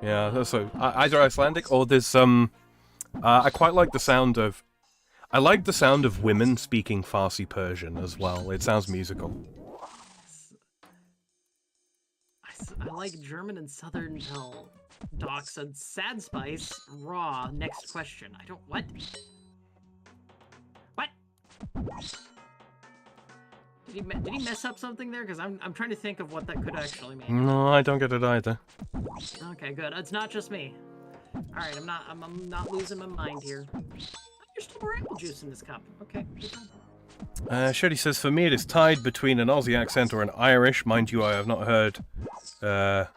Yeah. So either Icelandic or there's I quite like the sound of. I like the sound of women speaking Farsi Persian as well. It sounds musical. I like German and Southern Belle. Doc said, "Sad Spice, raw." Next question. I don't what? What? Did he mess up something there? Because I'm trying to think of what that could actually mean. No, I don't get it either. Okay, good. It's not just me. All right, I'm not losing my mind here. There's still more apple juice in this cup. Okay. Shirley says, for me it is tied between an Aussie accent or an Irish. Mind you, I have not heard a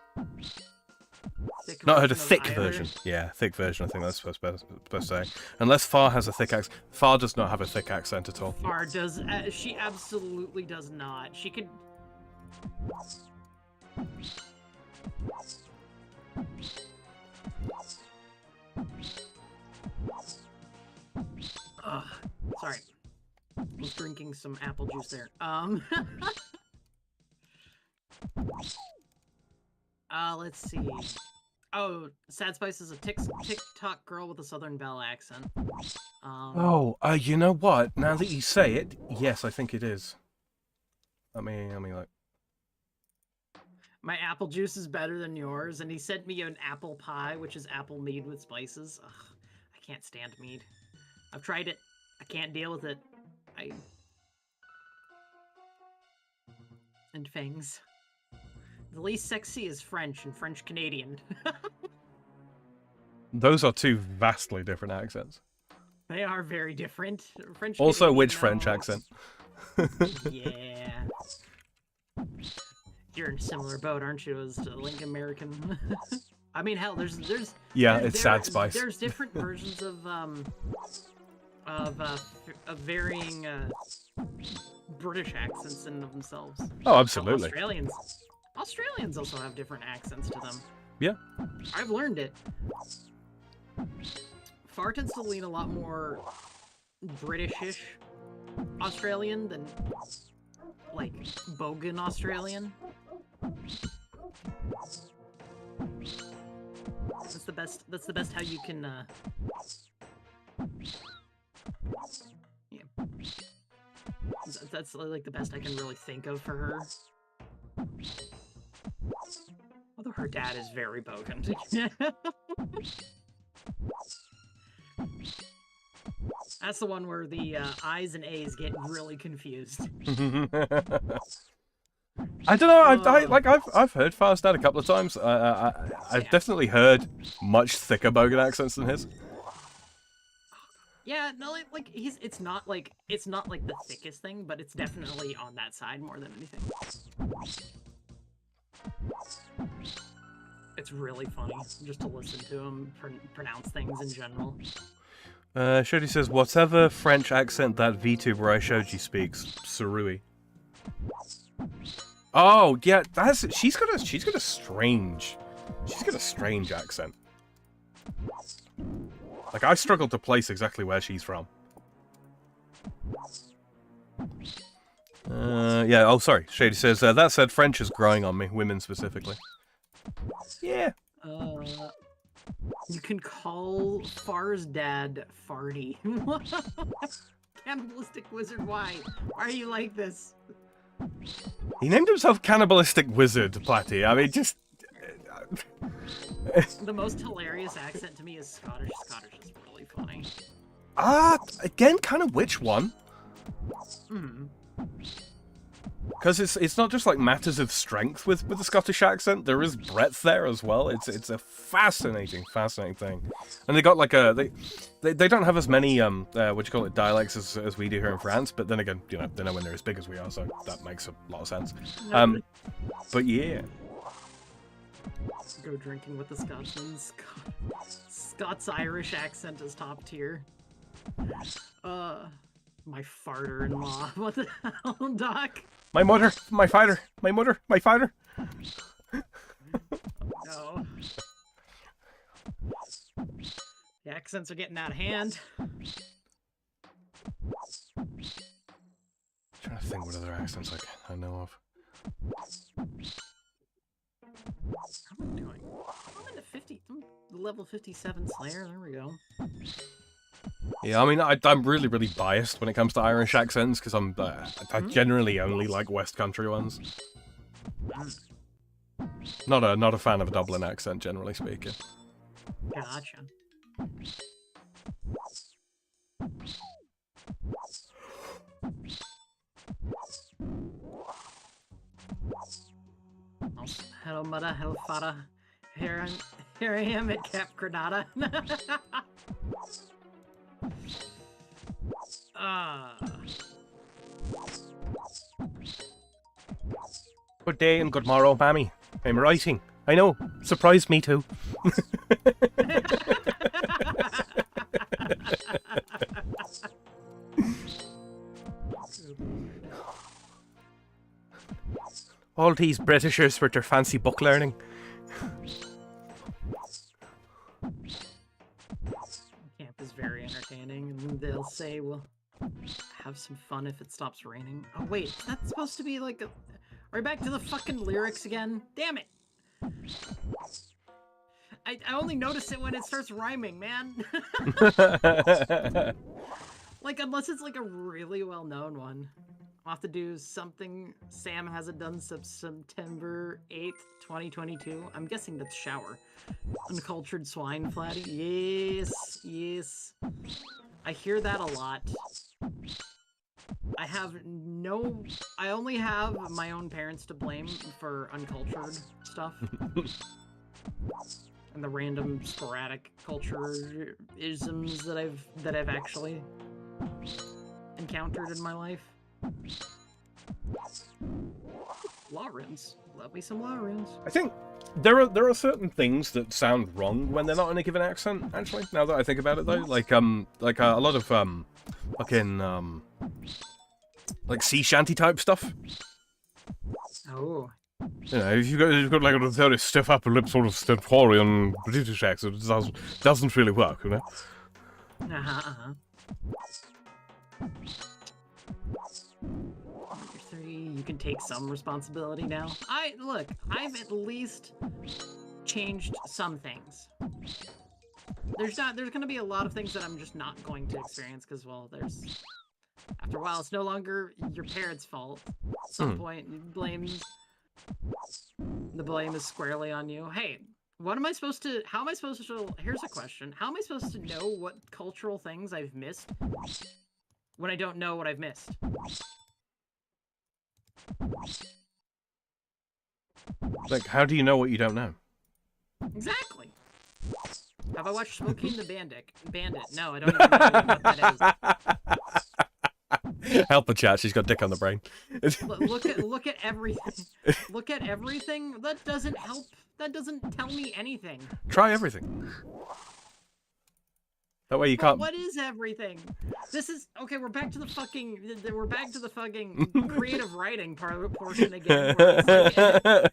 thick version. Yeah, thick version, I think that's supposed to say. Unless Far has a thick accent. Far does not have a thick accent at all. Far does. She absolutely does not. She could... Ugh, sorry. I was drinking some apple juice there. Let's see. Oh, Sad Spice is a TikTok girl with a Southern Belle accent. You know what? Now that you say it, yes, I think it is. Let me look. My apple juice is better than yours, and he sent me an apple pie, which is apple mead with spices. Ugh, I can't stand mead. I've tried it. I can't deal with it. and fangs. The least sexy is French and French Canadian. Those are two vastly different accents. They are very different. French Also, Canadian, which no. French accent? Yeah. You're in a similar boat, aren't you, as to Link American? I mean, hell, there's Yeah, there's it's Sad Spice. There's different versions of varying British accents in of themselves. Oh, absolutely. Australians also have different accents to them. Yeah. I've learned it. Far tends to lean a lot more British-ish Australian than like Bogan Australian. That's the best how you can yeah. That's like the best I can really think of for her. Although her dad is very Bogan. That's the one where the I's and A's get really confused. I don't know. I've heard Far's dad a couple of times. I've definitely heard much thicker Bogan accents than his. Yeah, no, like it's not like the thickest thing, but it's definitely on that side more than anything. It's really funny just to listen to him pronounce things in general. Shody says, whatever French accent that VTuber I showed you speaks, Sarui. Oh yeah, she's got a strange accent. Like I struggled to place exactly where she's from. Yeah. Oh, sorry. Shady says that said, French is growing on me, women specifically. Yeah. You can call Far's dad Farty. Cannibalistic Wizard, why? Why are you like this? He named himself Cannibalistic Wizard, Platty. I mean, just... The most hilarious accent to me is Scottish. Scottish is really funny. Again, kind of which one? Because it's not just like matters of strength with the Scottish accent. There is breadth there as well. It's a fascinating thing. And they got like they don't have as many dialects as we do here in France. But then again, you know, they're nowhere near as big as we are, so that makes a lot of sense. But yeah. Go drinking with the Scotsman. Scots Irish accent is top tier. My farter-in-law. What the hell, Doc? My mother, my fighter, my mother, my fighter. No. The accents are getting out of hand. Trying to think what other accents I know of. How am I doing? I'm in the level 57 Slayer. There we go. Yeah, I mean, I'm really biased when it comes to Irish accents, because I generally only like West Country ones. Not a fan of a Dublin accent, generally speaking. Gotcha. Hello, mother. Hello, father. Here I am at Cap Granada. Good day and good morrow, mammy. I'm writing. I know. Surprised me too. All these Britishers with their fancy book learning. Camp is very entertaining, and they'll say, well, have some fun if it stops raining. Oh wait, that's supposed to be like a... Are we back to the fucking lyrics again? Damn it! I only notice it when it starts rhyming, man. Like, unless it's like a really well-known one. I'll have to do something Sam hasn't done since September 8th, 2022. I'm guessing that's shower. Uncultured swine, Platty. Yes, yes. I hear that a lot. I have no... I only have my own parents to blame for uncultured stuff. And the random sporadic culture isms that I've actually encountered in my life. Law runes. Love me some law runes. I think there are certain things that sound wrong when they're not in a given accent, actually, now that I think about it, though. Like a lot of, fucking, like sea shanty type stuff. Oh. You know, if you've got like a very stiff upper lip sort of stentorian British accent, it doesn't really work, you know? You're 30, you can take some responsibility now. Look, I've at least changed some things. There's gonna be a lot of things that I'm just not going to experience, because, well, after a while, it's no longer your parents' fault. At some point, the blame is squarely on you. Hey, how am I supposed to, here's a question. How am I supposed to know what cultural things I've missed when I don't know what I've missed? Like, how do you know what you don't know? Exactly. Have I watched Smokey and the Bandit? No, I don't even know what that is. Help the chat, she's got dick on the brain. Look at everything. Look at everything. That doesn't help. That doesn't tell me anything. Try everything. That way you can't... What is everything? This is... Okay, we're back to the fucking creative writing portion again. Where it's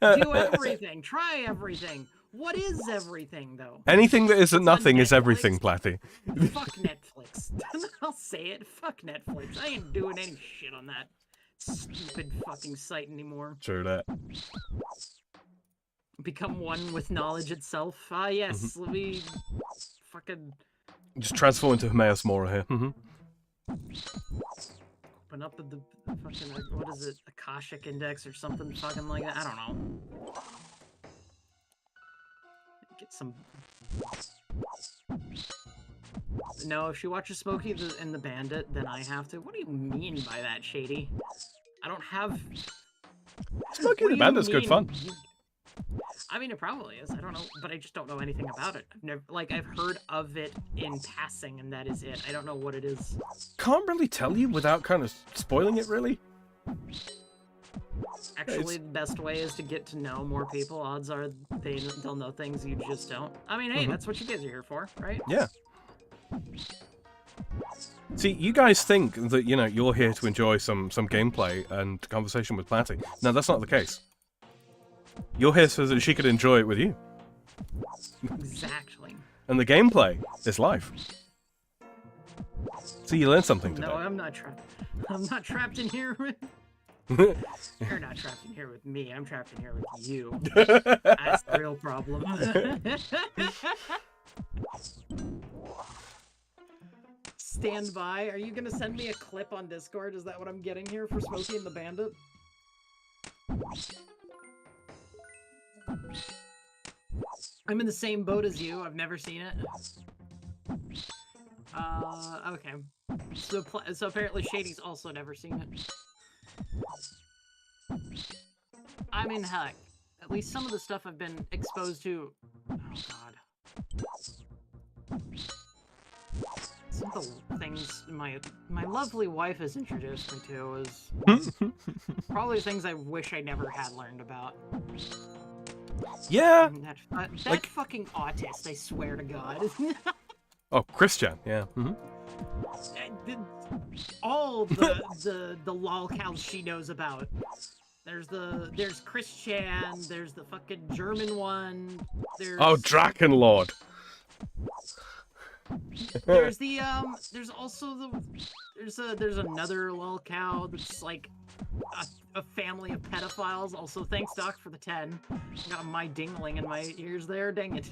like, do everything. Try everything. What is everything, though? Anything that isn't nothing is everything, Platty. Fuck Netflix. I'll say it. Fuck Netflix. I ain't doing any shit on that stupid fucking site anymore. True that. Become one with knowledge itself. Ah, yes. Let me fucking... Just transform into Hermaeus Mora here. Open up the fucking... What is it? Akashic Index or something fucking like that? I don't know. Get some... No, if she watches Smokey and the Bandit, then I have to. What do you mean by that, Shady? I don't have... Smokey and the Bandit's good fun. I mean, it probably is. I don't know, but I just don't know anything about it. I've heard of it in passing, and that is it. I don't know what it is. Can't really tell you without kind of spoiling it, really. Actually, the best way is to get to know more people. Odds are they'll know things you just don't. I mean, hey, that's what you guys are here for, right? Yeah. See, you guys think that, you know, you're here to enjoy some gameplay and conversation with Platty. No, that's not the case. You're here so that she could enjoy it with you. Exactly. And the gameplay is life. So you learned something today. No, I'm not trapped. I'm not trapped in here with... You're not trapped in here with me. I'm trapped in here with you. That's the real problem. Stand by. Are you gonna send me a clip on Discord? Is that what I'm getting here for Smokey and the Bandit? I'm in the same boat as you. I've never seen it. Okay. So apparently Shady's also never seen it. I mean, heck, at least some of the stuff I've been exposed to... Oh, God. Some of the things my lovely wife has introduced me to is probably things I wish I never had learned about. Yeah! That like... fucking autist, I swear to God. Oh, Christian, yeah. All the lolcows she knows about. There's Christian, there's the fucking German one, there's... Oh, Drakenlord! There's the, there's also the... There's another lolcow that's like a family of pedophiles. Also, thanks, Doc, for the 10. I got my dingling in my ears there, dang it.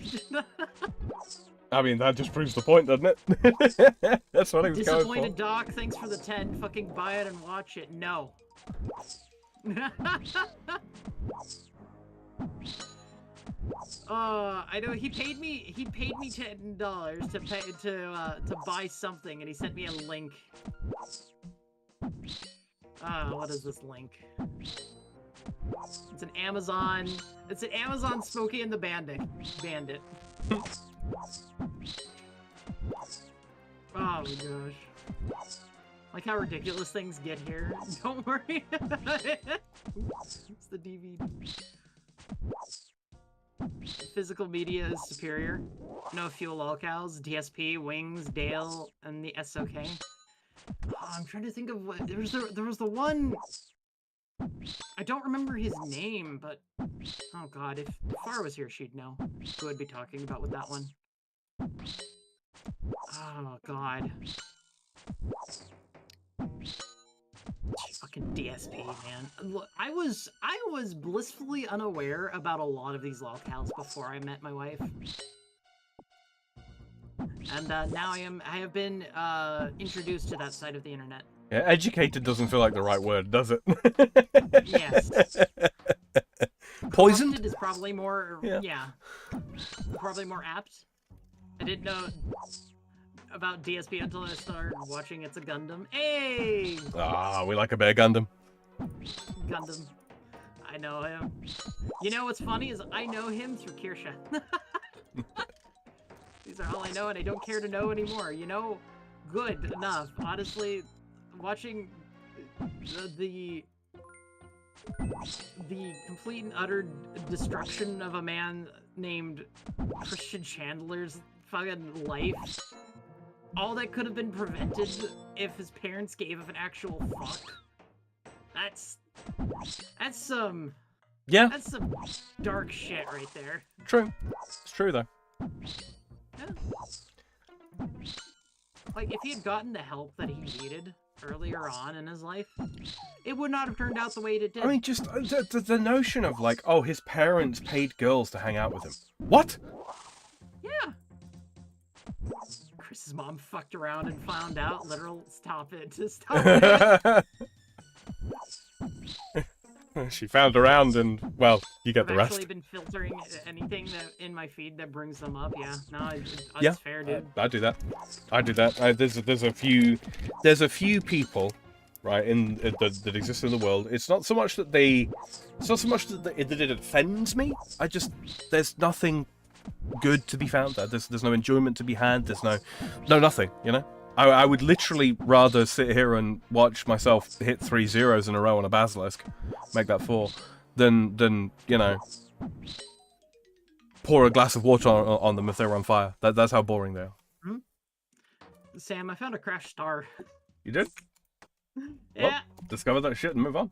I mean, that just proves the point, doesn't it? That's what I was going for. Disappointed Doc, thanks for the 10. Fucking buy it and watch it. No. I know he paid me $10 to buy something, and he sent me a link. What is this link? It's an Amazon. It's an Amazon Smokey and the Bandit. Oh my gosh. Like how ridiculous things get here. Don't worry. It's the DVD. Physical media is superior. No fuel, all cows. DSP, Wings, Dale, and the SOK. Oh, I'm trying to think of what there was the one. I don't remember his name, but oh god, if Farah was here, she'd know who I'd be talking about with that one. Oh god. Fucking DSP, man. Look, I was blissfully unaware about a lot of these lolcows before I met my wife. And now I have been introduced to that side of the internet. Yeah, educated doesn't feel like the right word, does it? Yes. Poisoned? Corrupted is probably more, yeah. Probably more apt. I didn't know about DSP until I started watching It's a Gundam. Hey! Ah, we like a bear Gundam. Gundam. I know him. You know what's funny is I know him through Kirsha. These are all I know and I don't care to know anymore. You know, good enough. Honestly, watching the complete and utter destruction of a man named Christian Chandler's fucking life. All that could have been prevented if his parents gave an actual fuck. That's some... Yeah. That's some dark shit right there. True. It's true, though. Yeah. Like, if he had gotten the help that he needed earlier on in his life, it would not have turned out the way it did. I mean, just the notion of, like, oh, his parents paid girls to hang out with him. What? Yeah. Chris's mom fucked around and found out. Literal, stop it. Stop it. She found around and, well, you get I've the rest. actually been filtering anything that in my feed that brings them up. Yeah, no, it's fair, dude. I do that. I do that. There's a few people, right, that exist in the world. It's not so much that that it offends me. There's nothing good to be found there. There's no enjoyment to be had. There's no nothing. You know. I would literally rather sit here and watch myself hit 3 zeros in a row on a basilisk, make that 4, than you know, pour a glass of water on them if they're on fire. That's how boring they are. Hmm? Sam, I found a crashed star. You did? Yeah. Well, discover that shit and move on.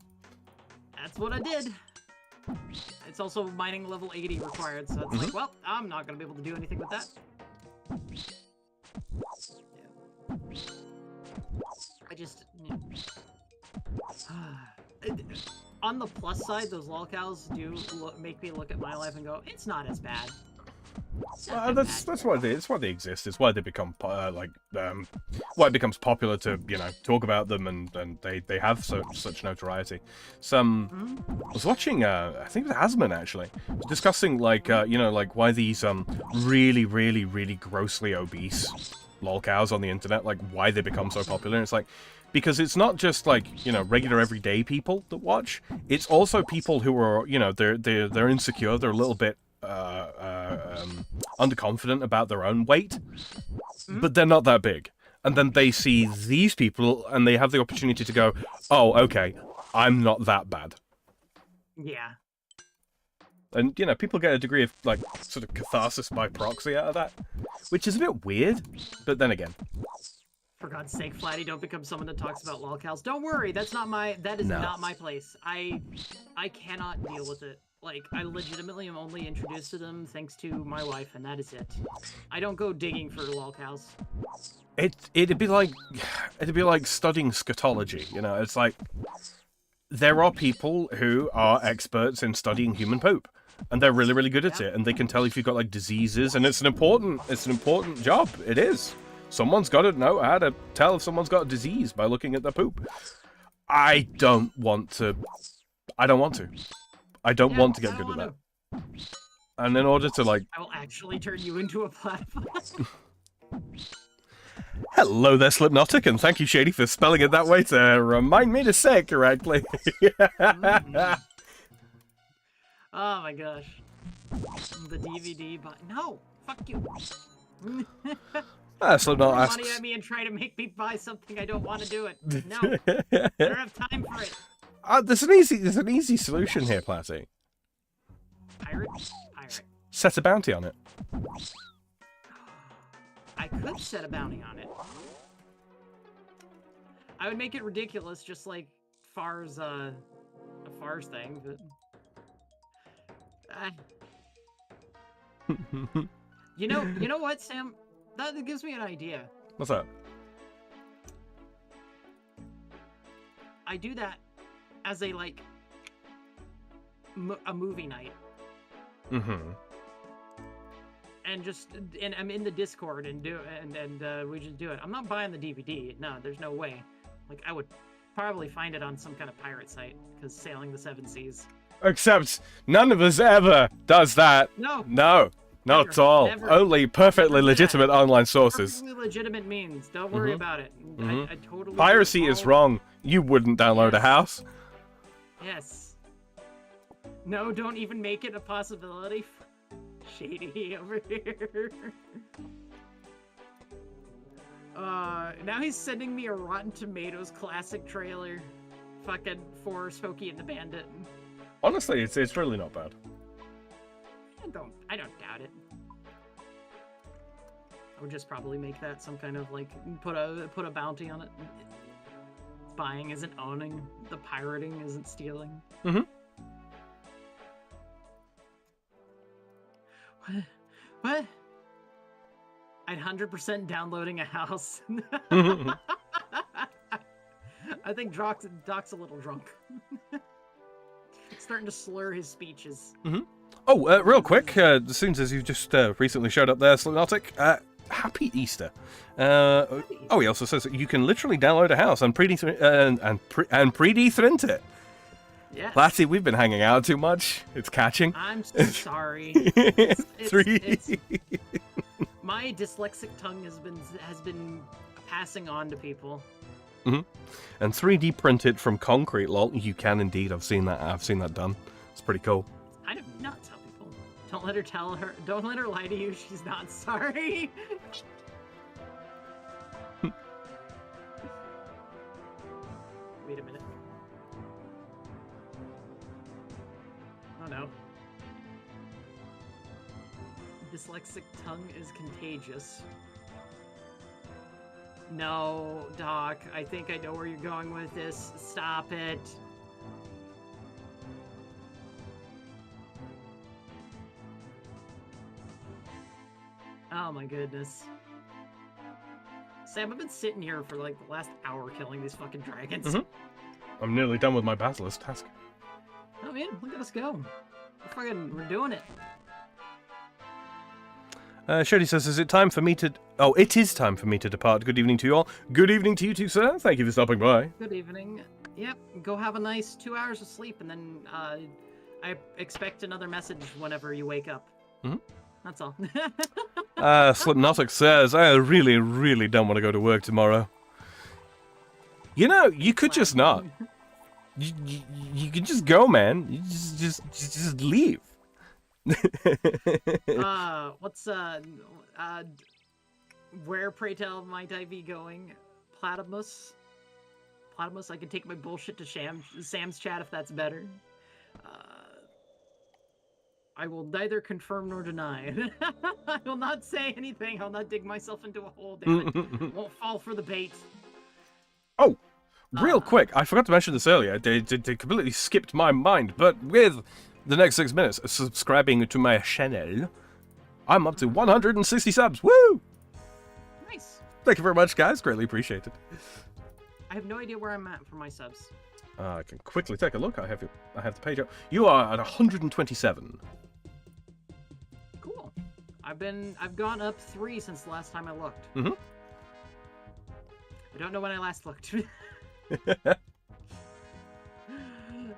That's what I did. It's also mining level 80 required, so it's like, well, I'm not gonna be able to do anything with that. I just... On the plus side, those lolcows do make me look at my life and go, it's not as bad. That's why they exist. It's why they become why it becomes popular to talk about them, and they have such notoriety. I was watching I think it was Asman actually discussing like why these really grossly obese lolcows on the internet, like why they become so popular. And it's like, because it's not just like regular everyday people that watch. It's also people who are they're insecure. They're a little bit underconfident about their own weight, but they're not that big. And then they see these people and they have the opportunity to go, oh, okay, I'm not that bad. Yeah. And people get a degree of like sort of catharsis by proxy out of that, which is a bit weird. But then again, for God's sake, Flatty, don't become someone that talks about lolcows. Don't worry, that is not my place. I cannot deal with it. Like, I legitimately am only introduced to them thanks to my wife, and that is it. I don't go digging for lolcows. It'd be like studying scatology. It's like there are people who are experts in studying human poop, and they're really good at it, and they can tell if you've got like diseases, and it's an important job. It is. Someone's got to know how to tell if someone's got a disease by looking at their poop. I don't want to. I don't want to get good at that. And in order to like... I will actually turn you into a platypus. Hello there, Slipnotic, and thank you, Shady, for spelling it that way to remind me to say it correctly. Oh my gosh. The DVD, but no, fuck you. Slipknot Throw asks... money at me and try to make me buy something I don't want to do it. No, I don't have time for it. There's an easy solution here, Platty. Pirate? Set a bounty on it. I could set a bounty on it. I would make it ridiculous, just like Far's, a Far's thing, but... You know what, Sam? That gives me an idea. What's that? I do that as a, like, a movie night. Mm-hmm. And I'm in the Discord and we just do it. I'm not buying the DVD. No, there's no way. Like, I would probably find it on some kind of pirate site, because sailing the seven seas. Except none of us ever does that. No. No. Not at all. Never. Only perfectly legitimate online sources. Perfectly legitimate means. Don't worry about it. I totally. Piracy is wrong. You wouldn't download a house. Yes. No, don't even make it a possibility. Shady over here. Now he's sending me a Rotten Tomatoes classic trailer. Fucking for Smokey and the Bandit. Honestly, it's really not bad. I don't doubt it. I would just probably make that some kind of like put a bounty on it. Buying isn't owning. The pirating isn't stealing. Mm-hmm. What? I'd 100% downloading a house. I think Doc's a little drunk. Starting to slur his speeches. Mm-hmm. Oh, real quick, as soon as you just recently showed up there, Slipnotic, Happy Easter. Oh, he also says that you can literally download a house and pre-dethrint it. Yeah. Platty, we've been hanging out too much. It's catching. I'm sorry. My dyslexic tongue has been passing on to people. Mm-hmm. And 3D print it from concrete, lol. You can indeed. I've seen that done. It's pretty cool. I do not tell people. Don't let her lie to you. She's not sorry. Wait a minute. Oh no. Dyslexic tongue is contagious. No, Doc, I think I know where you're going with this. Stop it. Oh my goodness. Sam, I've been sitting here for like the last hour killing these fucking dragons. Mm-hmm. I'm nearly done with my basilisk task. Oh man, look at us go. We're doing it. Shirley says, is it time for me to... Oh, it is time for me to depart. Good evening to you all. Good evening to you too, sir. Thank you for stopping by. Good evening. Yep, go have a nice 2 hours of sleep, and then I expect another message whenever you wake up. Mm-hmm. That's all. Slipnotic says, I really, really don't want to go to work tomorrow. You know, you could just not. You could just go, man. You just leave. Where, pray tell, might I be going? Platypus? Platypus, I can take my bullshit to Sam's chat if that's better. I will neither confirm nor deny. I will not say anything. I'll not dig myself into a hole, damn it. Won't fall for the bait. Oh, real quick, I forgot to mention this earlier. They completely skipped my mind, but with the next 6 minutes subscribing to my channel, I'm up to 160 subs. Woo! Nice. Thank you very much, guys. Greatly appreciated. I have no idea where I'm at for my subs. I can quickly take a look. I have the page up. You are at 127. Cool. I've gone up 3 since the last time I looked. Mm-hmm. I don't know when I last looked.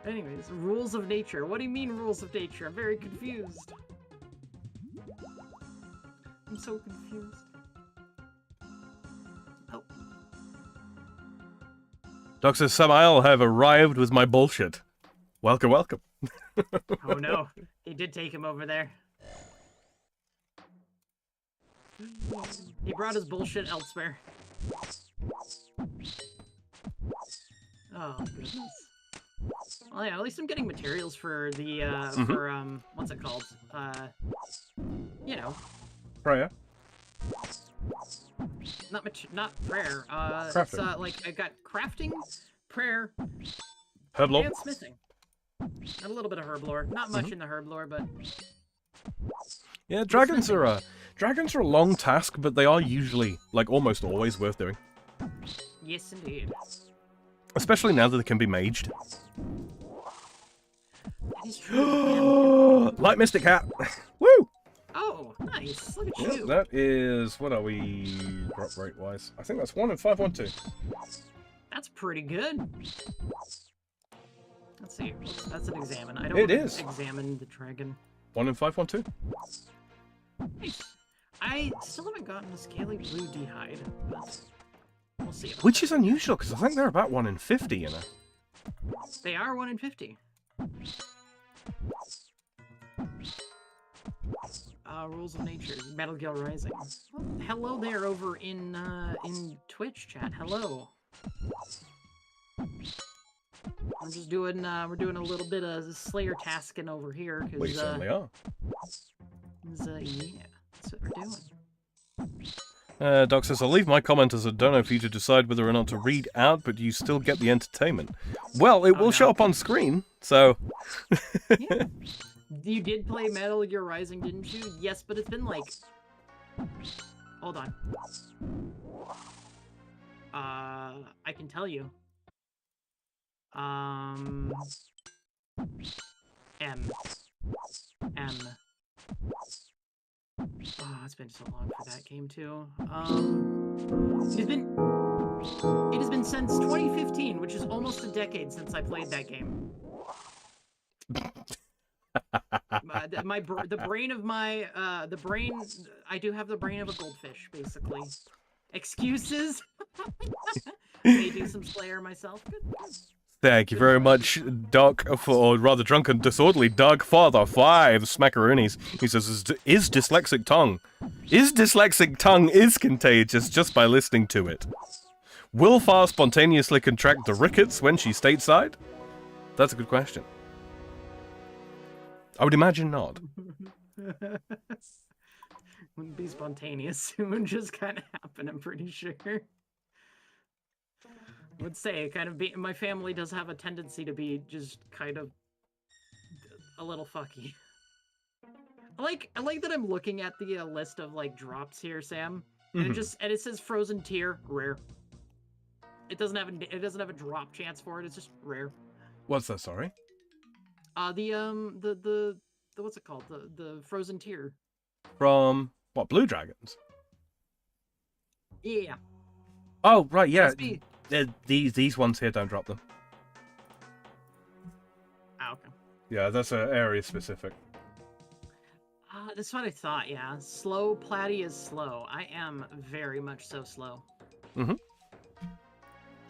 Anyways, rules of nature. What do you mean rules of nature? I'm very confused. I'm so confused. Dr. Samael have arrived with my bullshit. Welcome, welcome. Oh no, he did take him over there. He brought his bullshit elsewhere. Oh goodness. Well, yeah, at least I'm getting materials for the what's it called? You know. Prayer. Not prayer. Crafting. It's like I got crafting, prayer, Herb lore. and smithing. And a little bit of herb lore. Not much in the herb lore, but Yeah, dragons are a long task, but they are usually, like, almost always worth doing. yes, indeed. Especially now that they can be maged. That is true. Light Mystic Hat! Woo! Oh, nice. Look at Yeah, you. that is, what are we drop rate wise? I think that's 1 in 512. That's pretty good. Let's see. That's an examine. I don't It want is. to examine the dragon. 1 in 512. Nice. I still haven't gotten a scaly blue d'hide, but we'll see. Which is unusual, because I think they're about 1 in 50, you know. They are 1 in 50. Rules of Nature, Metal Gear Rising. Well, hello there over in Twitch chat. Hello. I'm just doing we're doing a little bit of Slayer tasking over here because We certainly are. yeah, that's what we're doing. Doc says, I'll leave my comment as a donor for you to decide whether or not to read out, but you still get the entertainment. Well, it will show up on screen, so... Yeah. You did play Metal Gear Rising, didn't you? Yes, but it's been like... Hold on. I can tell you. M. Oh, it's been so long for that game too. It has been since 2015, which is almost a decade since I played that game. I do have the brain of a goldfish, basically. Excuses? May do some Slayer myself. Good. Thank you very much, Doc, or rather drunken, disorderly Doug Father 5 Smackaroonies. He says, is dyslexic tongue is contagious just by listening to it? Will Far spontaneously contract the rickets when she's stateside? That's a good question. I would imagine not. Wouldn't be spontaneous. It would just kind of happen, I'm pretty sure. I would say, my family does have a tendency to be just kind of a little fucky. I like that I'm looking at the list of like drops here, Sam, and it says frozen tear rare. It doesn't have a drop chance for it. It's just rare. What's that? Sorry. The what's it called? The frozen tear. From what? Blue Dragons. Yeah. Oh right, yeah. These ones here don't drop them. Ah, okay. Yeah, that's area specific. That's what I thought. Yeah, slow Platty is slow. I am very much so slow.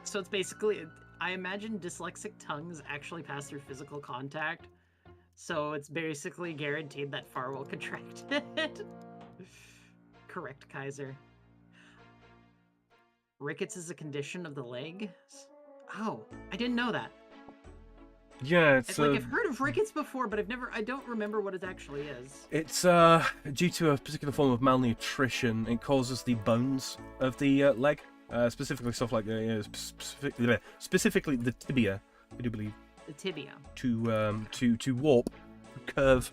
So it's basically, I imagine dyslexic tongues actually pass through physical contact. So it's basically guaranteed that Far will contract it. Correct, Kaiser. Rickets is a condition of the leg? Oh, I didn't know that. Yeah, it's like I've heard of rickets before, but I don't remember what it actually is. It's due to a particular form of malnutrition. It causes the bones of the leg, specifically stuff like specifically the tibia. I do believe the tibia to warp, curve.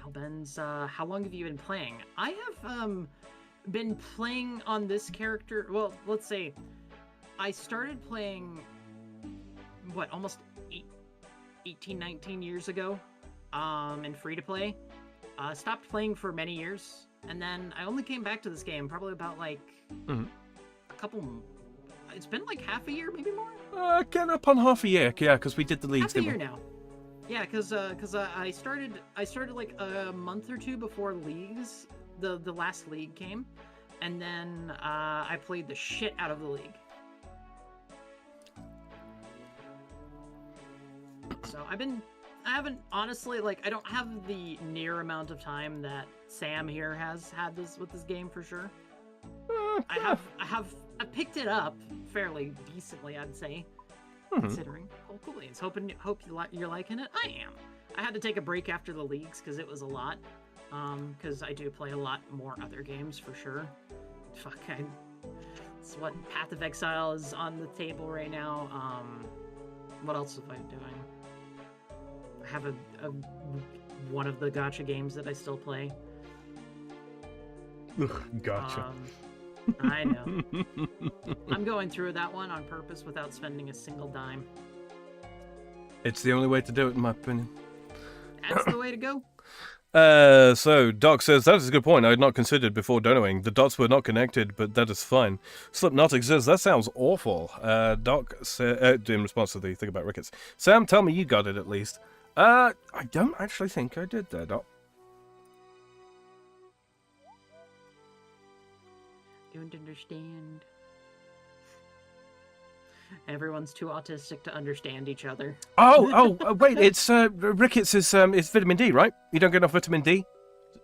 Hellbends, how long have you been playing? I have been playing on this character. Well, let's say I started playing almost 18, 19 years ago in free-to-play. Stopped playing for many years, and then I only came back to this game probably about like a couple... It's been like half a year, maybe more? Getting up on half a year, yeah, because we did the leagues, half a year now. Yeah, because I started like a month or two before leagues, the last league came, and then I played the shit out of the league. So I haven't honestly, like, I don't have the near amount of time that Sam here has had this with this game for sure. I picked it up fairly decently, I'd say, considering. Cool beans. Hope you're liking it. I am. I had to take a break after the leagues because it was a lot. Because I do play a lot more other games for sure. Fuck, it's what Path of Exile is on the table right now. What else am I doing? I have one of the gacha games that I still play. Gotcha. I know. I'm going through that one on purpose without spending a single dime. It's the only way to do it, in my opinion. That's the way to go. So Doc says, that is a good point. I had not considered before donoing. The dots were not connected, but that is fine. Slipknot exists. That sounds awful. Doc said, in response to the thing about Ricketts. Sam, tell me you got it at least. I don't actually think I did there, Doc. Don't understand. Everyone's too autistic to understand each other. Wait, it's Ricketts is vitamin D, right? You don't get enough vitamin D,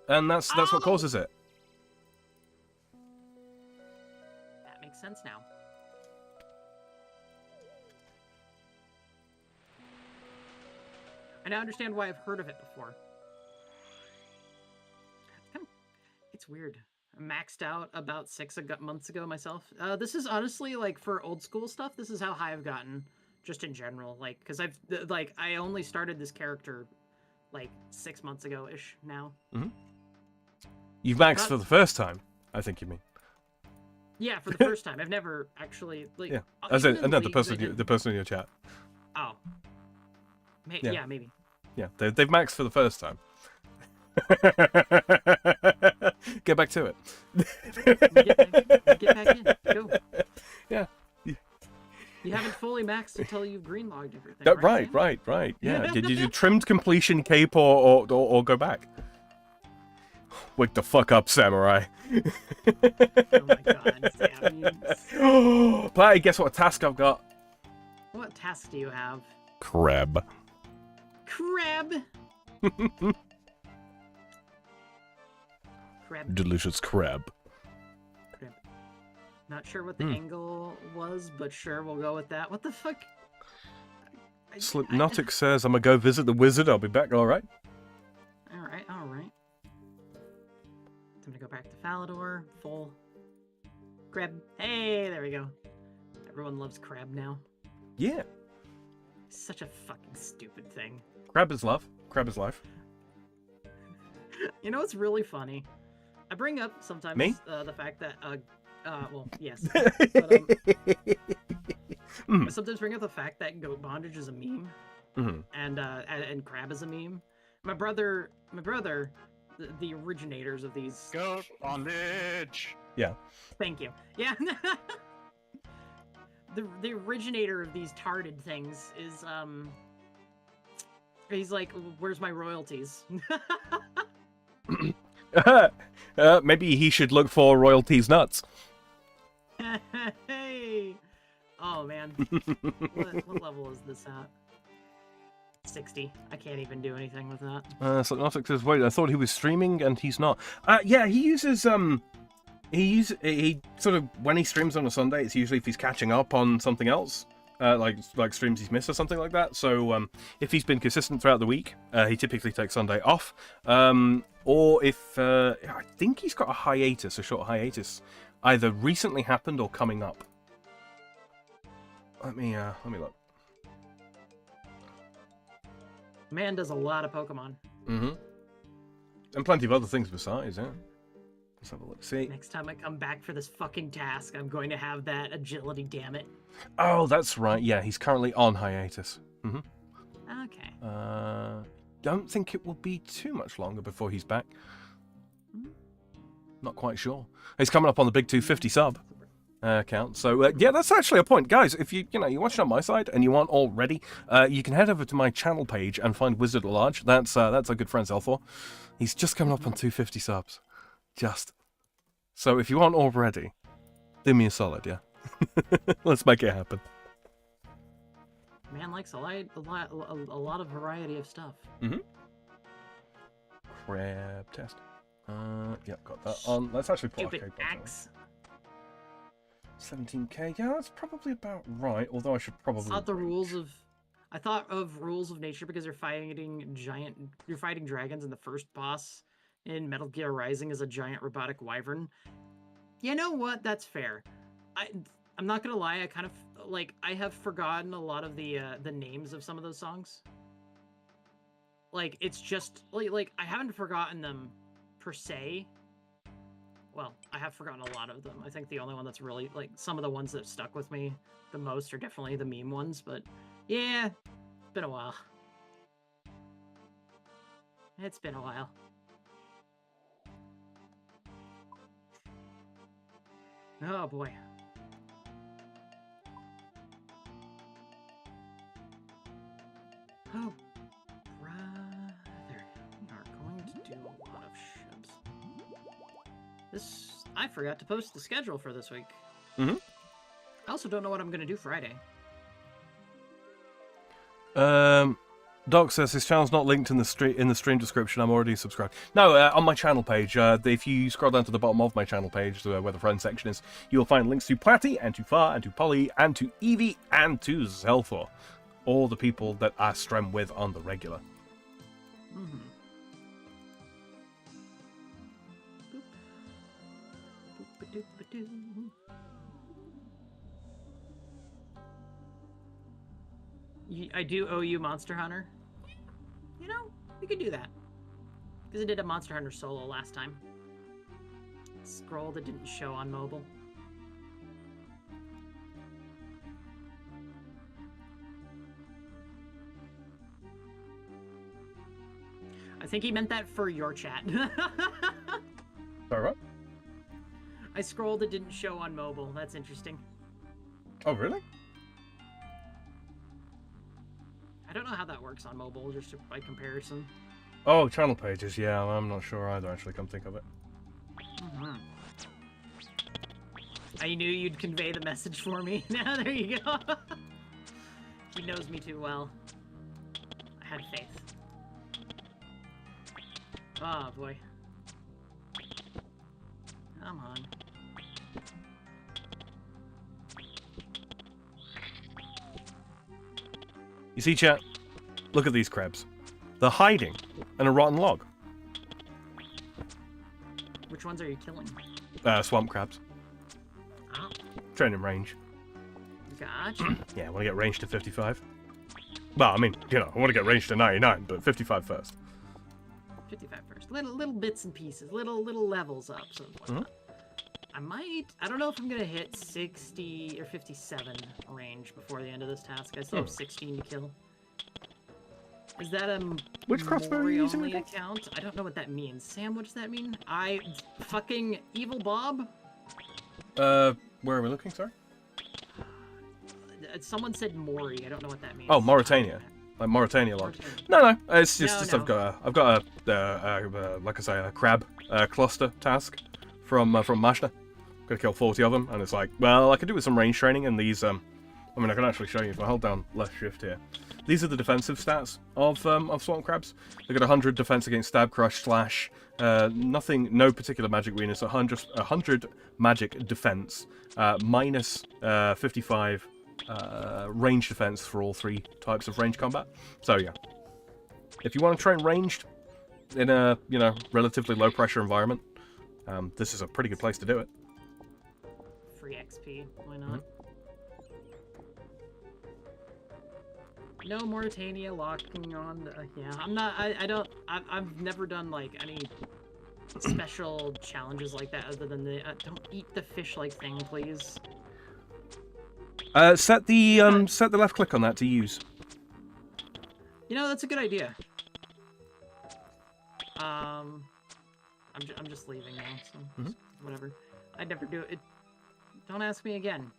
and that's what causes it. That makes sense now. I now understand why I've heard of it before. It's weird. I maxed out about 6 months ago myself. This is honestly, like, for old school stuff, this is how high I've gotten, just in general. Like, because I only started this character, like, 6 months ago-ish now. Mm-hmm. You've maxed for the first time, I think you mean. Yeah, for the first time. I've never actually, like... Yeah, the person in your chat. Oh. Yeah, maybe. Yeah, they've maxed for the first time. Get back to it. Get back in. Go. Yeah. You haven't fully maxed until you've greenlogged everything. Right. Yeah. Did you trimmed completion cape or go back? Wake the fuck up, samurai. Oh my god, Sam. Platty, guess what task I've got? What task do you have? Crab. Crab. Delicious crab. Not sure what the angle was, but sure, we'll go with that. What the fuck? Slipnotic says, I'm gonna go visit the wizard. I'll be back, alright? Alright. I'm gonna go back to Falador. Full. Crab. Hey, there we go. Everyone loves crab now. Yeah. Such a fucking stupid thing. Crab is love. Crab is life. You know what's really funny? I bring up sometimes the fact that, well, yes. But, I sometimes bring up the fact that goat bondage is a meme, and crab is a meme. My brother, the originators of these goat bondage. Yeah. Thank you. Yeah. the originator of these tarded things is he's like, where's my royalties? Maybe he should look for royalties nuts. Hey! Oh man, what level is this at? 60. I can't even do anything with that. Slipnotic says, wait, I thought he was streaming and he's not. Yeah, he uses he sort of, when he streams on a Sunday, it's usually if he's catching up on something else. Like streams he's missed or something like that. So if he's been consistent throughout the week, he typically takes Sunday off. Or if I think he's got a short hiatus, either recently happened or coming up. Let me look. Man does a lot of Pokemon. Mm-hmm. And plenty of other things besides, yeah. Let's have a look. See. Next time I come back for this fucking task, I'm going to have that agility, damn it. Oh, that's right. Yeah, he's currently on hiatus. Mm-hmm. Okay. Don't think it will be too much longer before he's back. Not quite sure. He's coming up on the big 250 sub count. So yeah, that's actually a point, guys. If you're watching on my side and you aren't already, you can head over to my channel page and find Wizard at Large. That's our good friend Zelthor. He's just coming up on 250 subs. Just. So if you aren't already, do me a solid, yeah. Let's make it happen. Man likes a lot of variety of stuff. Mm-hmm. Crab test. Yep, got that on. Let's actually put Stupid our cape on. axe. 17k. Yeah, that's probably about right. Although I should probably. I thought of rules of nature because you're fighting dragons, and the first boss in Metal Gear Rising is a giant robotic wyvern. You know what? That's fair. I'm not gonna lie. I kind of I have forgotten a lot of the names of some of those songs. Like it's just like I haven't forgotten them per se. Well, I have forgotten a lot of them. I think the only one that's really some of the ones that stuck with me the most are definitely the meme ones. But yeah, it's been a while. It's been a while. Oh boy. Oh, brother. We are going to do a lot of ships. I forgot to post the schedule for this week. Mm-hmm. I also don't know what I'm going to do Friday. Doc says his channel's not linked in the stream description. I'm already subscribed. No, on my channel page. If you scroll down to the bottom of my channel page, where the friend section is, you'll find links to Platty and to Far and to Polly and to Evie and to Zelfor. All the people that I stream with on the regular. Mm-hmm. I do owe you Monster Hunter. You know, we could do that. Because I did a Monster Hunter solo last time. Scroll that didn't show on mobile. I think he meant that for your chat. Sorry, what? I scrolled, it didn't show on mobile. That's interesting. Oh, really? I don't know how that works on mobile, just by comparison. Oh, channel pages. Yeah, I'm not sure either, actually, come think of it. Mm-hmm. I knew you'd convey the message for me. Now, there you go. He knows me too well. I had faith. Oh, boy. Come on. You see, chat? Look at these crabs. They're hiding in a rotten log. Which ones are you killing? Swamp crabs. Oh. Training range. Gotcha. Yeah, I want to get range to 55. Well, I mean, you know, I want to get range to 99, but 55 first. 55 first. Little bits and pieces. Little levels up. So whatnot. I don't know if I'm going to hit 60 or 57 range before the end of this task. I still have 16 to kill. Is that a Which crossbow are you using only again? account? I don't know what that means. Sam, what does that mean? Fucking Evil Bob? Where are we looking, sorry? Someone said Mori. I don't know what that means. Oh, Morytania. Like Morytania log. No, it's just No. I've got a like I say, a crab cluster task from Mashna. Gotta kill 40 of them, and it's like, well, I could do with some range training, and these, I mean, I can actually show you if I hold down left shift here. These are the defensive stats of swamp crabs. They got 100 defense against stab, crush, slash, no particular magic weakness, 100 magic defense, minus 55 range defense for all 3 types of range combat. So yeah, if you want to train ranged in a relatively low pressure environment, this is a pretty good place to do it. Free XP. Why not? No Morytania locking on. Yeah, I'm not. I've never done like any special challenges like that other than the don't eat the fish-like thing, please. Set the left click on that to use. You know, that's a good idea. I'm just leaving now, so whatever. I'd never do it. Don't ask me again.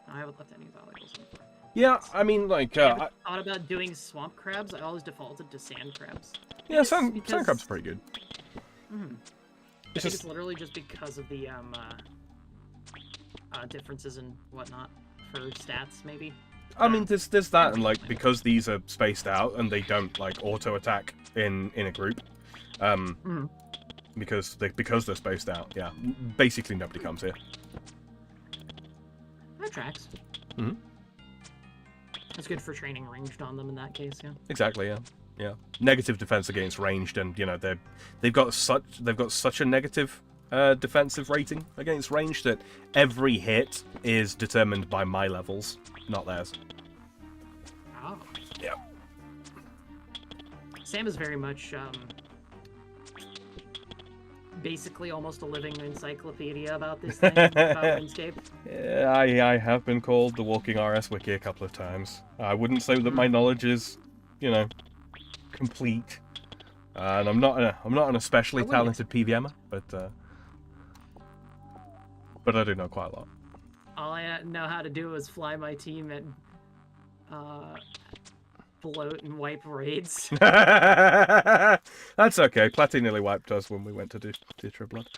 No, I haven't left any valuables on the floor. Yeah, I mean, like, I thought about doing swamp crabs. I always defaulted to sand crabs. Yeah, sand crab's pretty good. I think it's literally just because of the differences and whatnot for stats, maybe. I mean, there's that, and like because these are spaced out and they don't like auto attack in a group, because they're spaced out. Yeah, basically nobody comes here. That tracks. Mm-hmm. It's good for training ranged on them in that case. Yeah. Exactly. Yeah. Yeah. Negative defense against ranged, and you know they've got such a negative defensive rating against ranged that every hit is determined by my levels, not theirs. Oh. Yeah. Sam is very much basically almost a living encyclopedia about this thing, about RuneScape. Yeah, I have been called the walking RS wiki a couple of times. I wouldn't say that my knowledge is, you know, complete. And I'm not an especially talented PVMer, but I do know quite a lot. All I know how to do is fly my team and bloat and wipe raids. That's okay. Platty nearly wiped us when we went to do True Blood.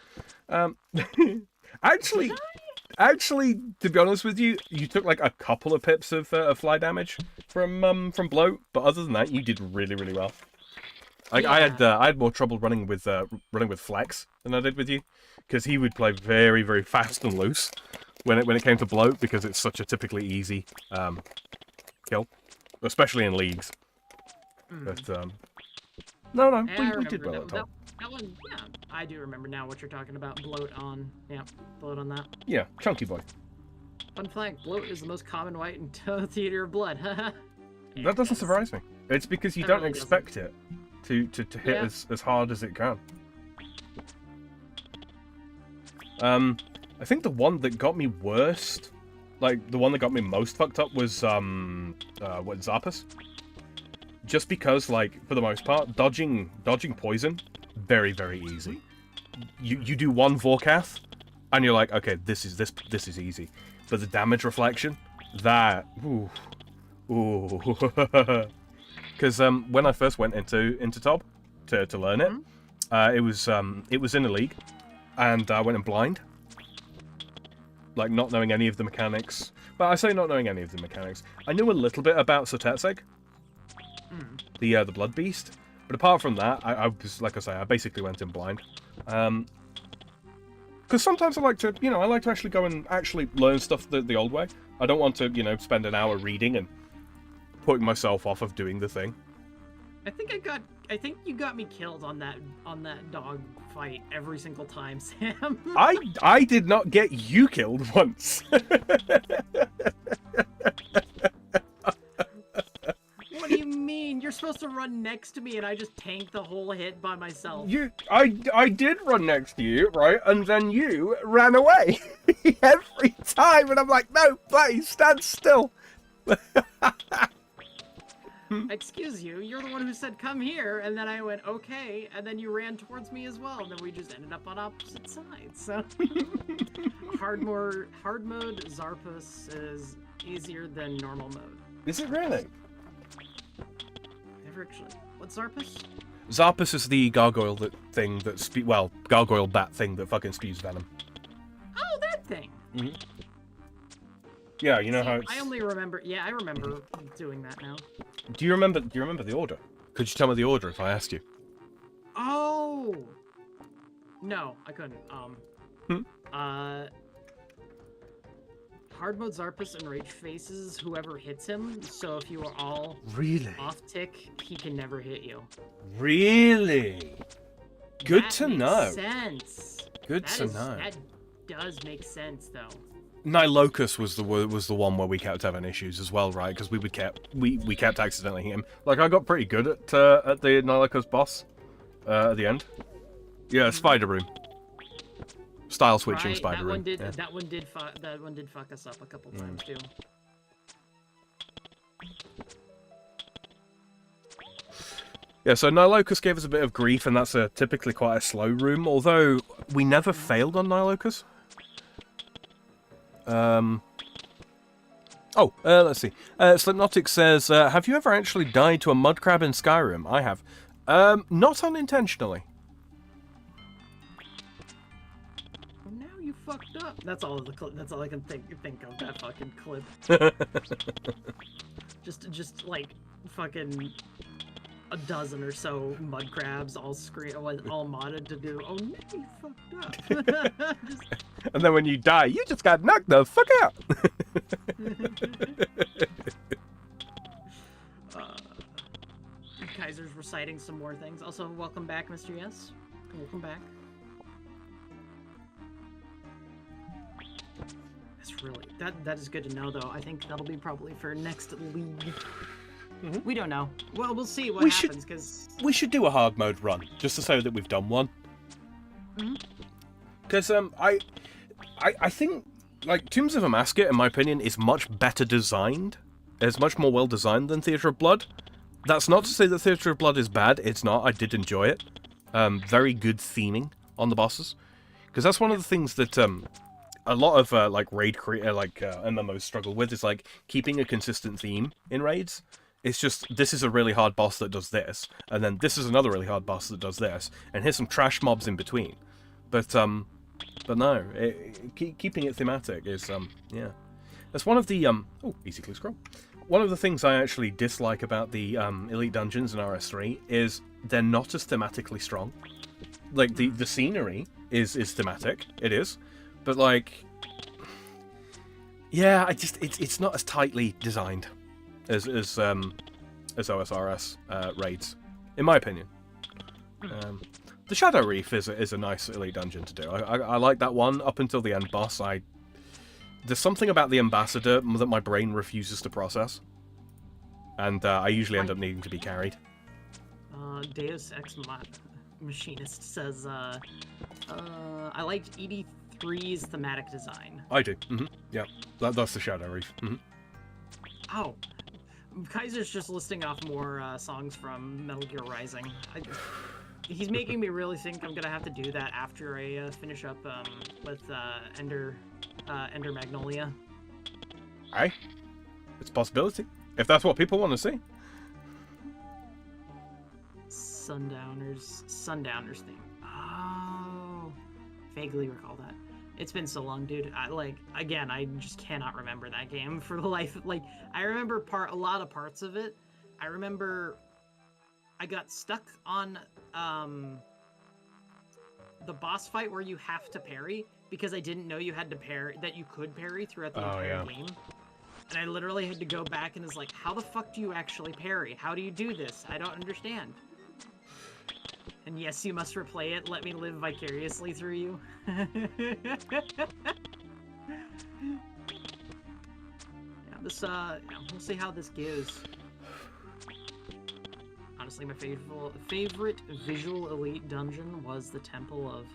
Actually, to be honest with you, you took like a couple of pips of fly damage from bloat, but other than that, you did really, really well. Like I had more trouble running with Flex than I did with you, because he would play very, very fast and loose when it came to bloat, because it's such a typically easy kill, especially in leagues. But no, we did well at top. That one, yeah, I do remember now what you're talking about. Bloat on that. Yeah, chunky boy. Fun fact: bloat is the most common white in Theater of Blood. That doesn't surprise me. It's because you don't really expect it to hit as hard as it can. I think the one that got me worst, like the one that got me most fucked up, was Zarpus. Just because, like, for the most part, dodging poison, very, very easy. You do one Vorkath, and you're like, okay, this is easy. But the damage reflection, that ooh. Because when I first went into Tob to learn it, it was in a league, and I went in blind, like not knowing any of the mechanics. But I say not knowing any of the mechanics. I knew a little bit about Sotetseg, the Blood Beast, but apart from that, I was, like I say, I basically went in blind. Because sometimes I like to actually go and actually learn stuff the old way. I don't want to, spend an hour reading and putting myself off of doing the thing. I think you got me killed on that dog fight every single time, Sam. I did not get you killed once. What do you mean? You're supposed to run next to me and I just tanked the whole hit by myself. I did run next to you, right? And then you ran away every time, and I'm like, no, please stand still. Excuse you, you're the one who said come here, and then I went okay, and then you ran towards me as well, and then we just ended up on opposite sides. So hard mode Zarpus is easier than normal mode. Is it really? Never actually. What's Zarpus? Zarpus is the gargoyle gargoyle bat thing that fucking spews venom. Oh, that thing. Mm-hmm. Yeah, you know how it's... I only remember. Yeah, I remember doing that now. Do you remember the order? Could you tell me the order if I asked you? Oh. No, I couldn't. Hard mode Zarpus and Rage faces whoever hits him. So if you are all off tick, he can never hit you. Really? Good to know. Sense. Good to know. That does make sense, though. Nilocus was the one where we kept having issues as well, right? Because we kept accidentally hitting him. Like, I got pretty good at the Nilocus boss at the end. Yeah, Spider Room. Style switching right, Spider Room. That one did fuck us up a couple times too. Yeah, so Nilocus gave us a bit of grief, and that's typically quite a slow room. Although we never failed on Nilocus. Let's see. Slipnotic says, have you ever actually died to a mud crab in Skyrim? I have. Not unintentionally. Well, now you fucked up. That's all I can think of that fucking clip. just like fucking a dozen or so mud crabs all modded to do. Oh no, you fucked up. And then when you die, you just got knocked the fuck out. Kaiser's reciting some more things. Also, welcome back, Mr. Yes. Welcome back. That's really that is good to know, though. I think that'll be probably for next league. Mm-hmm. We don't know. Well, we'll see what happens, because we should do a hard mode run just to say that we've done one. Because I think like Tombs of Amasket, in my opinion, is much better designed. It's much more well designed than Theatre of Blood. That's not to say that Theatre of Blood is bad. It's not. I did enjoy it. Very good theming on the bosses, because that's one of the things that a lot of like raid MMOs struggle with, is like keeping a consistent theme in raids. It's just, this is a really hard boss that does this, and then this is another really hard boss that does this, and here's some trash mobs in between. But no, keeping it thematic is yeah. That's one of the easy click scroll. One of the things I actually dislike about the Elite Dungeons in RS3 is they're not as thematically strong. Like, the scenery is thematic, it is, but like, yeah, it's not as tightly designed as OSRS raids, in my opinion. The Shadow Reef is a nice Elite Dungeon to do. I like that one up until the end boss. There's something about the Ambassador that my brain refuses to process. And I usually end up needing to be carried. Deus Ex Machinist says, I liked ED3's thematic design. I do. Yeah, that's the Shadow Reef. Oh, Kaiser's just listing off more songs from Metal Gear Rising. He's making me really think I'm gonna have to do that after I finish up with Ender Magnolia. Aye, it's a possibility. If that's what people want to see. Sundowners thing. Oh, vaguely recall that. It's been so long, dude. I just cannot remember that game for the life. Like, I remember a lot of parts of it. I remember I got stuck on the boss fight where you have to parry, because I didn't know you had to parry, that you could parry throughout the entire game. And I literally had to go back and is like, how the fuck do you actually parry? How do you do this? I don't understand. And yes, you must replay it. Let me live vicariously through you. Yeah, this, we'll see how this goes. Honestly, my favorite visual Elite dungeon was the Temple of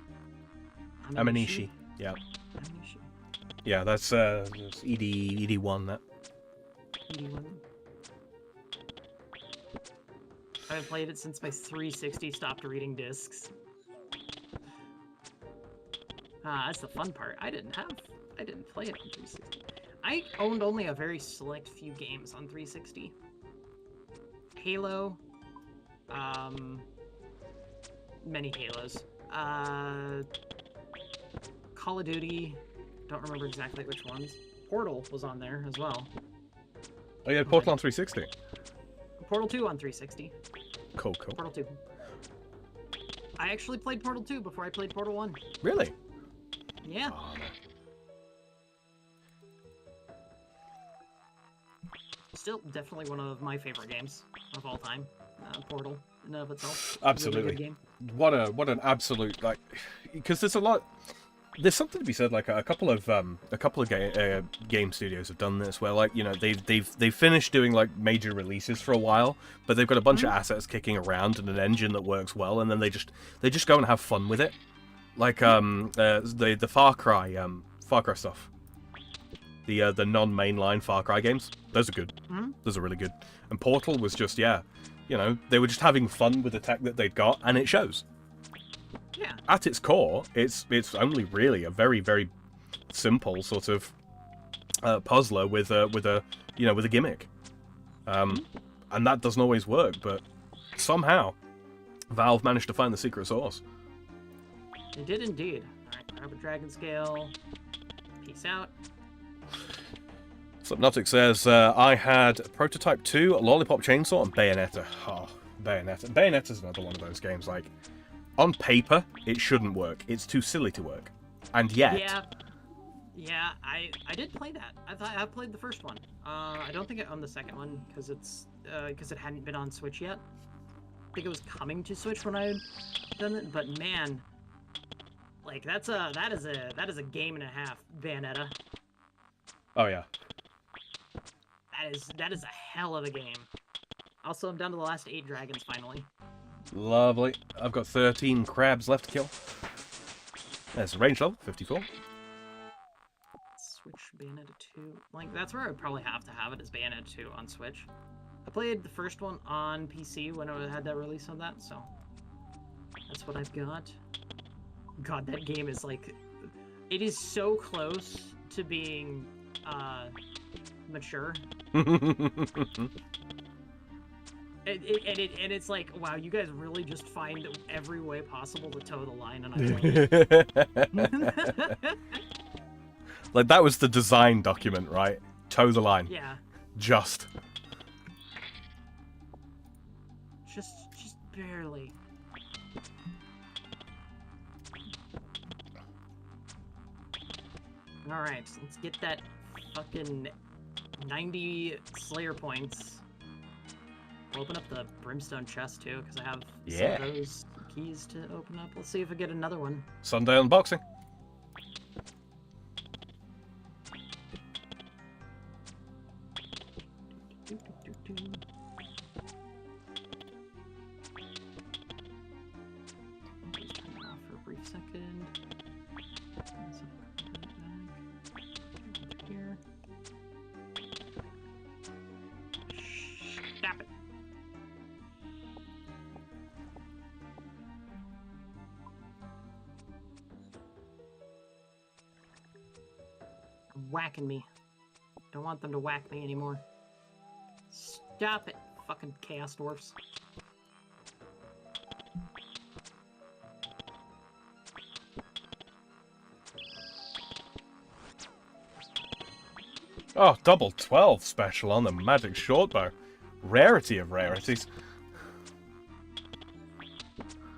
Amanishi. Yeah. Amanishi. Yeah, that's ED1, that. ED1. I haven't played it since my 360 stopped reading discs. That's the fun part. I didn't play it on 360. I owned only a very select few games on 360. Halo, many Halos. Call of Duty, don't remember exactly which ones. Portal was on there as well. Oh, yeah, Portal on 360. Portal 2 on 360. Cool. Portal 2. I actually played Portal 2 before I played Portal 1. Really? Yeah. Oh, man. Still, definitely one of my favorite games of all time. Portal, in and of itself. Absolutely. Really good game. What an absolute, like, because there's something to be said. Like a couple of game studios have done this, where, like, you know, they've finished doing like major releases for a while, but they've got a bunch of assets kicking around and an engine that works well, and then they just go and have fun with it. Like the Far Cry stuff. The non-mainline Far Cry games, those are good. Those are really good. And Portal was just, yeah, you know, they were just having fun with the tech that they'd got, and it shows. Yeah. At its core, it's only really a very, very simple sort of puzzler with a gimmick, and that doesn't always work. But somehow, Valve managed to find the secret sauce. They did indeed. Alright, grab a dragon scale. Peace out. Slipnotic says, I had Prototype 2, Lollipop Chainsaw, and Bayonetta. Oh, Bayonetta. Bayonetta's another one of those games, like, on paper, it shouldn't work. It's too silly to work. And yet... Yeah, I did play that. I played the first one. I don't think I owned the second one, because it hadn't been on Switch yet. I think it was coming to Switch when I had done it, but man... Like, that is a game and a half, Bayonetta. Oh, yeah. That is a hell of a game. Also, I'm down to the last 8 dragons, finally. Lovely. I've got 13 crabs left to kill. There's a range level, 54. Switch Bayonetta 2. Like, that's where I would probably have to have it, is Bayonetta 2 on Switch. I played the first one on PC when I had that release on that, so... That's what I've got. God, that game is, like... It is so close to being, mature. And it's like, wow, you guys really just find every way possible to toe the line, and I blame you. Like, that was the design document, right? Toe the line. Yeah. Just barely. Alright, let's get that fucking 90 Slayer points. I'll open up the Brimstone chest too, because I have some of those keys to open up. Let's see if I get another one. Sunday unboxing. Just turn it off for a brief second. Here. Stop it. Whacking me. Don't want them to whack me anymore. Stop it, fucking chaos dwarfs. Oh, double 12 special on the magic shortbow. Rarity of rarities.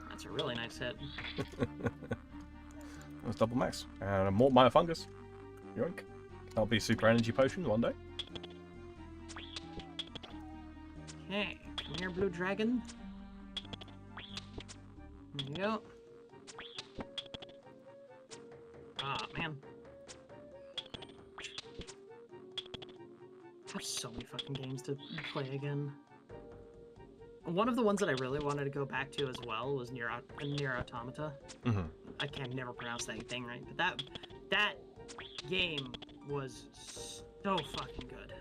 That's a really nice hit. That's double max. And a Mort Mire Fungus. Yoink. That'll be super energy potion one day. Okay, come here, blue dragon. There you go. Ah, man. I have so many fucking games to play again. One of the ones that I really wanted to go back to as well was Nier Automata. Mm-hmm. I can never pronounce that thing right, but that game was so fucking good.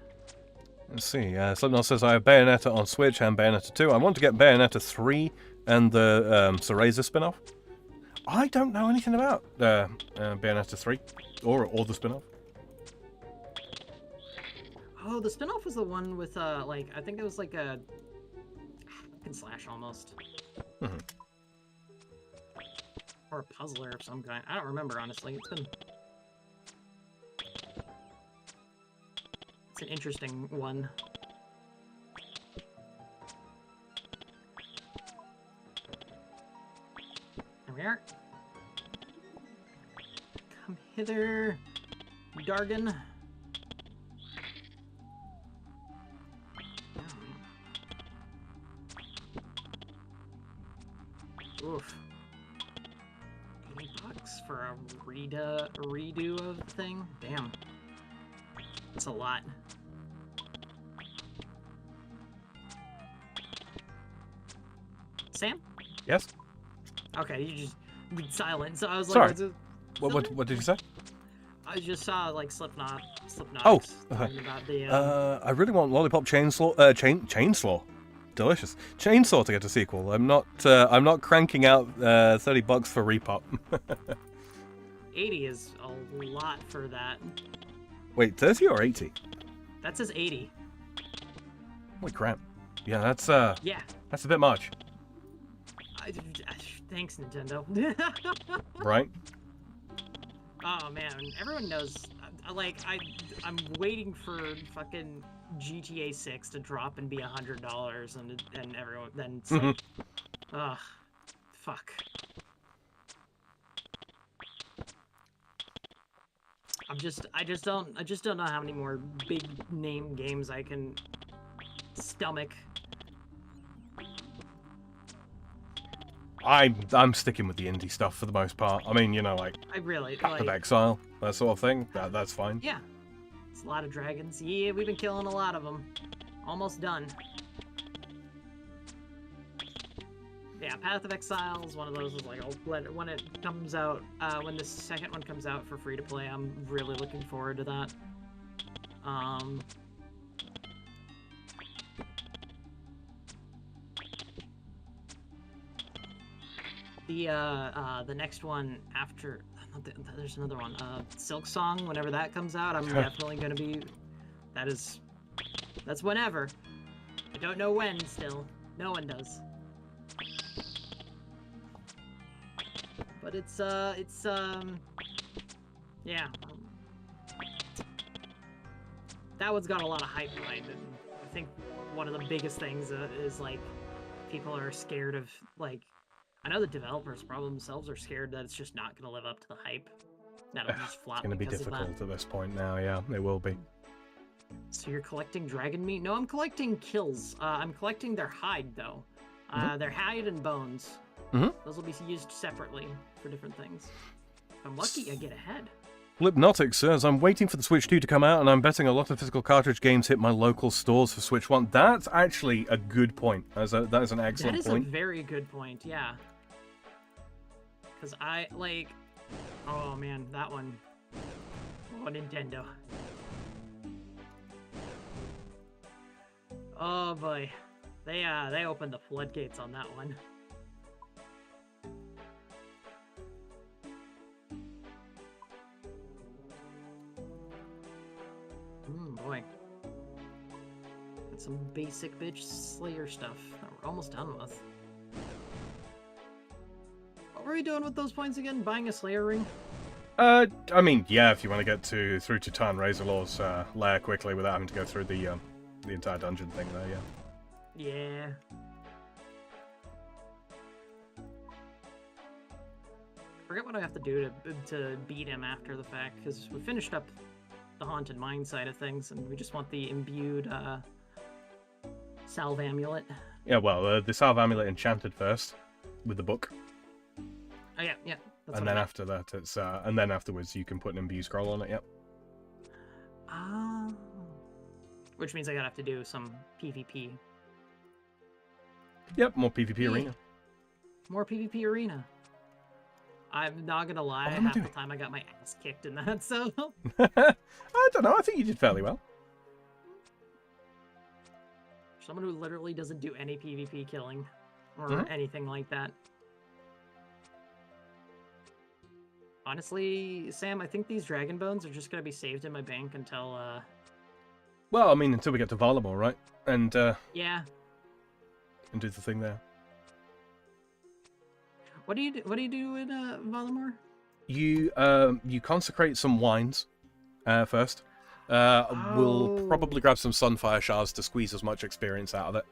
Let's see. Slipknot says I have Bayonetta on Switch and Bayonetta 2. I want to get Bayonetta 3 and the Cereza spin-off. I don't know anything about Bayonetta 3 or the spin-off. Oh, the spin-off was the one with like, I think it was like a hack and slash almost. Mm-hmm. Or a puzzler of some kind. I don't remember, honestly. It's an interesting one. There we are. Come hither, Dargan. Oof. $80 for a redo of the thing? Damn. That's a lot. Sam? Yes? Okay, you just went silent, so I was Sorry. like... What did you say? I just saw, like, Slipknot Oh! talking about the... I really want Lollipop Chainsaw... Chainsaw? Delicious. Chainsaw to get a sequel. I'm not cranking out $30 for repop. 80 is a lot for that. Wait, 30 or 80? That says 80. Holy crap. Yeah, that's Yeah. that's a bit much. Thanks, Nintendo. Right? Oh man, everyone knows. Like I'm waiting for fucking GTA 6 to drop and be $100, and everyone then it's like, ugh, fuck. I just don't know how many more big name games I can stomach. I'm sticking with the indie stuff for the most part. I mean, you know, like I really Path of like. Exile, that sort of thing. That's fine. Yeah, it's a lot of dragons. Yeah, we've been killing a lot of them. Almost done. Yeah, Path of Exile is one of those. Like, when it comes out, when the second one comes out for free to play, I'm really looking forward to that. The next one after, there's another one, Silk Song. Whenever that comes out, I'm definitely gonna be. That's whenever. I don't know when still. No one does. But yeah. That one's got a lot of hype behind it. I think one of the biggest things is, like, people are scared of, like, I know the developers probably themselves are scared that it's just not going to live up to the hype. That'll just flop. It's going to be difficult at this point now, yeah, it will be. So you're collecting dragon meat? No, I'm collecting kills. I'm collecting their hide, though. Their hide and bones. Those will be used separately for different things. If I'm lucky, I get ahead. Hypnotic says, I'm waiting for the Switch 2 to come out, and I'm betting a lot of physical cartridge games hit my local stores for Switch 1. That's actually a good point. That is an excellent point. That is a very good point, yeah. Because I, like... Oh, man, that one. Oh, Nintendo. Oh, boy. They opened the floodgates on that one. Boy. Got some basic bitch Slayer stuff that we're almost done with. What were we doing with those points again? Buying a Slayer ring? I mean, yeah, if you want to get through to Tarn Razorlaw's lair quickly without having to go through the entire dungeon thing there, yeah. Yeah. I forget what I have to do to beat him after the fact, because we finished up the Haunted Mine side of things, and we just want the imbued Salve Amulet. Yeah, well, the Salve Amulet enchanted first with the book. Oh yeah, yeah. And then after that, it's and then afterwards you can put an imbue scroll on it. Yep. Which means I gotta have to do some PvP. Yep, more PvP arena. More PvP arena. I'm not gonna lie, half the time I got my ass kicked in that, so... I don't know, I think you did fairly well. Someone who literally doesn't do any PvP killing, or anything like that. Honestly, Sam, I think these dragon bones are just gonna be saved in my bank until, Well, I mean, until we get to Varlamore, right? And, yeah. And do the thing there. What do you do in Varlamore? You consecrate some wines first. We'll probably grab some Sunfire shards to squeeze as much experience out of it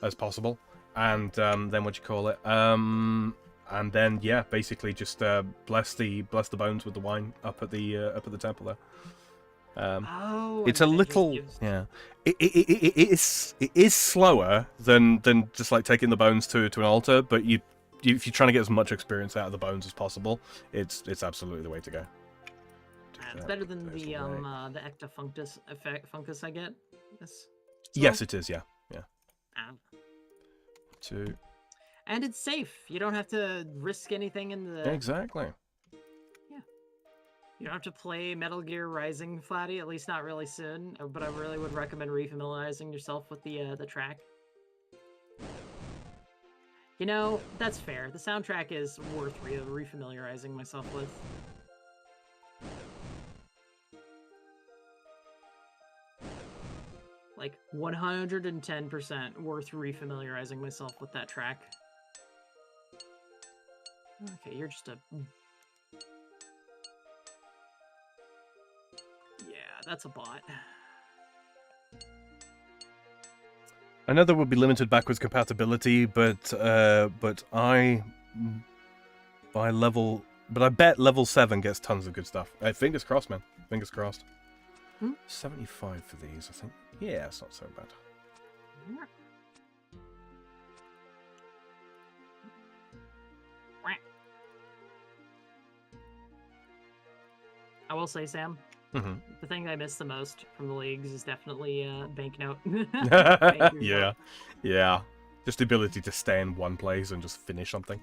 as possible, and then what you call it? And then yeah, basically just bless the bones with the wine up at the temple there. It's a little It is slower than just like taking the bones to an altar, but if you're trying to get as much experience out of the bones as possible, it's absolutely the way to go. It's better than the ectofuncus fungus I get. Yes, it is. Yeah. And it's safe. You don't have to risk anything in the... Exactly. Yeah. You don't have to play Metal Gear Rising, Flatty, at least not really soon, but I really would recommend refamiliarizing yourself with the track. You know, that's fair. The soundtrack is worth refamiliarizing myself with. Like, 110% worth refamiliarizing myself with that track. Okay, you're just a... That's a bot. I know there will be limited backwards compatibility, but I bet level 7 gets tons of good stuff. Fingers crossed, man. Fingers crossed. 75 for these, I think. Yeah, it's not so bad. Yeah. I will say, Sam, the thing I miss the most from the leagues is definitely banknote. Yeah. Just the ability to stay in one place and just finish something.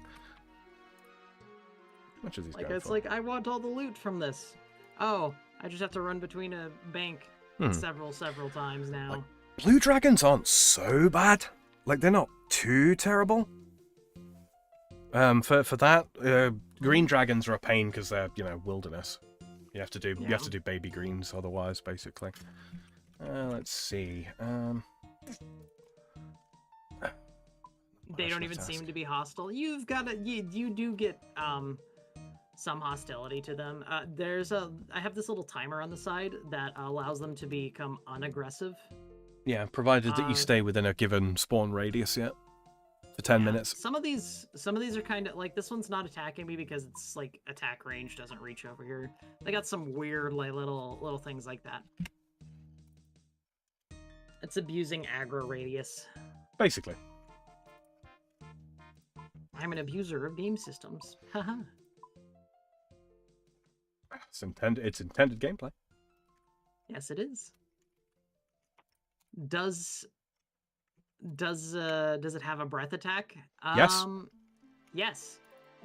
How much is these going for? Like, I want all the loot from this. Oh, I just have to run between a bank several times now. Like, blue dragons aren't so bad. Like, they're not too terrible. For that, green dragons are a pain because they're, wilderness. You have to do baby greens otherwise, basically. Let's see. They don't even seem to be hostile. You do get some hostility to them. I have this little timer on the side that allows them to become unaggressive. Yeah, provided that you stay within a given spawn radius yet. For 10 minutes. Some of these are kind of like, this one's not attacking me because it's like attack range doesn't reach over here. They got some weird like little things like that. It's abusing aggro radius. Basically. I'm an abuser of game systems. Haha. It's intended gameplay. Yes, it is. Does it have a breath attack? Yes. Yes.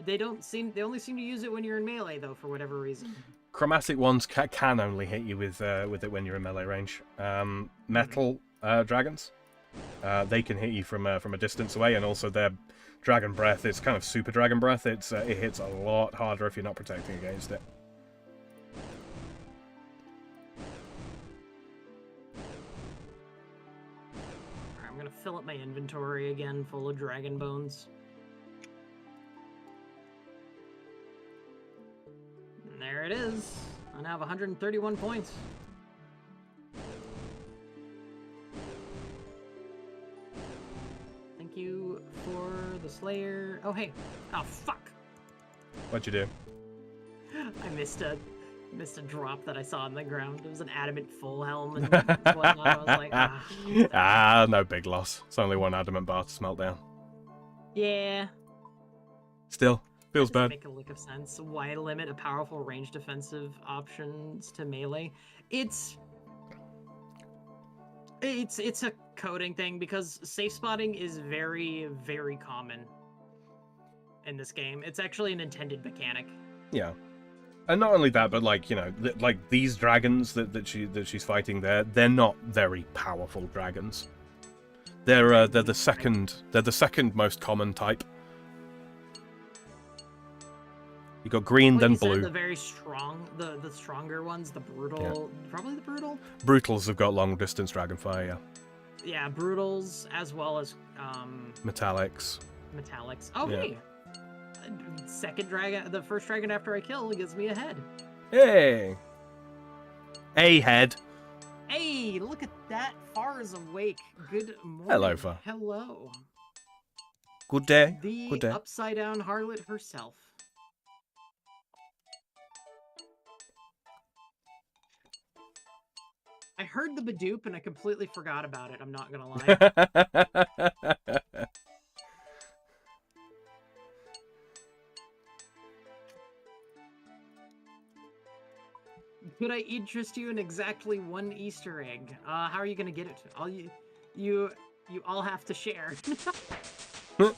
They only seem to use it when you're in melee though, for whatever reason. Chromatic ones can only hit you with it when you're in melee range. Metal dragons, they can hit you from a distance away, and also their dragon breath is kind of super dragon breath. It hits a lot harder if you're not protecting against it. I'm gonna fill up my inventory again, full of dragon bones. And there it is. I now have 131 points. Thank you for the Slayer. Oh, hey. Oh, fuck. What'd you do? I missed a drop that I saw on the ground. It was an adamant full helm and whatnot. I was like, no big loss. It's only one adamant bar to smelt down. Yeah. Still, feels bad. Make a lick of sense. Why limit a powerful range defensive options to melee? It's a coding thing, because safe spotting is very, very common in this game. It's actually an intended mechanic. Yeah. And not only that, but like these dragons that she's fighting there, they're not very powerful dragons. They're the second most common type. You got green, then blue. The very strong, the stronger ones, the brutal, probably the brutal. Brutals have got long distance dragonfire. Yeah. Yeah, brutals as well as metallics. Oh, yeah. Hey. Second dragon, the first dragon after I kill gives me a head. Hey! A head. Hey, look at that. Far is awake. Good morning. Hello, Far. Hello. Good day. The Good day. upside down harlot herself. I heard the Badoop and I completely forgot about it. I'm not gonna lie. Could I interest you in exactly one Easter egg? How are you gonna get it? You all have to share. You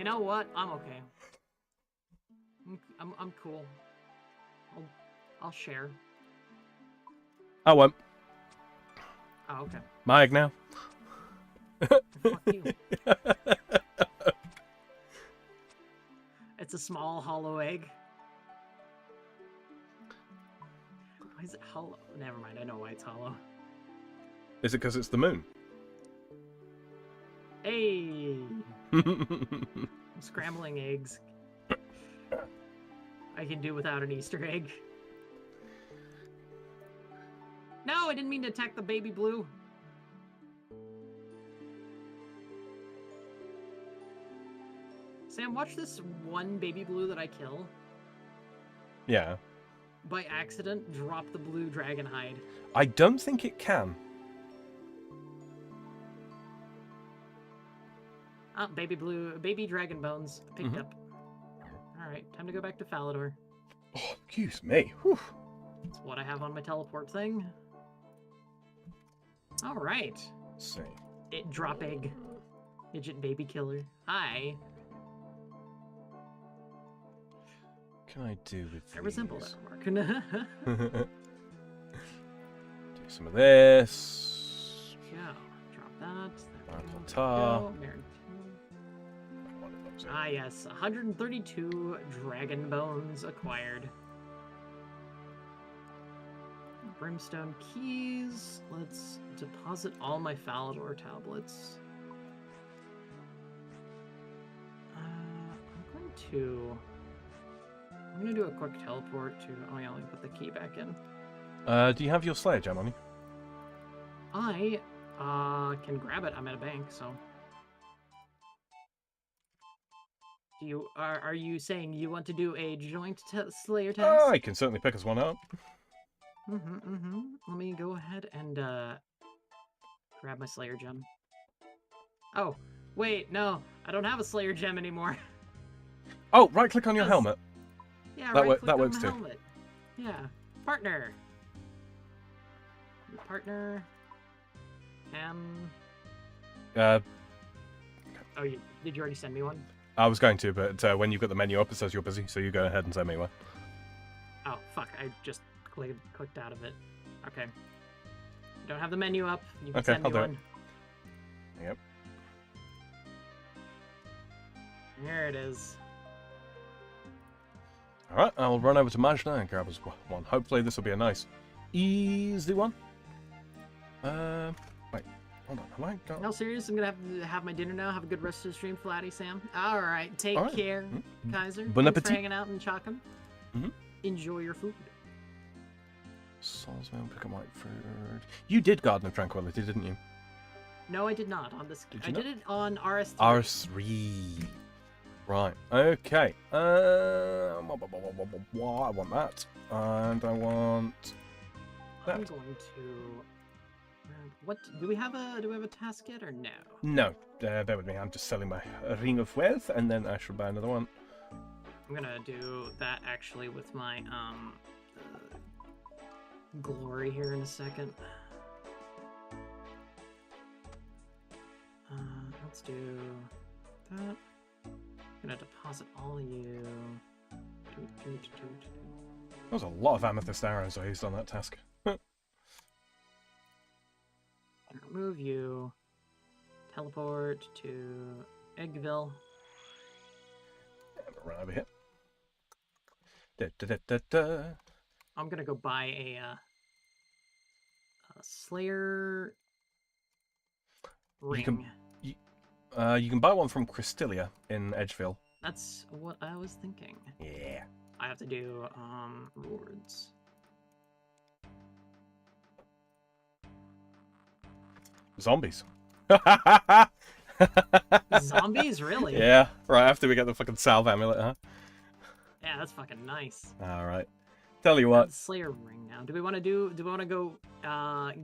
know what? I'm okay. I'm cool. I'll share. I won't. Oh, okay. My egg now. Fuck you. It's a small hollow egg. Why is it hollow? Never mind, I know why it's hollow. Is it because it's the moon? Hey! I'm scrambling eggs. I can do without an Easter egg. No, I didn't mean to attack the baby blue. Sam, watch this one baby blue that I kill. Yeah. By accident, drop the blue dragon hide. I don't think it can. Ah, baby dragon bones picked up. All right, time to go back to Falador. Oh, excuse me. Whew. That's what I have on my teleport thing. All right. Let's see. It drop egg. Midget baby killer. Hi. What can I do with I resemble that mark. Do some of this. Yeah. Drop that. Ta-ta. Ah, yes. 132 dragon bones acquired. Brimstone keys. Let's deposit all my Falador tablets. I'm going to do a quick teleport to... Oh, yeah, let me put the key back in. Do you have your Slayer gem on you? I can grab it. I'm at a bank, so... Are you saying you want to do a joint Slayer task? I can certainly pick us one up. Let me go ahead and grab my Slayer gem. Oh, wait, no, I don't have a Slayer gem anymore. Oh, right-click on your helmet. Yeah, that right-click on works my too. helmet. Yeah, partner. Partner. Uh, Oh, did you already send me one? I was going to, but when you've got the menu up, it says you're busy, so you go ahead and send me one. Oh, fuck, I just clicked out of it. Okay. Don't have the menu up. You can send me I'll do one. It. Yep. There it is. Alright, I'll run over to Majna and grab us one. Hopefully this will be a nice, easy one. Wait. Hold on. Have I got... No, serious? I'm gonna have my dinner now. Have a good rest of the stream, Flatty Sam. All right, take All right. care, Kaiser. Bon Thanks appetit. for hanging out and chalking. Mm-hmm. Enjoy your food. Salzman, pick a Whiteford. You did Garden of Tranquility, didn't you? No, I did not on this. Did I you did it on RS3. RS3. Right. Okay. I want that, and I want that. I'm going to. What do we have a task yet or no? No, bear with me. I'm just selling my Ring of Wealth, and then I shall buy another one. I'm gonna do that actually with my glory here in a second. Let's do that. I'm gonna deposit all of you. There was a lot of amethyst arrows I used on that task. Remove you. Teleport to Eggville. I'm gonna run over here. Da. I'm gonna go buy a Slayer ring. You can buy one from Christilia in Edgeville. That's what I was thinking. Yeah. I have to do rewards. Zombies. Zombies, really? Yeah. Right after we get the fucking salve amulet, huh? Yeah, that's fucking nice. All right. Tell you what. Slayer ring now. Do we want to go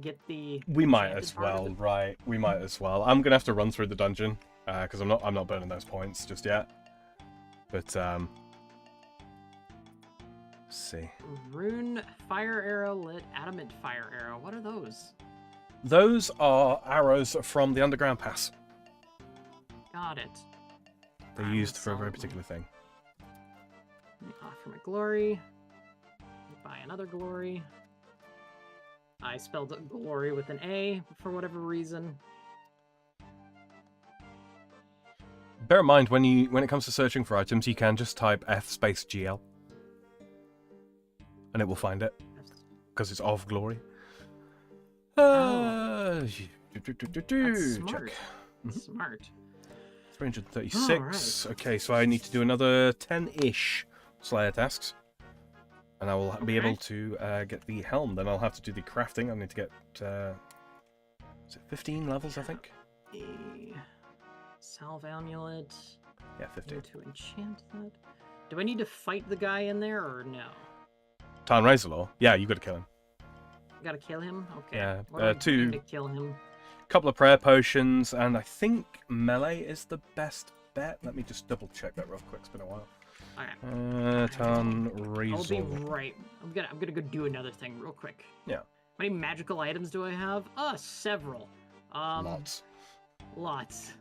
get the? We might enchanted as part of well, it? right? We might as well. I'm gonna have to run through the dungeon because I'm not burning those points just yet. But let's see. Rune fire arrow lit adamant fire arrow. What are those? Those are arrows from the underground pass. Got it. They're used for a very particular thing. Offer my glory. Buy another glory. I spelled glory with an A for whatever reason. Bear in mind when it comes to searching for items, you can just type F_GL, and it will find it because it's of glory. That's smart. Check. Smart. 336. Okay, so I need to do another 10-ish Slayer tasks. And I will be able to get the helm. Then I'll have to do the crafting. I need to get... is it 15 levels, I think? A salve amulet. Yeah, 15. Need to enchant that. Do I need to fight the guy in there or no? Tarn Razorlaw? Yeah, you got to kill him. Gotta kill him? Okay. Yeah, What do I two- need to kill him? Couple of prayer potions, and I think melee is the best bet. Let me just double check that real quick. It's been a while. Alright. Tarn I'll be Razorlaw. right. I'm gonna go do another thing real quick. Yeah. How many magical items do I have? Several. Lots. Lots.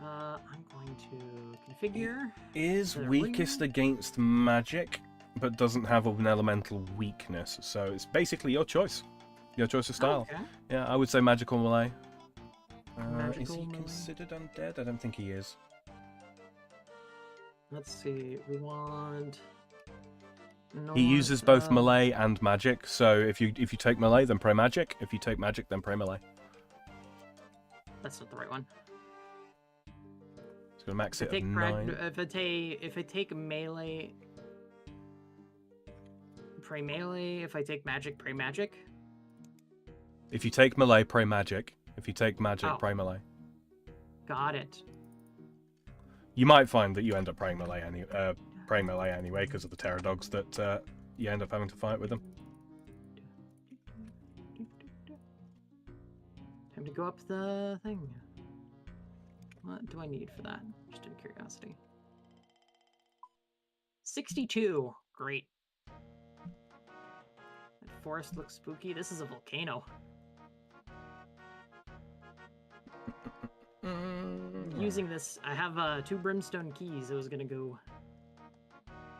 I'm going to configure. Is the weakest ring. against magic, but doesn't have an elemental weakness. So it's basically your choice. Your choice of style. Okay. Yeah, I would say magical melee. Is Magical he melee. considered undead? I don't think he is. Let's see. We want. He uses both melee and magic. So if you take melee, then pray magic. If you take magic, then pray melee. That's not the right one. It's gonna max If it I at take 9. if I take melee, pray melee. If I take magic, pray magic. If you take melee, pray magic. If you take magic, Oh. pray melee. Got it. You might find that you end up praying melee anyway because of the terror dogs that you end up having to fight with them. Time to go up the thing. What do I need for that? Just out of curiosity. 62. Great. That forest looks spooky. This is a volcano. Using this, I have 2 brimstone keys. I was gonna go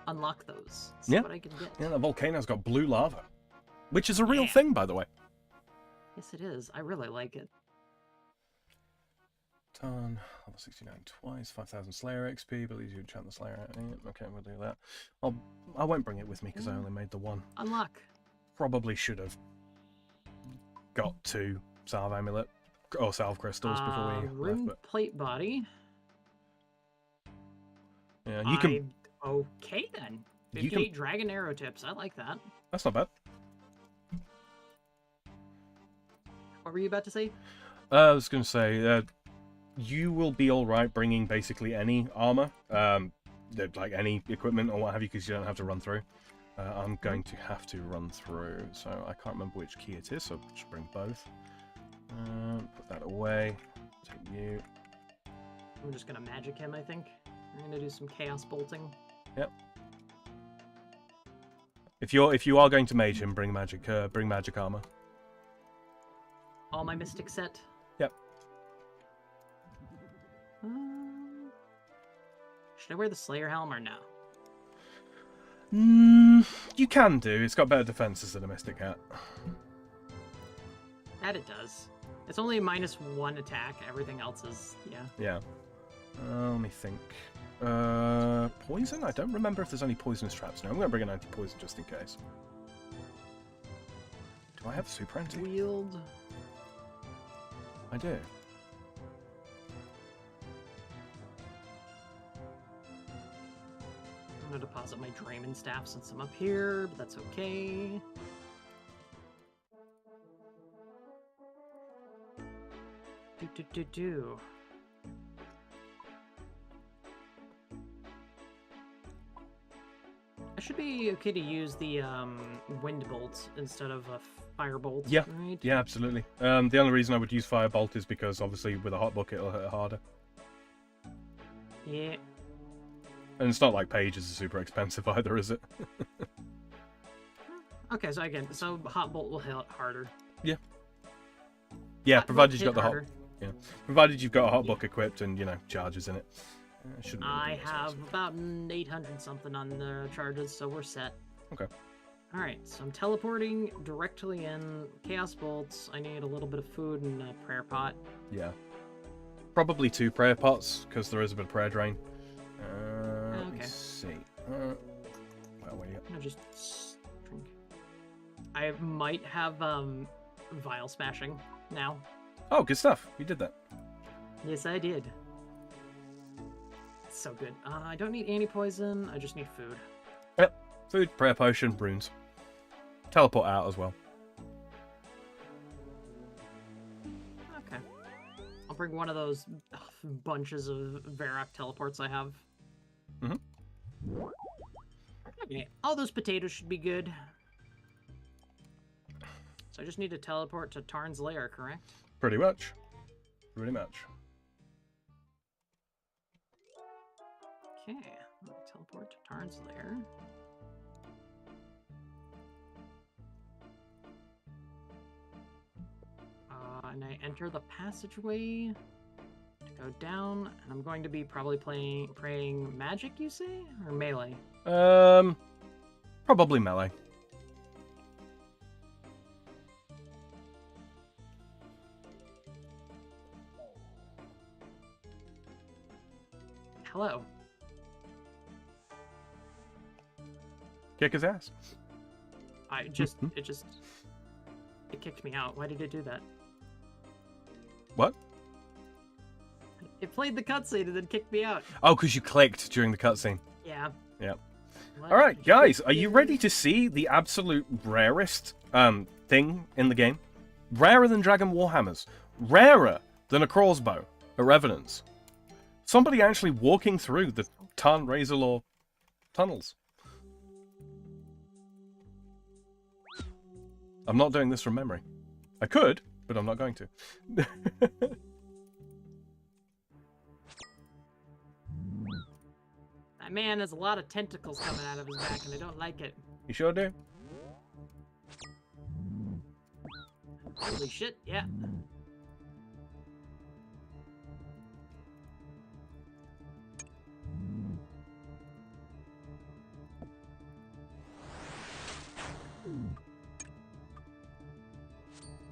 unlock those. See Yeah. what I can get. Yeah, the volcano's got blue lava, which is a real Yeah. thing, by the way. Yes, it is. I really like it. Ton, level 69 twice, 5,000 Slayer XP, believes you enchant the Slayer. Yeah, okay, we'll do that. I won't bring it with me because I only made the one. Unlock. Probably should have got 2 salve amulet or salve crystals before we left, Rune but plate body. yeah, you can. Okay then. You 58 dragon arrow tips. I like that. That's not bad. What were you about to say? I was going to say, you will be all right bringing basically any armor, like any equipment or what have you, because you don't have to run through. I'm going to have to run through, so I can't remember which key it is, so I'll just bring both. Put that away. Take you. I'm just gonna magic him, I think. I'm gonna do some chaos bolting. Yep. If you are going to mage him, bring magic armor. All my mystic set. Yep. Should I wear the Slayer helm or no? You can do. It's got better defenses than a mystic hat. That it does. It's only a -1 attack. Everything else is, yeah. Yeah. Let me think. Poison? I don't remember if there's any poisonous traps. No, I'm going to bring an anti-poison just in case. Do I have super anti? Wield. I do. I'm gonna deposit my Draymond staff since I'm up here, but that's okay. Do. I should be okay to use the wind bolt instead of a fire bolt. Yeah. Right? Yeah, absolutely. The only reason I would use Firebolt is because obviously with a hot bucket it'll hit harder. Yeah. And it's not like pages are super expensive either, is it? Okay, so hot bolt will hit harder. Yeah, Hot provided bolt you've got the hit hot. harder. Yeah, provided you've got a hot book equipped and charges in it. Shouldn't really I be too have expensive. about 800 something on the charges, so we're set. Okay. All right, so I'm teleporting directly in Chaos Bolts. I need a little bit of food and a prayer pot. Yeah. Probably 2 prayer pots because there is a bit of prayer drain. Let me Okay. see. Where were you? I'll just drink. I might have vial smashing now. Oh, good stuff. You did that. Yes, I did. It's so good. I don't need anti-poison. I just need food. Yep. Food, prayer potion, runes. Teleport out as well. Okay. I'll bring one of those bunches of Varrock teleports I have. Mm-hmm. Okay, all those potatoes should be good. So I just need to teleport to Tarn's lair, correct? Pretty much. Pretty much. Okay, teleport to Tarn's lair. And I enter the passageway to go down, and I'm going to be probably praying magic, you say? Or melee? Probably melee. Hello. Kick his ass. It kicked me out. Why did it do that? What? It played the cutscene and then kicked me out. Oh, because you clicked during the cutscene. Yeah. Yep. Alright, guys, are you ready to see the absolute rarest thing in the game? Rarer than Dragon Warhammers. Rarer than a crossbow. A Revenants. Somebody actually walking through the Tarn Razorlaw tunnels. I'm not doing this from memory. I could, but I'm not going to. That man has a lot of tentacles coming out of his back, and I don't like it. You sure do? Holy shit, yeah.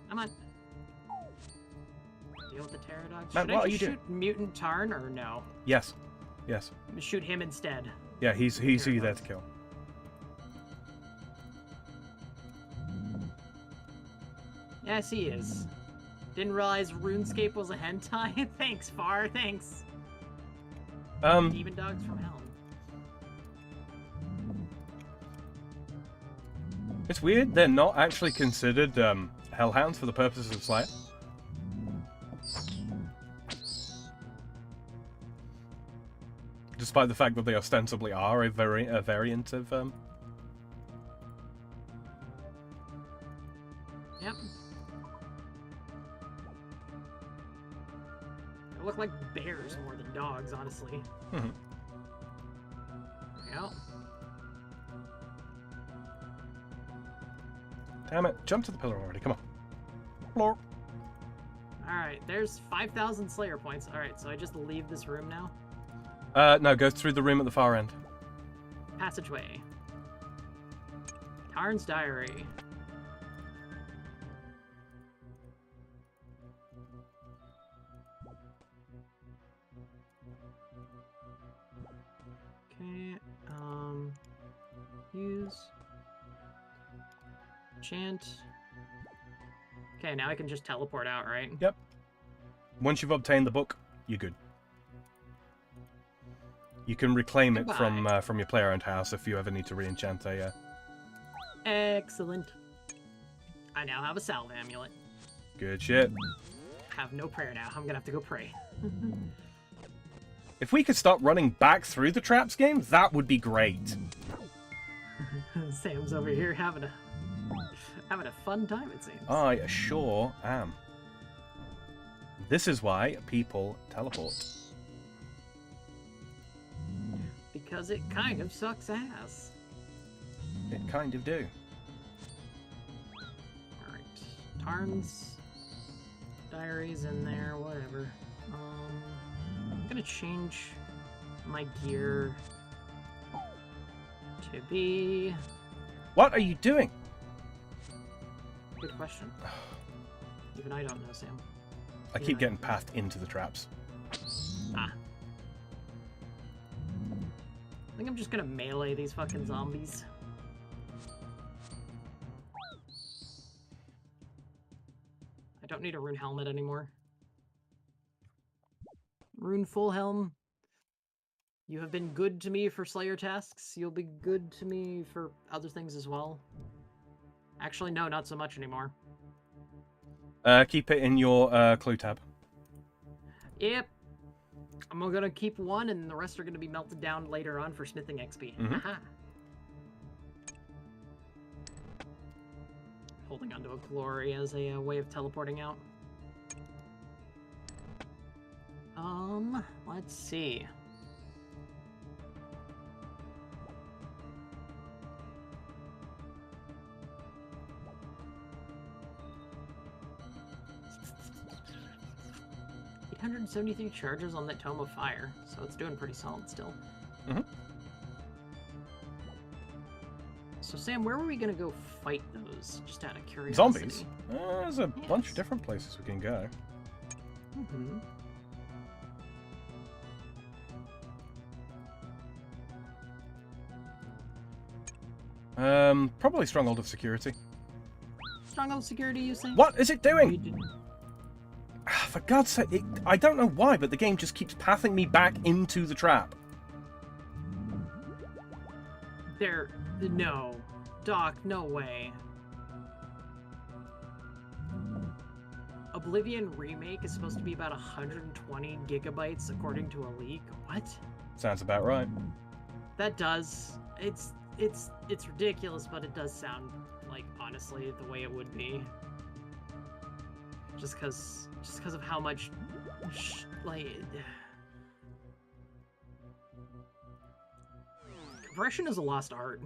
Come on. Deal with the pterodogs. Matt, Should what I are you just doing? shoot Mutant Tarn or no? Yes. Yes. Shoot him instead. Yeah, he's who you're there to kill. Yes, he is. Didn't realize RuneScape was a hentai. Thanks, Far. Thanks. Demon dogs from hell. It's weird they're not actually considered hellhounds for the purposes of Slayer. Despite the fact that they ostensibly are a variant of Yep. They look like bears more than dogs, honestly. Mhm. Yep. Damn it, jump to the pillar already, come on. Floor. Alright, there's 5,000 Slayer points. Alright, so I just leave this room now? No, go through the room at the far end. Passageway. Tarn's diary. Okay, use. Chant. Okay, now I can just teleport out, right? Yep. Once you've obtained the book, you're good. You can reclaim it from your player-owned house if you ever need to re-enchant a... Excellent. I now have a salve amulet. Good shit. Have no prayer now. I'm gonna have to go pray. If we could stop running back through the traps game, that would be great. Sam's over here having a fun time, it seems. I sure am. This is why people teleport. Because it kind of sucks ass. It kind of do. Alright. Tarn's diary's in there, whatever. I'm gonna change my gear to be... What are you doing? Good question. Even I don't know, Sam. I keep getting pathed into the traps. Ah. I think I'm just gonna melee these fucking zombies. I don't need a rune helmet anymore. Rune full helm. You have been good to me for Slayer tasks. You'll be good to me for other things as well. Actually, no, not so much anymore. Keep it in your clue tab. Yep. I'm gonna keep one, and the rest are gonna be melted down later on for smithing XP. Haha. Holding onto a glory as a way of teleporting out. Let's see. $873 charges on that Tome of Fire, so it's doing pretty solid still. So Sam, where were we gonna go fight those? Just out of curiosity. Zombies? There's a bunch of different places we can go. Probably Stronghold of Security. Stronghold of Security, you say? What is it doing? For God's sake, I don't know why, but the game just keeps pathing me back into the trap. No. Doc, no way. Oblivion Remake is supposed to be about 120 gigabytes according to a leak. What? Sounds about right. That does. It's ridiculous, but it does sound like, honestly, the way it would be. Just because of how much, like... Compression is a lost art.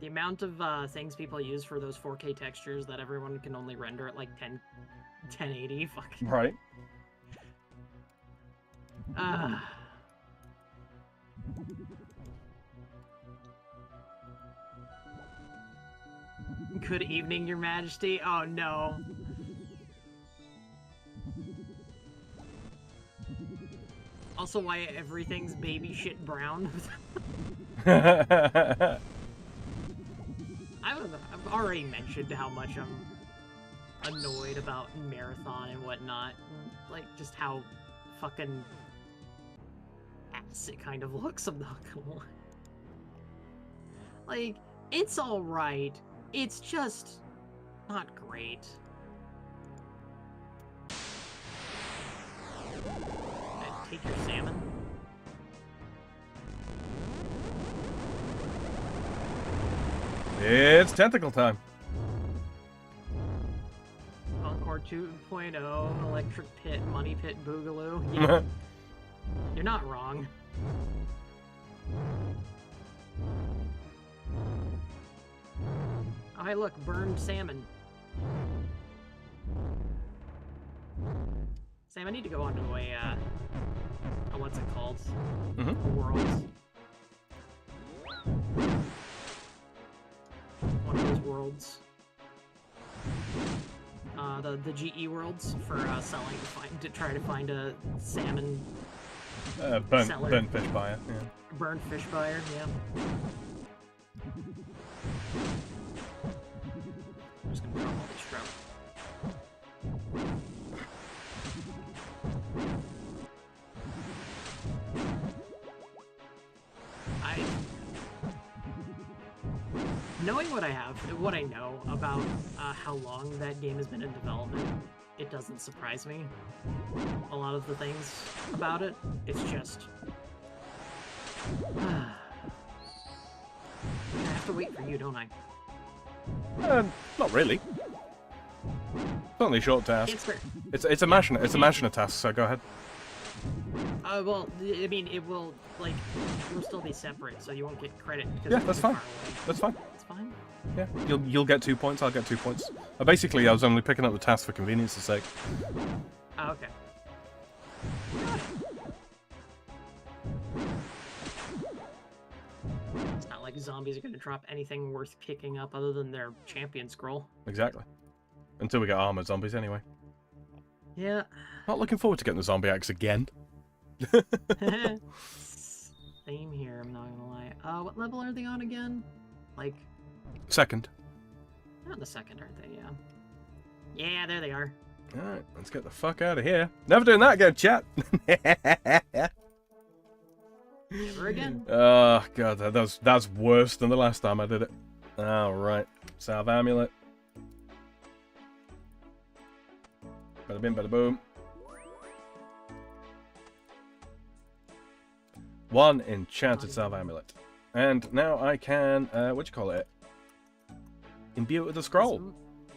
The amount of things people use for those 4K textures that everyone can only render at like 1080, fuck. Right. Good evening, Your Majesty. Oh no. Also, why everything's baby shit brown. I've already mentioned how much I'm annoyed about Marathon and whatnot. Like, just how fucking ass it kind of looks. I'm not gonna lie. Like, it's alright. It's just not great. Take your salmon. It's tentacle time. Encore 2.0, Electric Pit, Money Pit, Boogaloo. Yeah. You're not wrong. Oh, hey, look, burned salmon. Sam, I need to go onto a what's it called? World. One of those worlds. The GE worlds for selling to try to find a salmon Burnt fish buyer. Yeah. Burnt fish buyer. Yeah. I'm just gonna drop all these trout. Knowing what I know about how long that game has been in development, it doesn't surprise me. A lot of the things about it, it's just... I have to wait for you, don't I? Not really. It's only a short task. It's fair. It's a Mashina task, so go ahead. Well, I mean, it will, like, it will still be separate, so you won't get credit. Yeah, that's fine. That's fine. It's fine. Yeah, you'll get 2 points, I'll get 2 points. Basically, I was only picking up the task for convenience's sake. Oh, okay. It's not like zombies are going to drop anything worth picking up other than their champion scroll. Exactly. Until we get armored zombies, anyway. Yeah. Not looking forward to getting the zombie axe again. Same here, I'm not gonna lie. What level are they on again? Like... Second. They're on the second, aren't they? Yeah. Yeah, there they are. Alright, let's get the fuck out of here. Never doing that again, chat. Never again. Oh, God, that's worse than the last time I did it. Alright, salve amulet. Bada bim, bada boom. One enchanted salve amulet. And now I can, what do you call it? Imbue it with a scroll.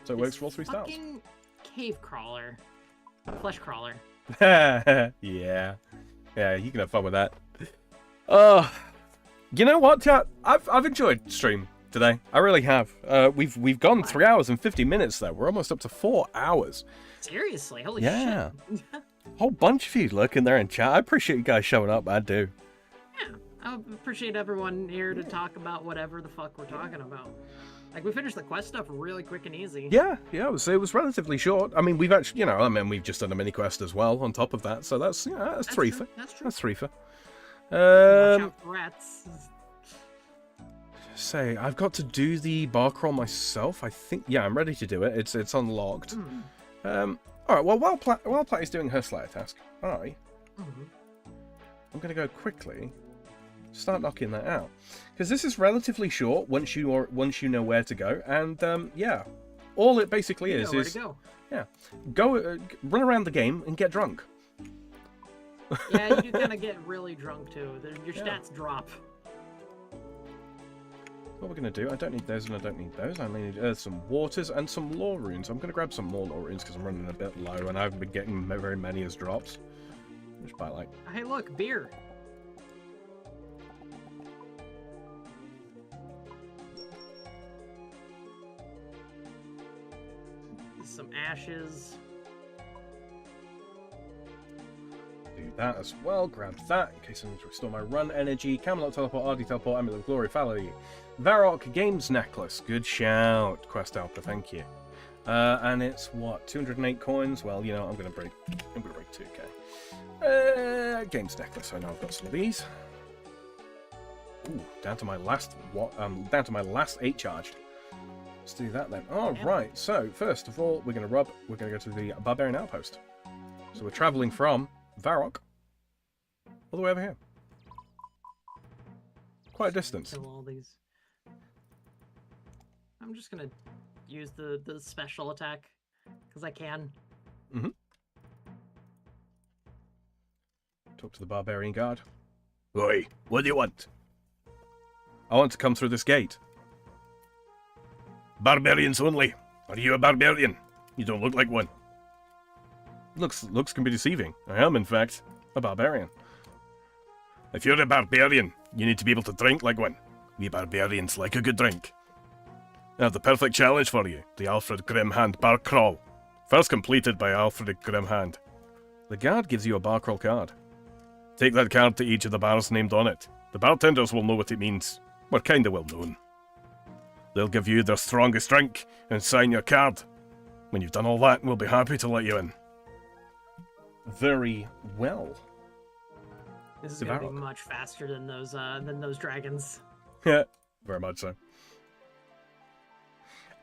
So it works for all 3 styles. Fucking cave crawler. Flesh crawler. Yeah. Yeah, you can have fun with that. Oh, you know what, chat? I've enjoyed stream today. I really have. We've gone 3 hours and 50 minutes though. We're almost up to 4 hours. Seriously, holy Yeah. shit. Whole bunch of you lurking there in chat. I appreciate you guys showing up. I do. Yeah, I appreciate everyone here to talk about whatever the fuck we're talking about. Like, we finished the quest stuff really quick and easy. Yeah, it was relatively short. I mean, we've actually, we've just done a mini quest as well on top of that, so that's three for. That's true. That's 3 for. Watch out for rats. Say, I've got to do the bar crawl myself. I think, yeah, I'm ready to do it. It's unlocked. All right. Well, while Platty's doing her Slayer task, I'm gonna go quickly. Start knocking that out, because this is relatively short once you know where to go, and yeah, all it basically is go run around the game and get drunk. Yeah, you do kind of get really drunk too. Your stats drop. What we're gonna do? I don't need those, and I don't need those. I need some waters and some lore runes. I'm gonna grab some more lore runes because I'm running a bit low, and I haven't been getting very many as drops. Just by like. Hey, look, beer. Some ashes. Do that as well. Grab that in case I need to restore my run energy. Camelot teleport, RD teleport, Amulet of Glory, Fallacy. Varrock Games Necklace. Good shout. Quest Alpha, thank you. And it's what, 208 coins? Well, I'm gonna break 2k. Games Necklace. I know I've got some of these. Ooh, down to my last 8 charged. Let's do that then. Alright, so first of all, we're gonna go to the Barbarian Outpost. So we're travelling from Varrock all the way over here. Quite a distance. Kill all these. I'm just gonna use the special attack because I can. Talk to the Barbarian Guard. Oi, what do you want? I want to come through this gate. Barbarians only. Are you a barbarian? You don't look like one. Looks can be deceiving. I am, in fact, a barbarian. If you're a barbarian, you need to be able to drink like one. We barbarians like a good drink. I have the perfect challenge for you, the Alfred Grimhand Bar Crawl. First completed by Alfred Grimhand. The guard gives you a bar crawl card. Take that card to each of the bars named on it. The bartenders will know what it means. We're kinda well known. They'll give you their strongest drink and sign your card. When you've done all that, we'll be happy to let you in. Very well. This is gonna be much faster than those dragons. Yeah, very much so.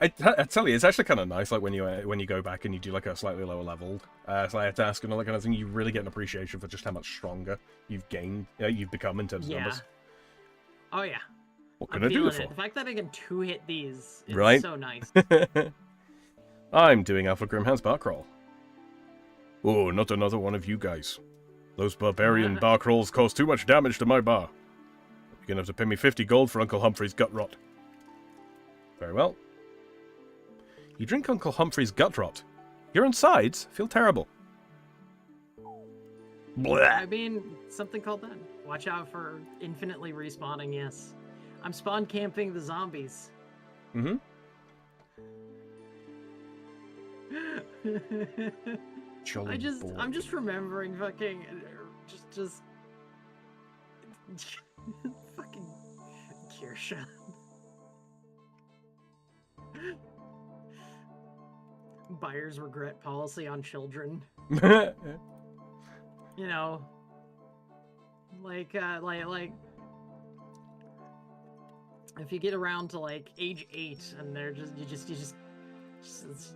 I tell you, it's actually kind of nice. Like when you go back and you do like a slightly lower leveled Slayer task and all that kind of thing, you really get an appreciation for just how much stronger you've become in terms of numbers. Oh yeah. What can I do it for? The fact that I can 2-hit these is so nice. I'm doing Alpha Grimhand's bar crawl. Oh, not another one of you guys. Those barbarian bar crawls cause too much damage to my bar. You're gonna have to pay me 50 gold for Uncle Humphrey's gut rot. Very well. You drink Uncle Humphrey's gut rot. Your insides feel terrible. Blah. I mean, something called that. Watch out for infinitely respawning, yes. I'm spawn camping the zombies. Mm-hmm. I'm just remembering fucking just fucking Kirsha. Buyer's regret policy on children. You know, like if you get around to like age 8 and they're you just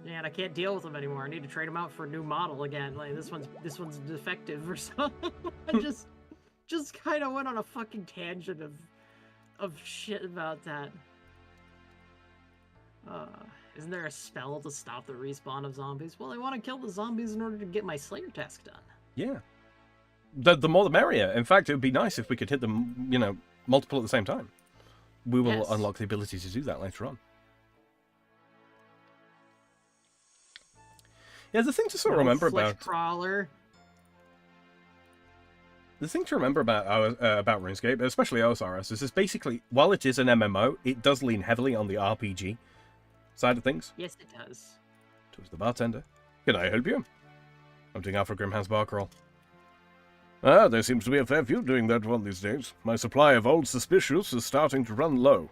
Man, I can't deal with them anymore. I need to trade them out for a new model again. Like this one's defective or something. I just kind of went on a fucking tangent of shit about that. Isn't there a spell to stop the respawn of zombies? Well, I want to kill the zombies in order to get my Slayer task done. Yeah. The more the merrier. In fact, it would be nice if we could hit them, you know, multiple at the same time. We will unlock the ability to do that later on. Yeah, the thing to sort of remember about crawler. the thing to remember about RuneScape, especially OSRS, is basically while it is an MMO, it does lean heavily on the RPG side of things. Yes, it does. Towards the bartender. Can I help you? I'm doing Alpha Grimhouse bar crawl. Ah, there seems to be a fair few doing that one these days. My supply of Old Suspicious is starting to run low.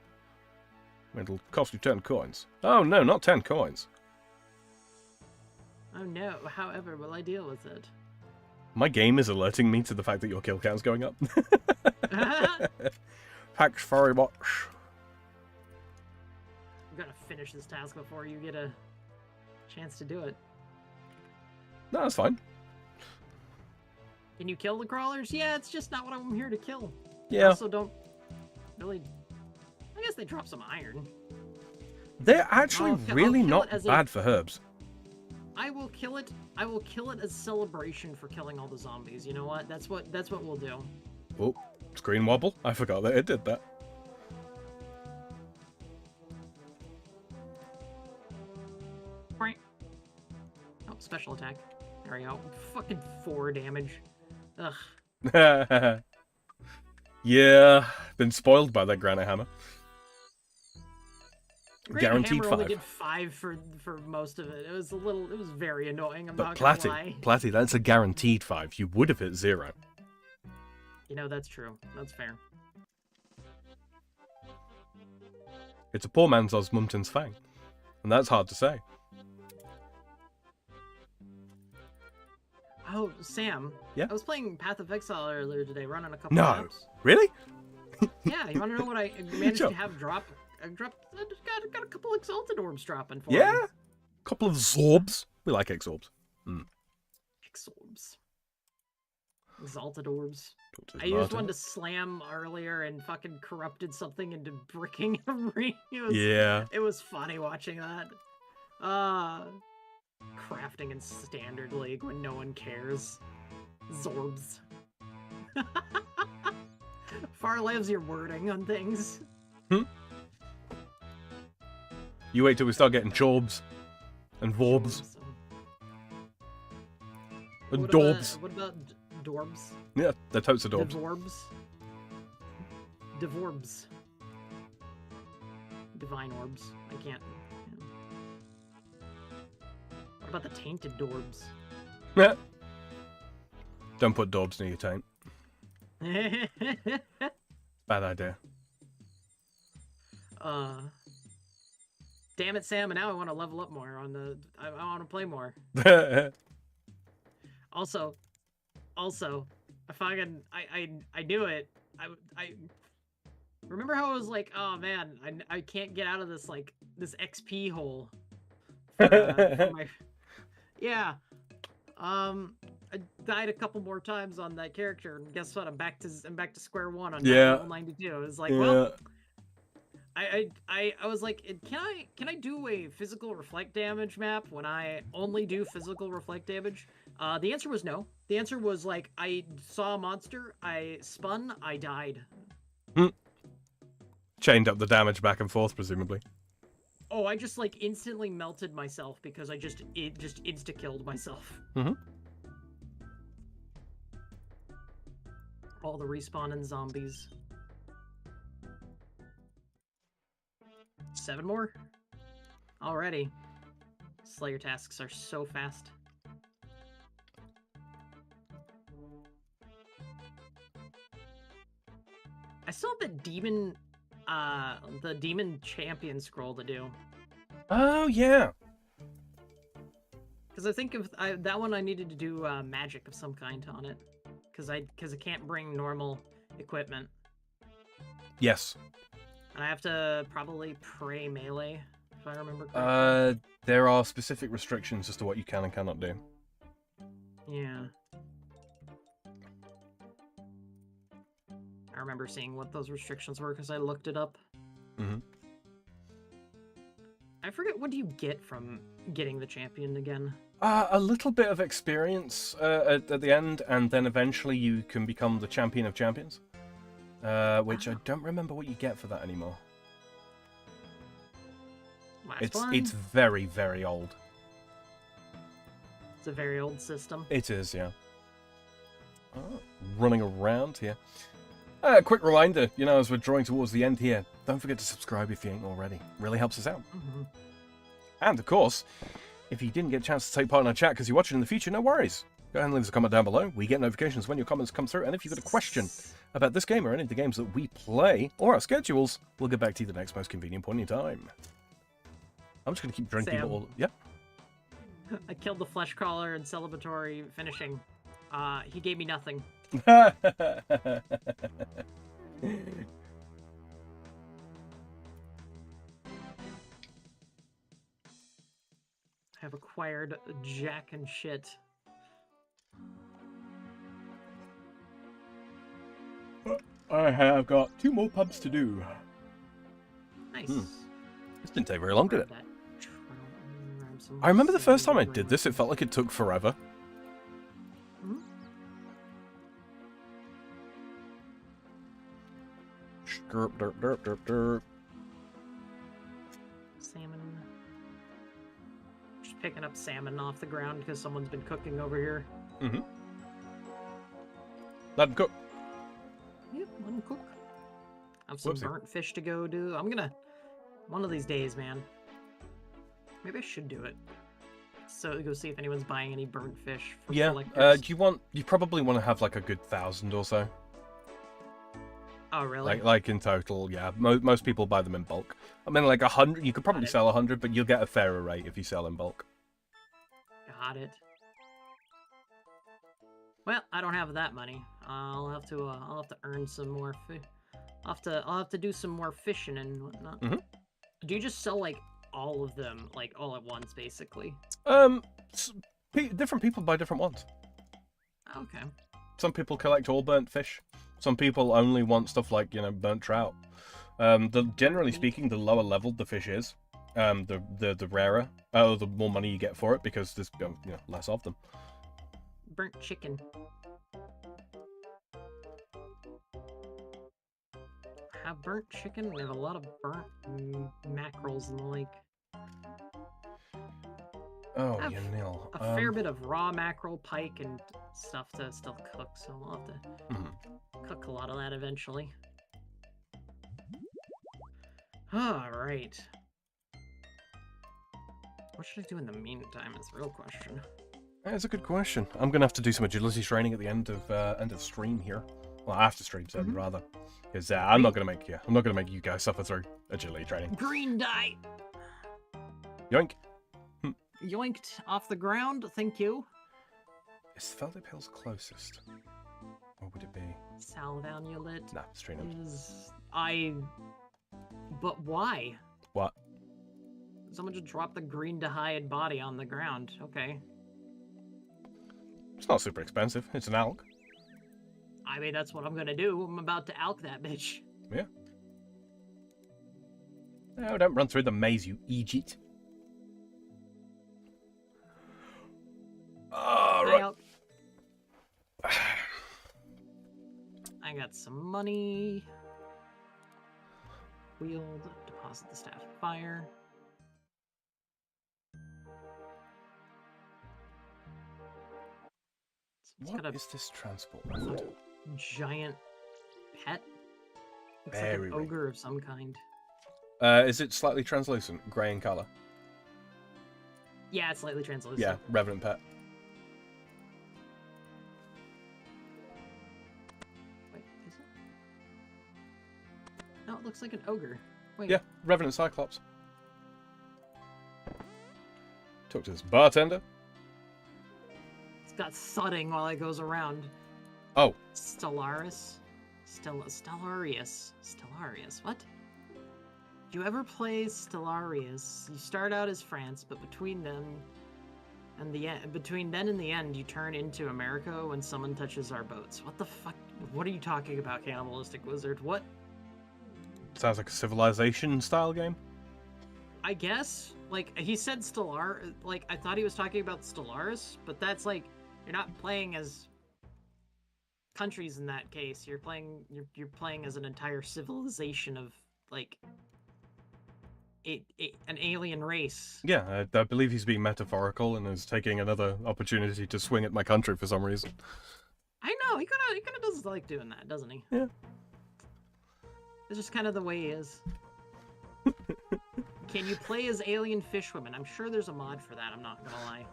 It'll cost you 10 coins. Oh no, not 10 coins. Oh no, however will I deal with it? My game is alerting me to the fact that your kill count's going up. Thanks very much. I'm gonna finish this task before you get a chance to do it. No, that's fine. Can you kill the crawlers? Yeah, it's just not what I'm here to kill. Yeah. I also don't really... I guess they drop some iron. They're actually really not bad for herbs. I will kill it. I will kill it as celebration for killing all the zombies. You know what? That's what we'll do. Oh, screen wobble. I forgot that it did that. Oh, special attack. There we go. Fucking 4 damage. Ugh. Yeah, been spoiled by that granite hammer. Guaranteed hammer 5. Only did 5 for most of it. It was very annoying. I'm But not gonna lie. Platty, that's a guaranteed 5. You would have hit 0. You know, that's true. That's fair. It's a poor man's Osmundton's Fang. And that's hard to say. Oh, Sam. Yeah? I was playing Path of Exile earlier today, running a couple No. maps. Really? Yeah, you want to know what I managed Sure. to have drop? I just got a couple Exalted Orbs dropping for Yeah? me. Couple of Zorbs. We like Exorbs. Exorbs. Exalted Orbs. Talk to I used Martin. one to slam earlier and fucking corrupted something into bricking a ring. Yeah. It was funny watching that. Crafting in Standard League when no one cares. Zorbs. Far lives your wording on things. You wait till we start getting Jorbs. And Vorbs. And What Dorbs. What about Dorbs? Yeah, they're totes of Dorbs. Devorbs. Devorbs. Divine Orbs. I can't. Yeah. What about the Tainted Dorbs? Yeah. Don't put Dorbs near your taint. Bad idea. Damn it, Sam, and now I want to level up more on the... I want to play more. Also, I fucking... I knew it. I remember how I was like, oh man, I can't get out of this, like, this XP hole. For my... Yeah. I died a couple more times on that character, and guess what? I'm back to square one on level 92. It's like, well, I was like, can I do a physical reflect damage map when I only do physical reflect damage? The answer was no. The answer was like, I saw a monster, I spun, I died. Chained up the damage back and forth, presumably. Oh, I just like instantly melted myself because it just insta-killed myself. All the respawning zombies. 7 more? Already. Slayer tasks are so fast. I still have the demon champion scroll to do. Oh, yeah. Because I think if that one I needed to do magic of some kind on it. Because I can't bring normal equipment. Yes. And I have to probably pray melee if I remember correctly. There are specific restrictions as to what you can and cannot do. Yeah. I remember seeing what those restrictions were because I looked it up. Mm-hmm. I forget, what do you get from getting the champion again? A little bit of experience at the end, and then eventually you can become the champion of champions. Which I don't remember what you get for that anymore. It's very, very old. It's a very old system. It is, yeah. Running around here. Quick reminder, as we're drawing towards the end here, don't forget to subscribe if you ain't already. Really helps us out. Mm-hmm. And, of course, if you didn't get a chance to take part in our chat because you're watching in the future, no worries. Go ahead and leave us a comment down below. We get notifications when your comments come through, and if you've got a question about this game or any of the games that we play, or our schedules, we'll get back to you the next most convenient point in time. I'm just going to keep drinking Sam. all... Yep. I killed the flesh crawler in celebratory finishing. He gave me nothing. I have acquired jack and shit. I have got 2 more pubs to do. Nice. This didn't take very long, did it? Grab some I remember the first time I sand did this, it felt like it took forever. Hmm? Derp, derp, derp, derp, derp. Salmon. Just picking up salmon off the ground because someone's been cooking over here. Mm-hmm. Let 'em cook. Yep, let him cook. I have some Whoopsie. burnt fish to go do. I'm gonna... One of these days, man. Maybe I should do it. So go see if anyone's buying any burnt fish for Yeah, collectors. you probably want to have like a good 1,000 or so. Oh, really? Like in total, yeah. Most people buy them in bulk. I mean, like 100, you could probably sell 100, but you'll get a fairer rate if you sell in bulk. Got it. Well, I don't have that money. I'll have to earn some more I'll have to do some more fishing and whatnot. Mhm. Do you just sell like all of them, like all at once, basically? Different people buy different ones. Okay. Some people collect all burnt fish. Some people only want stuff like, burnt trout. Generally speaking, the lower level the fish is, the rarer, the more money you get for it because there's less of them. Burnt chicken. Have burnt chicken. We have a lot of burnt mackerels and the like. Oh, Have you nil. A fair bit of raw mackerel, pike, and stuff to still cook, so I'll have to cook a lot of that eventually. Alright. What should I do in the meantime is the real question. That's a good question. I'm gonna have to do some agility training at the end of stream here. Well, after stream end rather, because I'm not gonna make you guys suffer through agility training. Green dye! Yoink. Yoinked off the ground, thank you. Is Feldip Hills closest? Or would it be? Salvanulet Nah, straight up. is... But why? What? Someone just dropped the green dehyed body on the ground. Okay. It's not super expensive. It's an alg. I mean, that's what I'm gonna do. I'm about to alk that bitch. Yeah. No, don't run through the maze, you Egypt. Alright. I got some money. Wield, deposit the staff of fire. What is this transport method? Giant pet. Looks like Very an ogre of some kind. Is it slightly translucent, grey in colour? Yeah, it's slightly translucent. Yeah, Revenant pet. Wait, is it? No, it looks like an ogre. Wait. Yeah, Revenant Cyclops. Talk to this bartender. It's got thudding while it goes around. Oh. Stellaris? Stellarius. Stellarius. What? you ever play Stellaris? You start out as France, but between then and the end, you turn into America when someone touches our boats. What the fuck? What are you talking about, Cannibalistic Wizard? What? Sounds like a Civilization-style game. I guess. Like, he said Stellar. Like, I thought he was talking about Stellaris, but that's like, you're not playing as countries in that case. You're playing as an entire civilization of, like, an alien race. Yeah, I believe he's being metaphorical and is taking another opportunity to swing at my country for some reason. I know, he kind of does like doing that, doesn't he? Yeah. It's just kind of the way he is. Can you play as alien fishwomen? I'm sure there's a mod for that, I'm not gonna lie.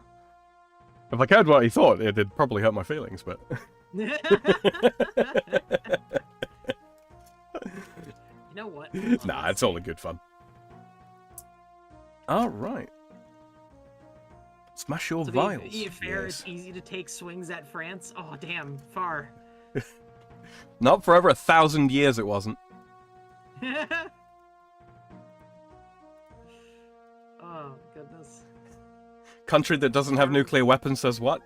If I cared what he thought, it'd probably hurt my feelings, but... You know what? Nah, it's all in good fun. Alright. Smash your vials. To be fair, yes. it's easy to take swings at France. Oh, damn, far. Not for over 1,000 years it wasn't. Oh, goodness. Country that doesn't have nuclear weapons says what?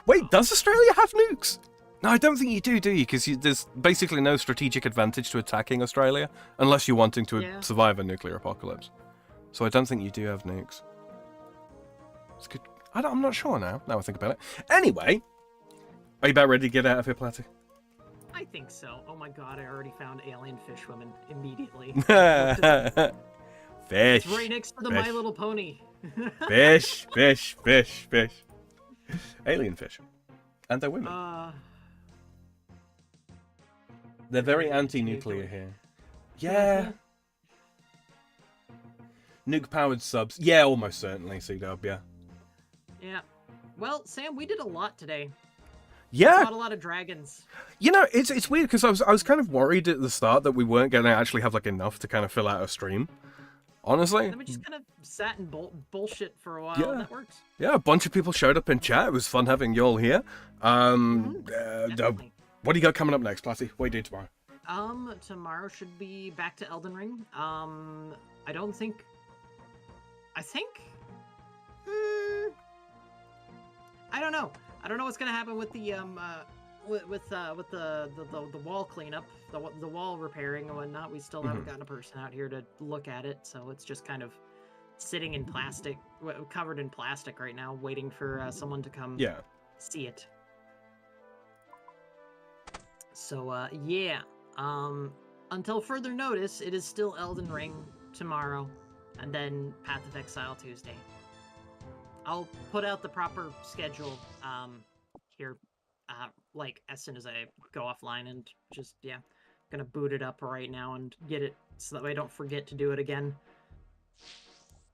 Wait, does Australia have nukes? No, I don't think you do you? Because there's basically no strategic advantage to attacking Australia, unless you're wanting to survive a nuclear apocalypse. So I don't think you do have nukes. It's good. I'm not sure now I think about it. Anyway, are you about ready to get out of here, Platty? I think so. Oh my god, I already found alien fishwomen immediately. Fish. It's right next to the My Little Pony. Fish. Alien fish. And they're women. They're very anti-nuclear here. Yeah. Nuke-powered subs. Yeah, almost certainly, C-Dub, yeah. Yeah. Well, Sam, we did a lot today. Yeah. We fought a lot of dragons. You know, it's weird, because I was kind of worried at the start that we weren't going to actually have, like, enough to kind of fill out a stream. Honestly. And then we just kind of sat and bullshit for a while, yeah. and that works. Yeah, a bunch of people showed up in chat. It was fun having you all here. What do you got coming up next, Platty? What do you do tomorrow? Tomorrow should be back to Elden Ring. I think... I don't know. I don't know what's gonna happen with the with the wall cleanup, the wall repairing and whatnot. We still haven't gotten a person out here to look at it, so it's just kind of sitting in plastic, covered in plastic right now, waiting for someone to come see it. So yeah. Until further notice, it is still Elden Ring tomorrow, and then Path of Exile Tuesday. I'll put out the proper schedule here, like as soon as I go offline, and just gonna boot it up right now and get it so that way I don't forget to do it again.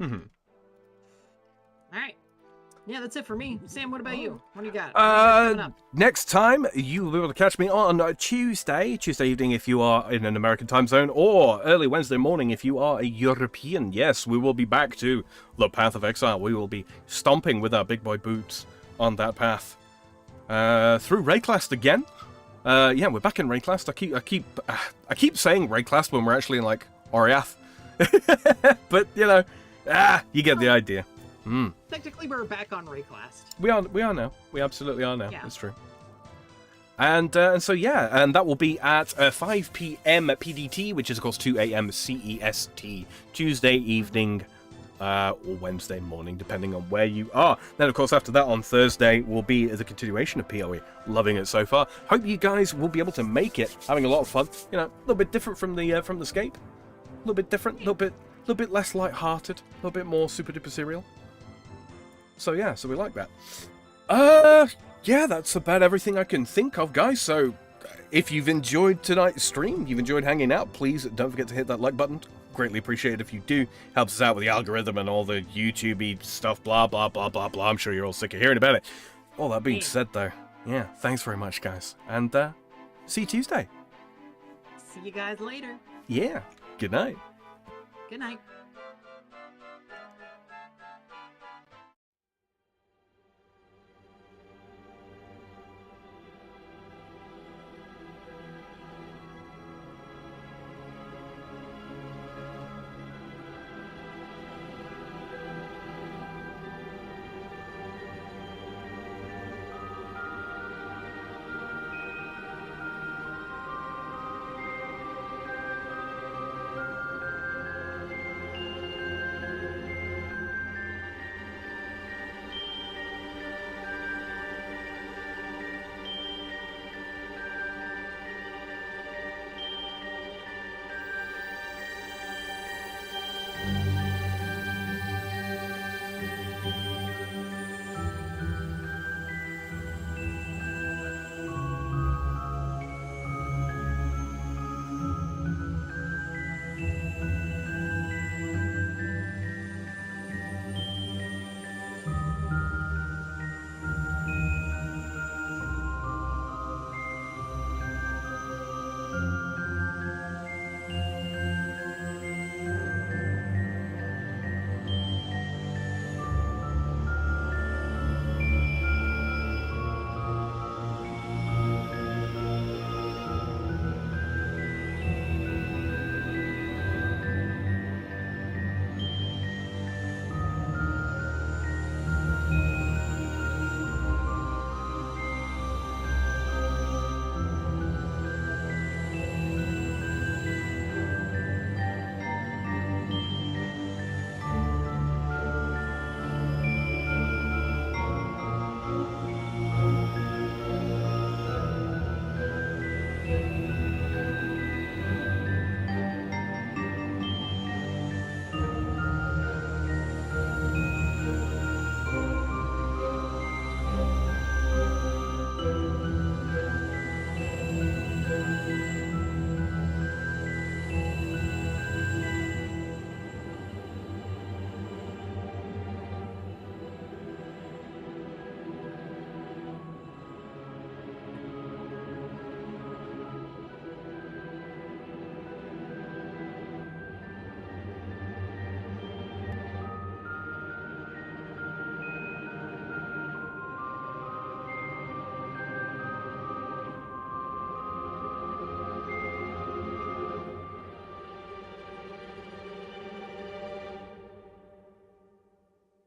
All right. Yeah, that's it for me. Sam, what about you? What do you got? Next time, you will be able to catch me on Tuesday evening if you are in an American time zone, or early Wednesday morning if you are a European. Yes, we will be back to the Path of Exile. We will be stomping with our big boy boots on that path. Through Rayclast again. Yeah, we're back in Rayclast. I keep saying Rayclast when we're actually in, like, Oriath. But, you know, you get the idea. Technically, we're back on Rayclast. We are now. We absolutely are now. Yeah. That's true. And so yeah, and that will be at 5 p.m. PDT, which is of course 2 a.m. CEST, Tuesday evening or Wednesday morning, depending on where you are. Then of course after that on Thursday will be the continuation of PoE. Loving it so far. Hope you guys will be able to make it. Having a lot of fun. You know, a little bit different from the Scape. A little bit different. A little bit less light-hearted. A little bit more super duper serial. So yeah, so we like that. Yeah, that's about everything I can think of, guys. So if you've enjoyed tonight's stream, you've enjoyed hanging out, please don't forget to hit that like button. Greatly appreciate it if you do. Helps us out with the algorithm and all the YouTube-y stuff, blah, blah, blah, blah, blah. I'm sure you're all sick of hearing about it. All that being said, though, yeah, thanks very much, guys. And see you Tuesday. See you guys later. Yeah, good night. Good night.